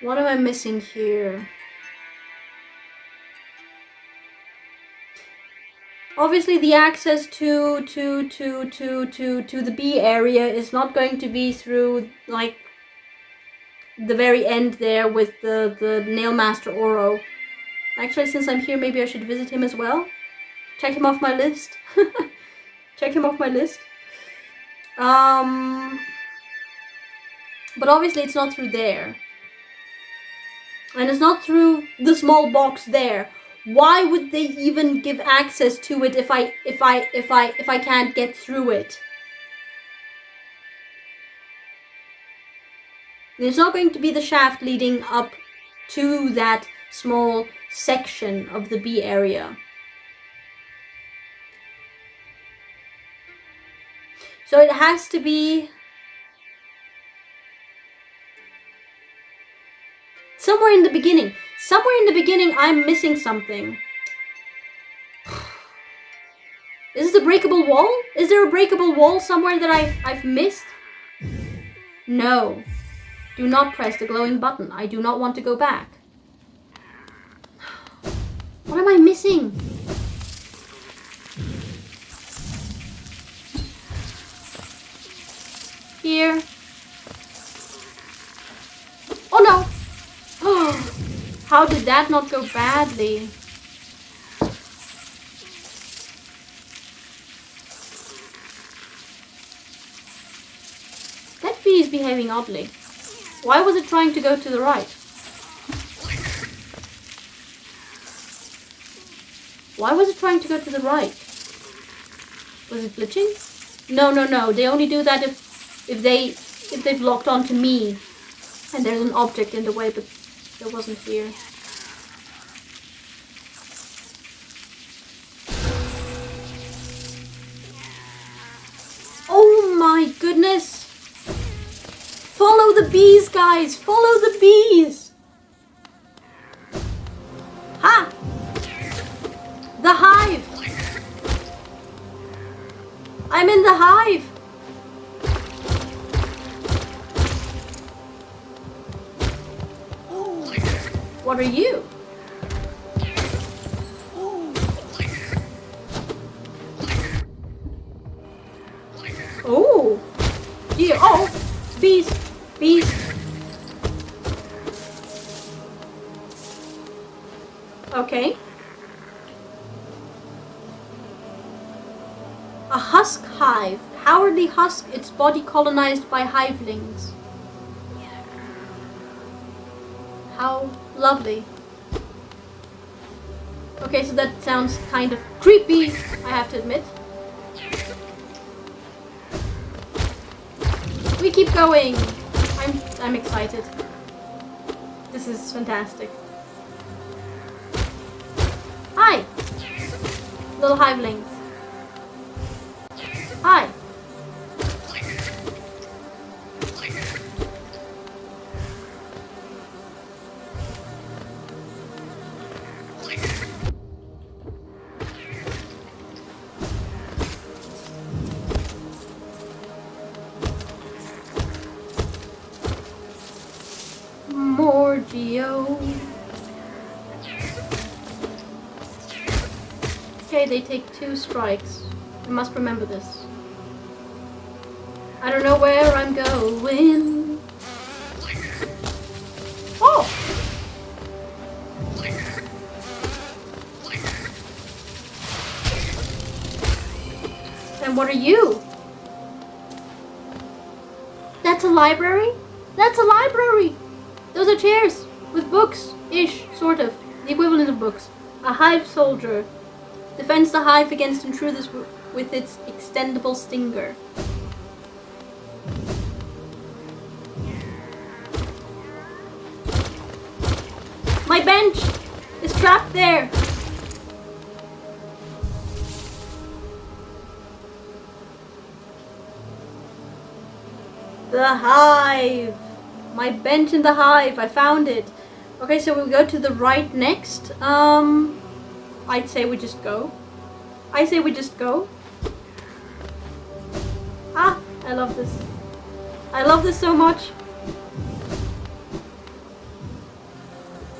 A: What am I missing here? Obviously the access to the B area is not going to be through like the very end there with the Nail Master Oro. Actually, since I'm here, maybe I should visit him as well. Check him off my list. Check him off my list. But obviously it's not through there. And it's not through the small box there. Why would they even give access to it if I can't get through it? It's not going to be the shaft leading up to that small section of the B area. So it has to be somewhere in the beginning. Somewhere in the beginning I'm missing something. Is this a breakable wall? Is there a breakable wall somewhere that I've missed? No. Do not press the glowing button. I do not want to go back. What am I missing? Here. Oh no! Oh, how did that not go badly? That bee is behaving oddly. Why was it trying to go to the right? Why was it trying to go to the right? Was it glitching? No. They only do that if they've locked onto me and there's an object in the way, but there wasn't here. Oh my goodness! Follow the bees, guys! Follow the bees! Ha! The hive! I'm in the hive! What are you? Oh! Yeah, oh! Bees! Bees! Okay. A husk hive. Cowardly husk, its body colonized by hivelings. How lovely. Okay, so that sounds kind of creepy, I have to admit. We keep going. I'm excited. This is fantastic. Hi! Little hivelings. Hi! More Geo. Okay, they take 2 strikes. I must remember this. I don't know where I'm going. Oh! And what are you? That's a library? That's a library! Those are chairs with books-ish, sort of. The equivalent of books. A hive soldier. Defends the hive against intruders with its extendable stinger. My bench is trapped there. The hive. My bench in the hive. I found it. Okay, so we'll go to the right next. I'd say we just go. I say we just go. Ah, I love this. I love this so much.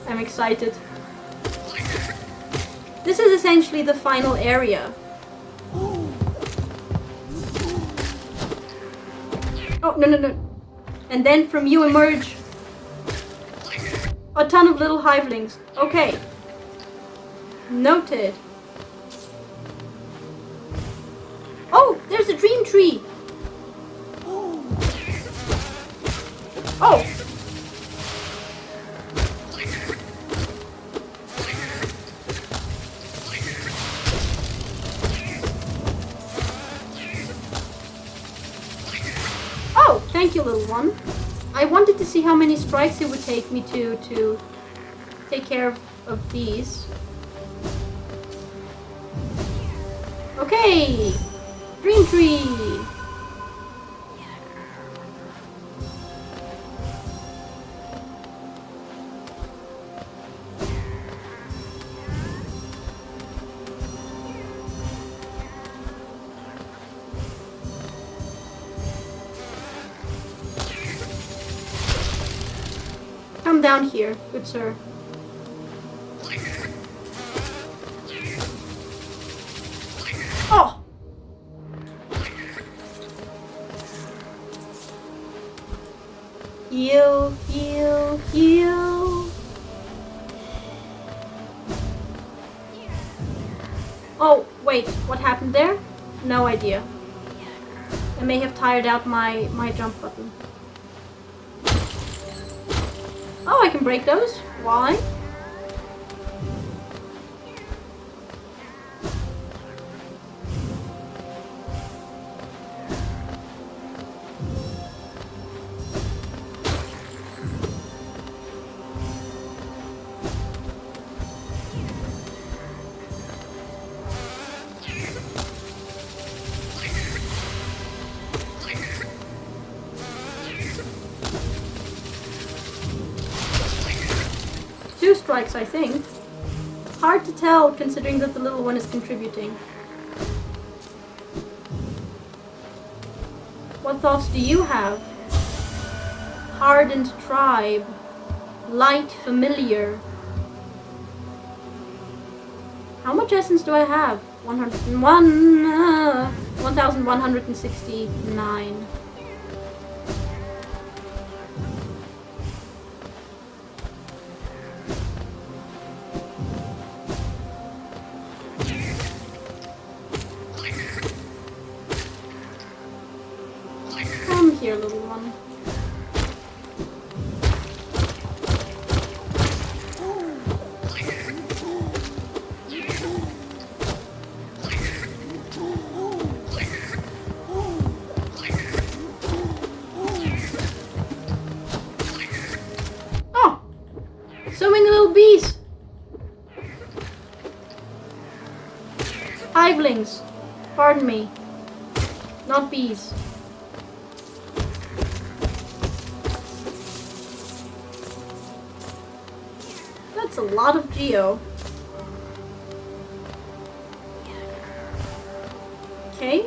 A: I'm excited. This is essentially the final area. Oh, no, no, no. And then from you emerge a ton of little hivelings. Okay. Noted. Oh, there's a dream tree. Oh. Oh, thank you, little one. I wanted to see how many strikes it would take me to take care of these. Okay, dream tree. Come down here, good sir. Oh! Heal, heal, heal. Oh, wait, what happened there? No idea. I may have tired out my jump button. Oh, I can break those. Why? Strikes, I think. Hard to tell considering that the little one is contributing. What thoughts do you have? Hardened tribe. Light familiar. How much essence do I have? 101. 1,169. Come here, little one. So many little bees! Hivelings. Pardon me. Not bees. That's a lot of geo. Okay.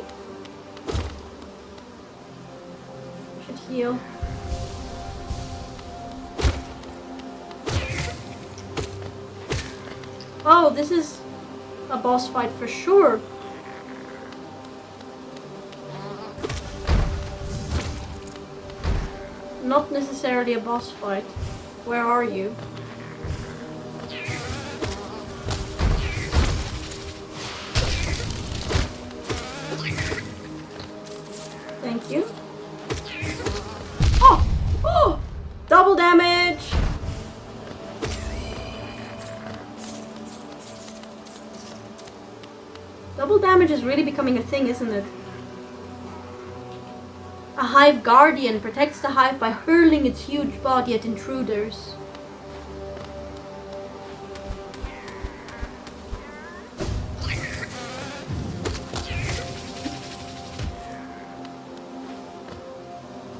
A: Should heal. Oh, this is a boss fight for sure. Not necessarily a boss fight. Where are you? Thank you. Oh! Oh! Double damage! Double damage is really becoming a thing, isn't it? A hive guardian protects the hive by hurling its huge body at intruders.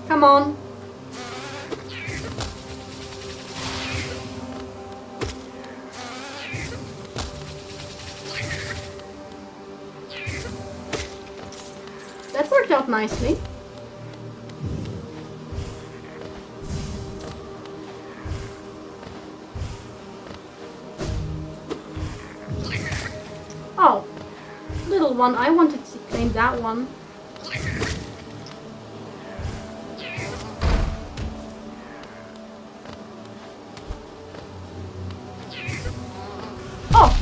A: Come on. That worked out nicely. Oh, little one, I wanted to claim that one. Oh!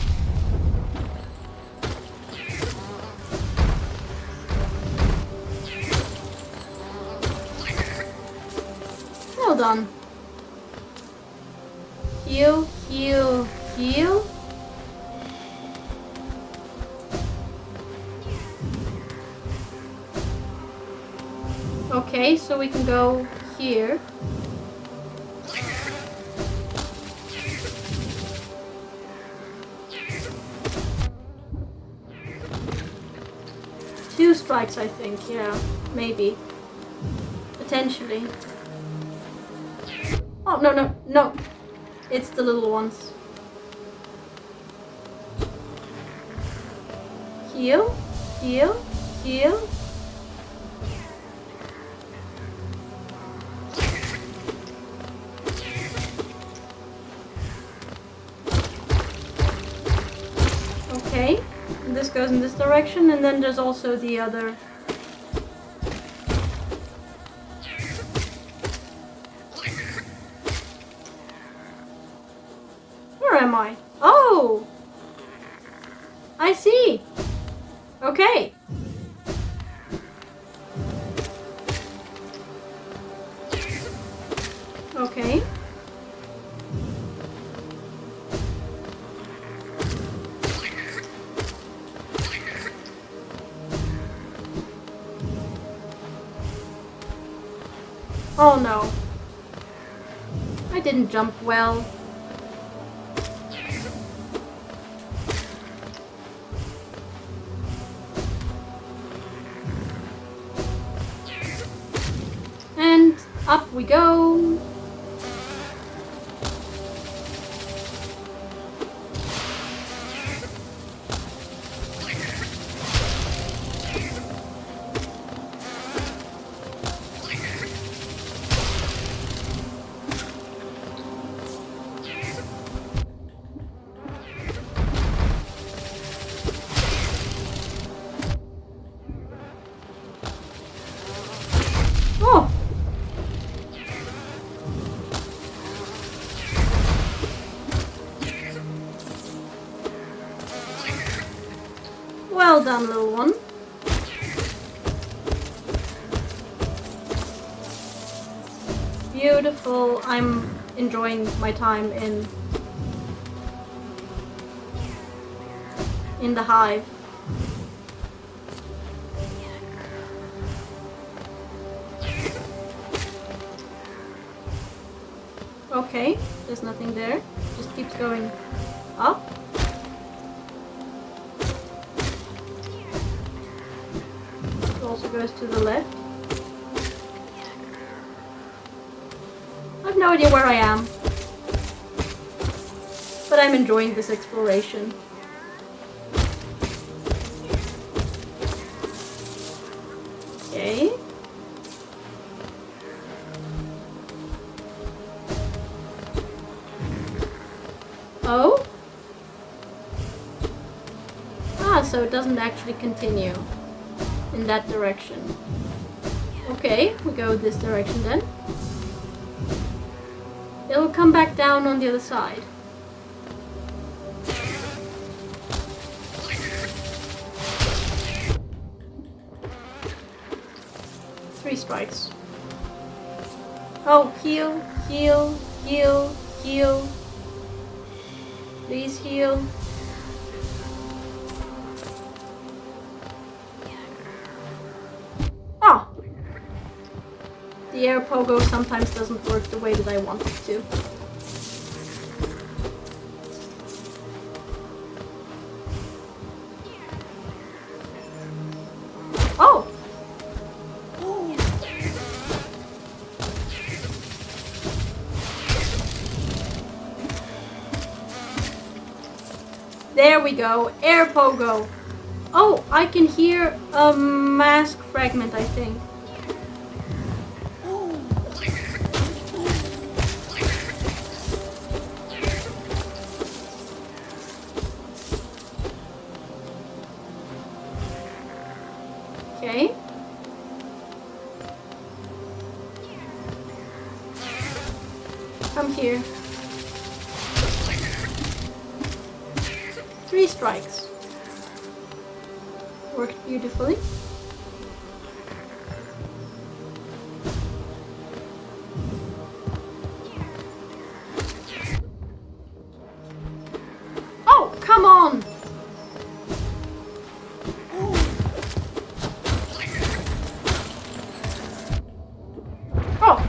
A: Well done. Heal, heal, heal. Okay, so we can go here. Two spikes, I think. Yeah, maybe. Potentially. Oh, no, no, no. It's the little ones. Heal, heal, heal. Okay, and this goes in this direction, and then there's also the other. Where am I? Oh! I see! Okay. Okay. Oh no. I didn't jump well. And up we go. Well done, little one. Beautiful. I'm enjoying my time in the hive. Okay, there's nothing there. Just keeps going up. It also goes to the left. I have no idea where I am. But I'm enjoying this exploration. Okay. Oh? Ah, so it doesn't actually continue in that direction. Okay, we go this direction then. It'll come back down on the other side. Three strikes. Oh, heal, heal, heal, heal. Please heal. Oh! The air pogo sometimes doesn't work the way that I want it to. Oh! There we go, air pogo. Oh, I can hear a mask fragment, I think. Okay. Come here. 3 strikes. Worked beautifully. Oh, come on! Oh.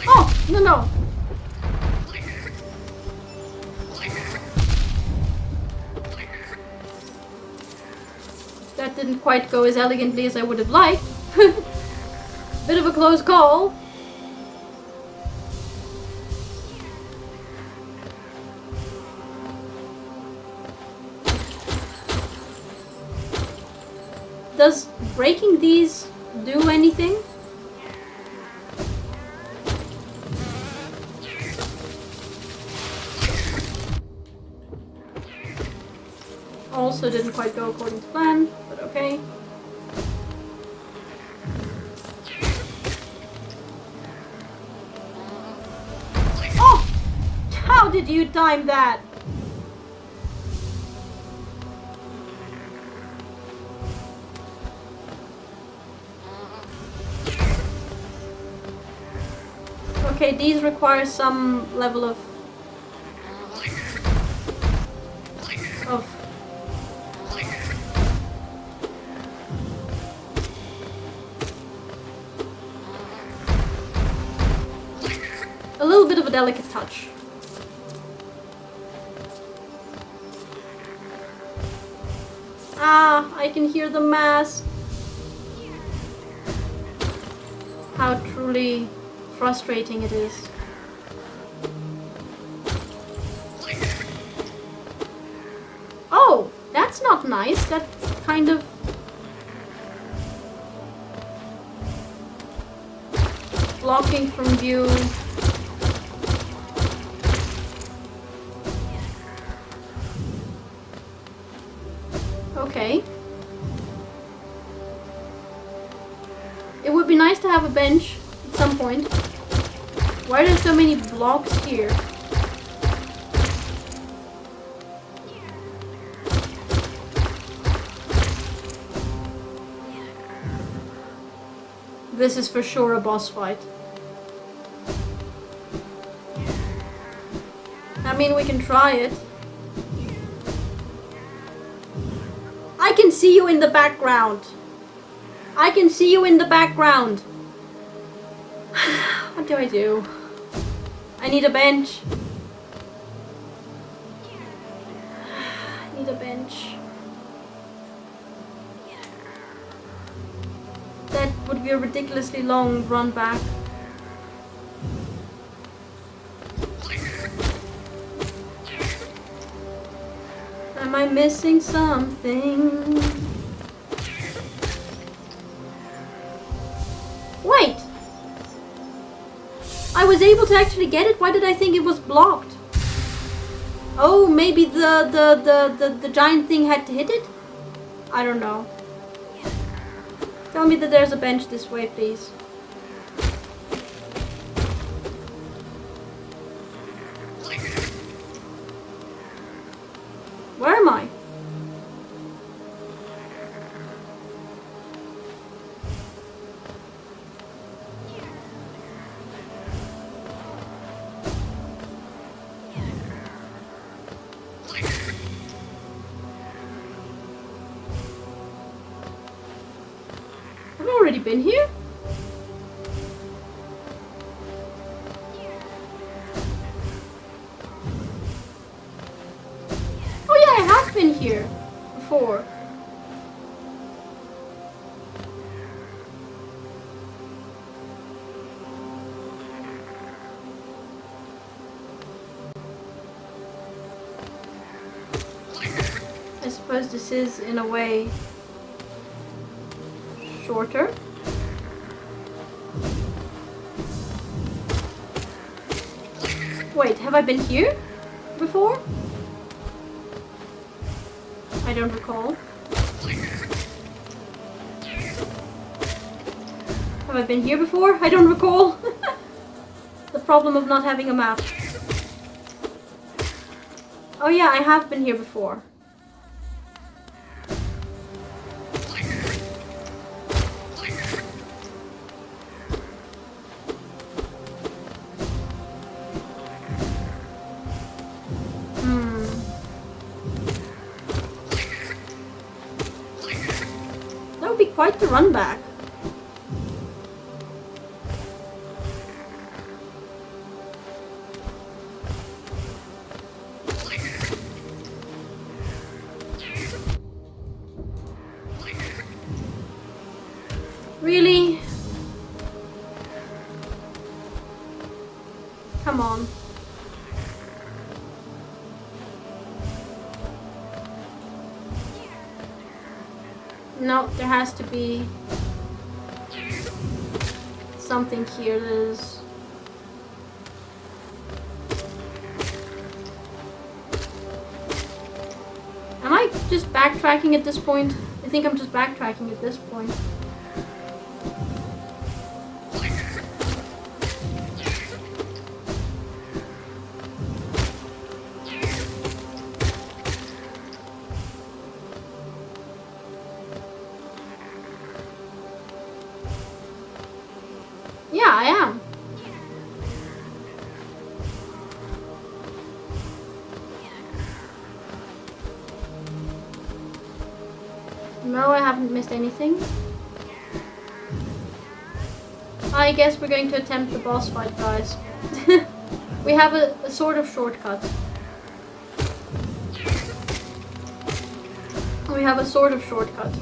A: Oh, no. That didn't quite go as elegantly as I would have liked. Bit of a close call. Does breaking these do anything? Also didn't quite go according to plan, but okay. Oh! How did you time that? Okay, these require some level of a little bit of a delicate touch. Ah, I can hear the mask. How truly frustrating it is. Oh, that's not nice. That's kind of blocking from view. Okay. It would be nice to have a bench at some point Why are there so many blocks here? This is for sure a boss fight. I mean, we can try it. I can see you in the background. I can see you in the background. What do I do? I need a bench. I need a bench. That would be a ridiculously long run back. Am I missing something? Wait! I was able to actually get it? Why did I think it was blocked? Oh, maybe the giant thing had to hit it? I don't know. Tell me that there's a bench this way, please. Where am I? Have I already been here? Oh yeah, I have been here before. I suppose this is, in a way, shorter. Wait, have I been here before? I don't recall. Have I been here before? I don't recall. The problem of not having a map. Oh yeah, I have been here before. That would be quite the run back. Really? Come on. No, there has to be something here that is... Am I just backtracking at this point? I think I'm just backtracking at this point. Yeah, I am. No, I haven't missed anything. I guess we're going to attempt the boss fight, guys. We have a sort of shortcut. We have a sort of shortcut.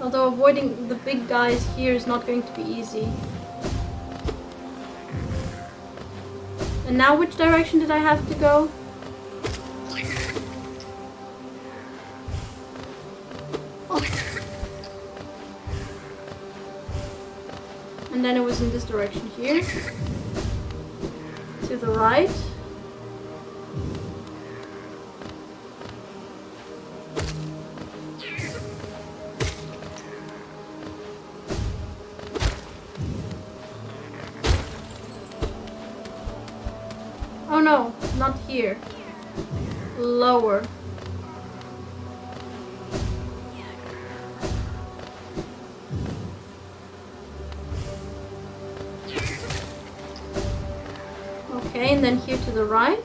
A: Although avoiding the big guys here is not going to be easy. And now which direction did I have to go? Oh. And then it was in this direction here. To the right. Oh no, not here. Lower. Okay, and then here to the right.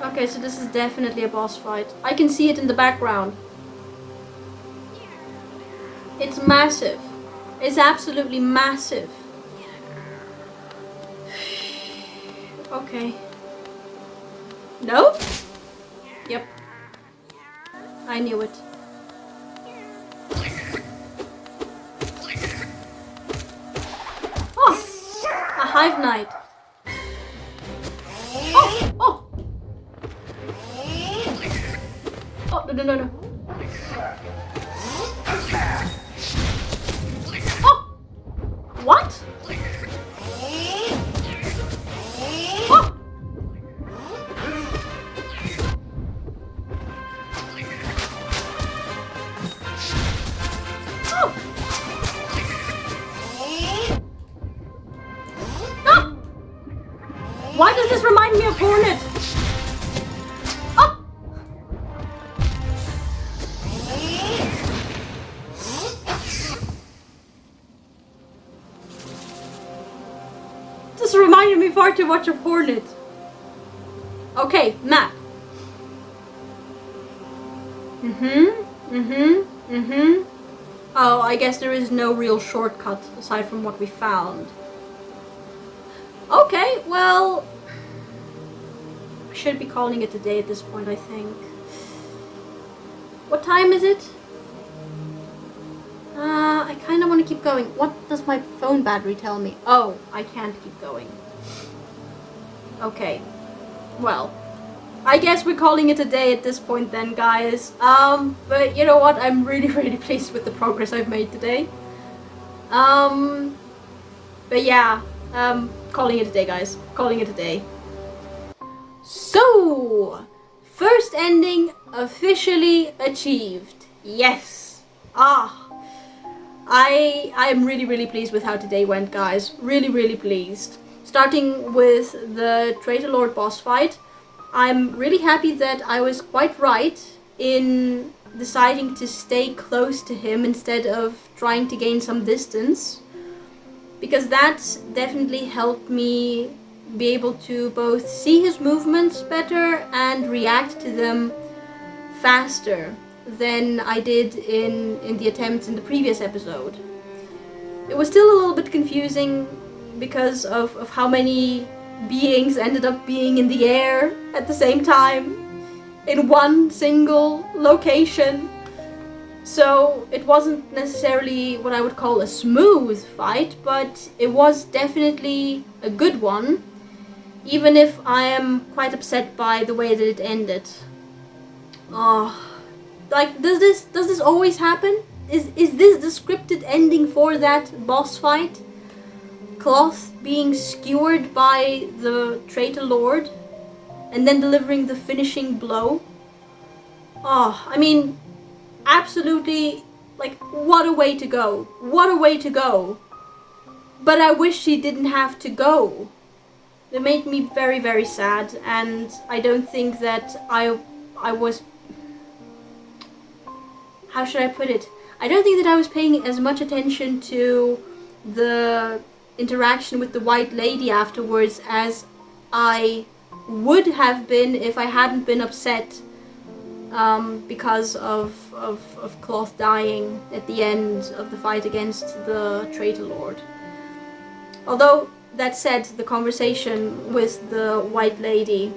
A: Okay, so this is definitely a boss fight. I can see it in the background. It's massive. It's absolutely massive. Okay. No? Yep. I knew it. Oh! A hive knight. Oh! Oh! Oh, no, no, no, no. Oh! What? Oh! Oh! No! Why does this remind me of Hornet? Oh! This reminded me far too much of Hornet. Okay, map. Oh, I guess there is no real shortcut aside from what we found. Okay, well, I should be calling it a day at this point, I think. What time is it? I kind of want to keep going. What does my phone battery tell me? Oh, I can't keep going. Okay. Well, I guess we're calling it a day at this point then, guys. But you know what? I'm really, really pleased with the progress I've made today. But yeah, calling it a day, guys. Calling it a day. So, first ending officially achieved. Yes. I'm really, really pleased with how today went, guys. Really, really pleased. Starting with the Traitor Lord boss fight, I'm really happy that I was quite right in deciding to stay close to him instead of trying to gain some distance. Because that definitely helped me be able to both see his movements better and react to them faster than I did in the attempts in the previous episode. It was still a little bit confusing because of how many beings ended up being in the air at the same time in one single location. So it wasn't necessarily what I would call a smooth fight, but it was definitely a good one, even if I am quite upset by the way that it ended. Like, does this always happen? Is this the scripted ending for that boss fight? Cloth being skewered by the Traitor Lord and then delivering the finishing blow? I mean, absolutely, like, what a way to go. What a way to go. But I wish she didn't have to go. It made me very, very sad, and I don't think that I was... How should I put it? I don't think that I was paying as much attention to the interaction with the White Lady afterwards as I would have been if I hadn't been upset because of Cloth dying at the end of the fight against the Traitor Lord. Although, that said, the conversation with the White Lady,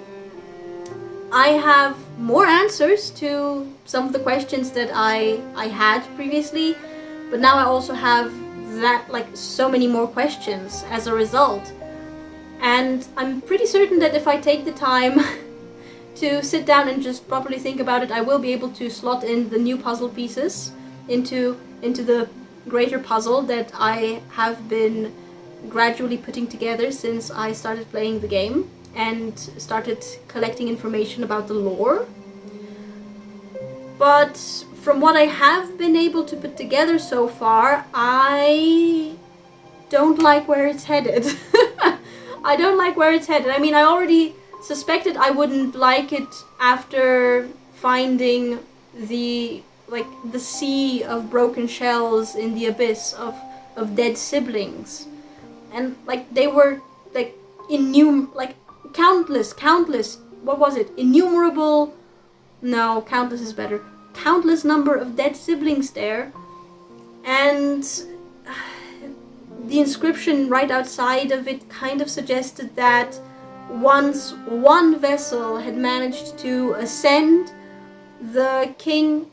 A: I have more answers to some of the questions that I had previously, but now I also have that, like, so many more questions as a result. And I'm pretty certain that if I take the time to sit down and just properly think about it, I will be able to slot in the new puzzle pieces into the greater puzzle that I have been gradually putting together since I started playing the game and started collecting information about the lore. But from what I have been able to put together so far, I don't like where it's headed. I don't like where it's headed. I mean, I already suspected I wouldn't like it after finding the sea of broken shells in the abyss of dead siblings. And like they were like countless, what was it? Innumerable, no, countless is better. Countless number of dead siblings there. And the inscription right outside of it kind of suggested that once one vessel had managed to ascend, the king,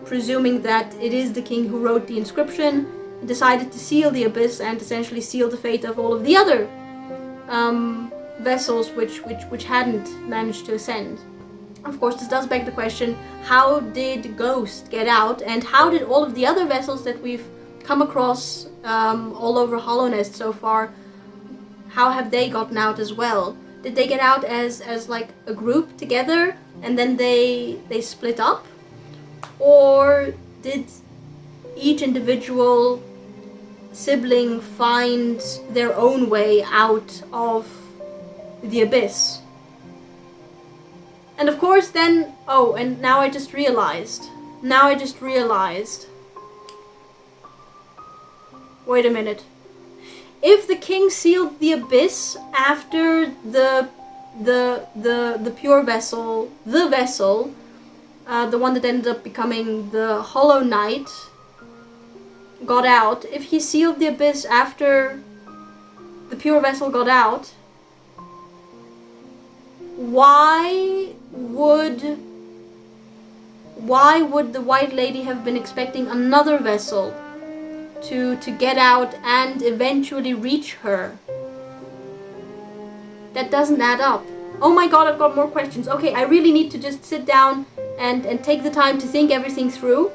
A: presuming that it is the king who wrote the inscription, decided to seal the abyss and essentially seal the fate of all of the other vessels which hadn't managed to ascend. Of course, this does beg the question, how did Ghost get out, and how did all of the other vessels that we've come across all over Hollownest so far, how have they gotten out as well? Did they get out as like a group together and then they split up? Or did each individual sibling find their own way out of the abyss? And of course then, and now I just realized. Wait a minute. If the king sealed the abyss after the pure vessel, the one that ended up becoming the Hollow Knight, got out, if he sealed the abyss after the pure vessel got out, why would the White Lady have been expecting another vessel to get out and eventually reach her? That doesn't add up. Oh my god, I've got more questions. Okay, I really need to just sit down and take the time to think everything through.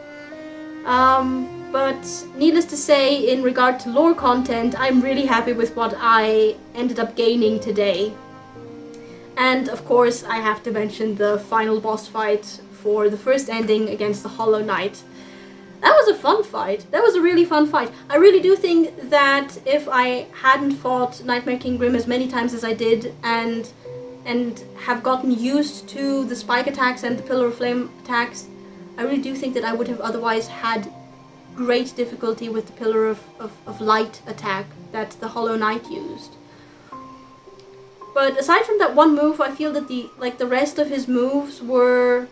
A: But needless to say, in regard to lore content, I'm really happy with what I ended up gaining today. And of course, I have to mention the final boss fight for the first ending against the Hollow Knight. That was a fun fight. That was a really fun fight. I really do think that if I hadn't fought Nightmare King Grim as many times as I did and have gotten used to the spike attacks and the Pillar of Flame attacks, I really do think that I would have otherwise had great difficulty with the Pillar of Light attack that the Hollow Knight used. But aside from that one move, I feel that the rest of his moves were,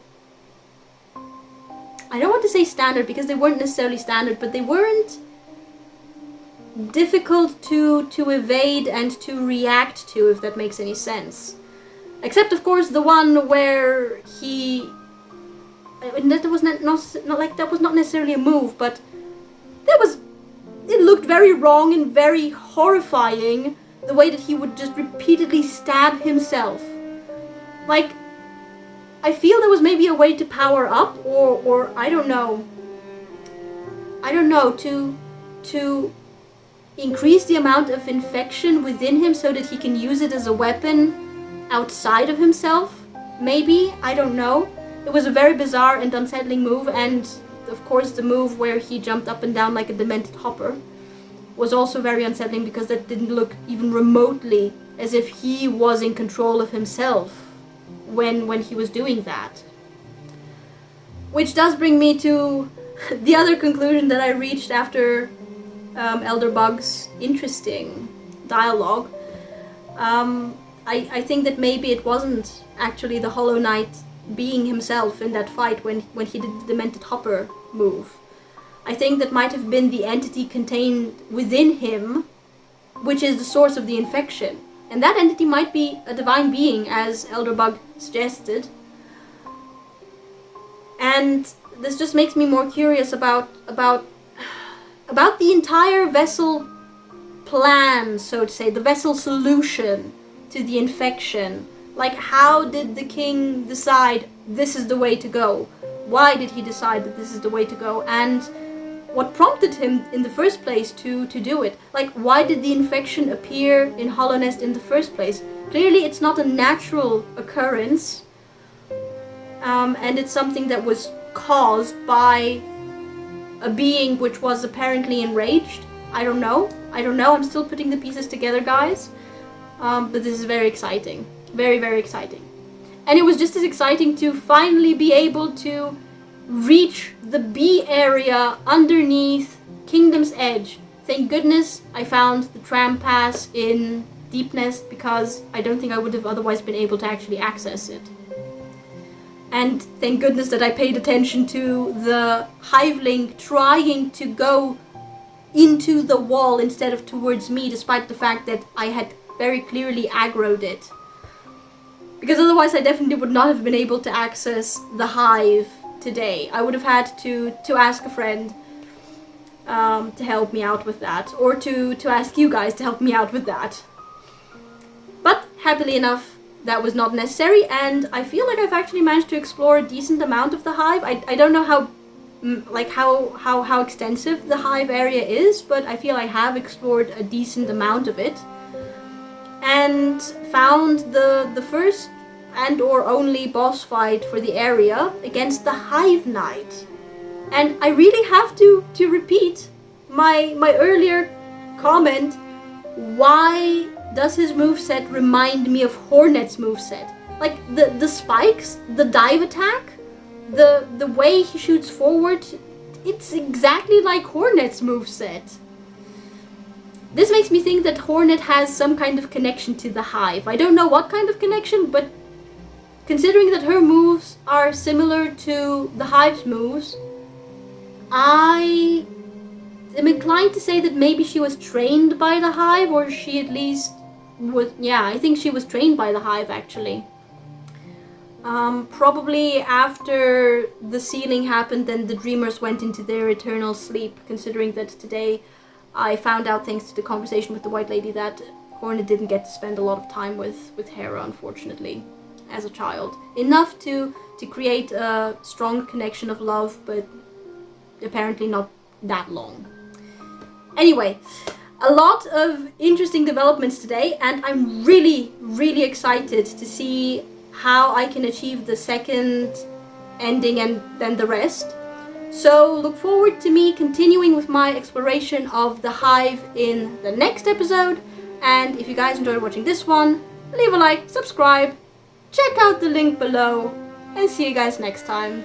A: I don't want to say standard because they weren't necessarily standard, but they weren't difficult to evade and to react to, if that makes any sense. Except, of course, the one where he... that was not necessarily a move, but it looked very wrong and very horrifying, the way that he would just repeatedly stab himself. Like, I feel there was maybe a way to power up, or I don't know, to increase the amount of infection within him so that he can use it as a weapon outside of himself, maybe, I don't know. It was a very bizarre and unsettling move, and of course the move where he jumped up and down like a demented hopper was also very unsettling because that didn't look even remotely as if he was in control of himself when he was doing that. Which does bring me to the other conclusion that I reached after Elder Bug's interesting dialogue. I think that maybe it wasn't actually the Hollow Knight being himself in that fight when he did the Demented Hopper move. I think that might have been the entity contained within him, which is the source of the infection. And that entity might be a divine being, as Elder Bug suggested. And this just makes me more curious about the entire vessel plan, so to say, the vessel solution to the infection. Like, how did the king decide this is the way to go? Why did he decide that this is the way to go? And what prompted him in the first place to do it? Like, why did the infection appear in Hollownest in the first place? Clearly it's not a natural occurrence, and it's something that was caused by a being which was apparently enraged. I don't know. I'm still putting the pieces together, guys. But this is very exciting. Very, very exciting. And it was just as exciting to finally be able to reach the B area underneath Kingdom's Edge. Thank goodness I found the tram pass in Deepness, because I don't think I would have otherwise been able to actually access it. And thank goodness that I paid attention to the hiveling trying to go into the wall instead of towards me, despite the fact that I had very clearly aggroed it. Because otherwise I definitely would not have been able to access the hive today. I would have had to ask a friend to help me out with that, or to ask you guys to help me out with that. But happily enough, that was not necessary, and I feel like I've actually managed to explore a decent amount of the hive. I don't know how extensive the hive area is, but I feel I have explored a decent amount of it. And found the first and or only boss fight for the area against the Hive Knight. And I really have to repeat my earlier comment. Why does his moveset remind me of Hornet's moveset? Like the spikes, the dive attack, the way he shoots forward, it's exactly like Hornet's moveset. This makes me think that Hornet has some kind of connection to the Hive. I don't know what kind of connection, but considering that her moves are similar to the Hive's moves, I am inclined to say that maybe she was trained by the Hive, or she at least was... Yeah, I think she was trained by the Hive, actually. Probably after the sealing happened and the Dreamers went into their eternal sleep, considering that today I found out, thanks to the conversation with the White Lady, that Hornet didn't get to spend a lot of time with Hera, unfortunately, as a child. Enough to create a strong connection of love, but apparently not that long. Anyway, a lot of interesting developments today, and I'm really, really excited to see how I can achieve the second ending and then the rest. So look forward to me continuing with my exploration of the Hive in the next episode. And if you guys enjoyed watching this one, leave a like, subscribe, check out the link below, and see you guys next time.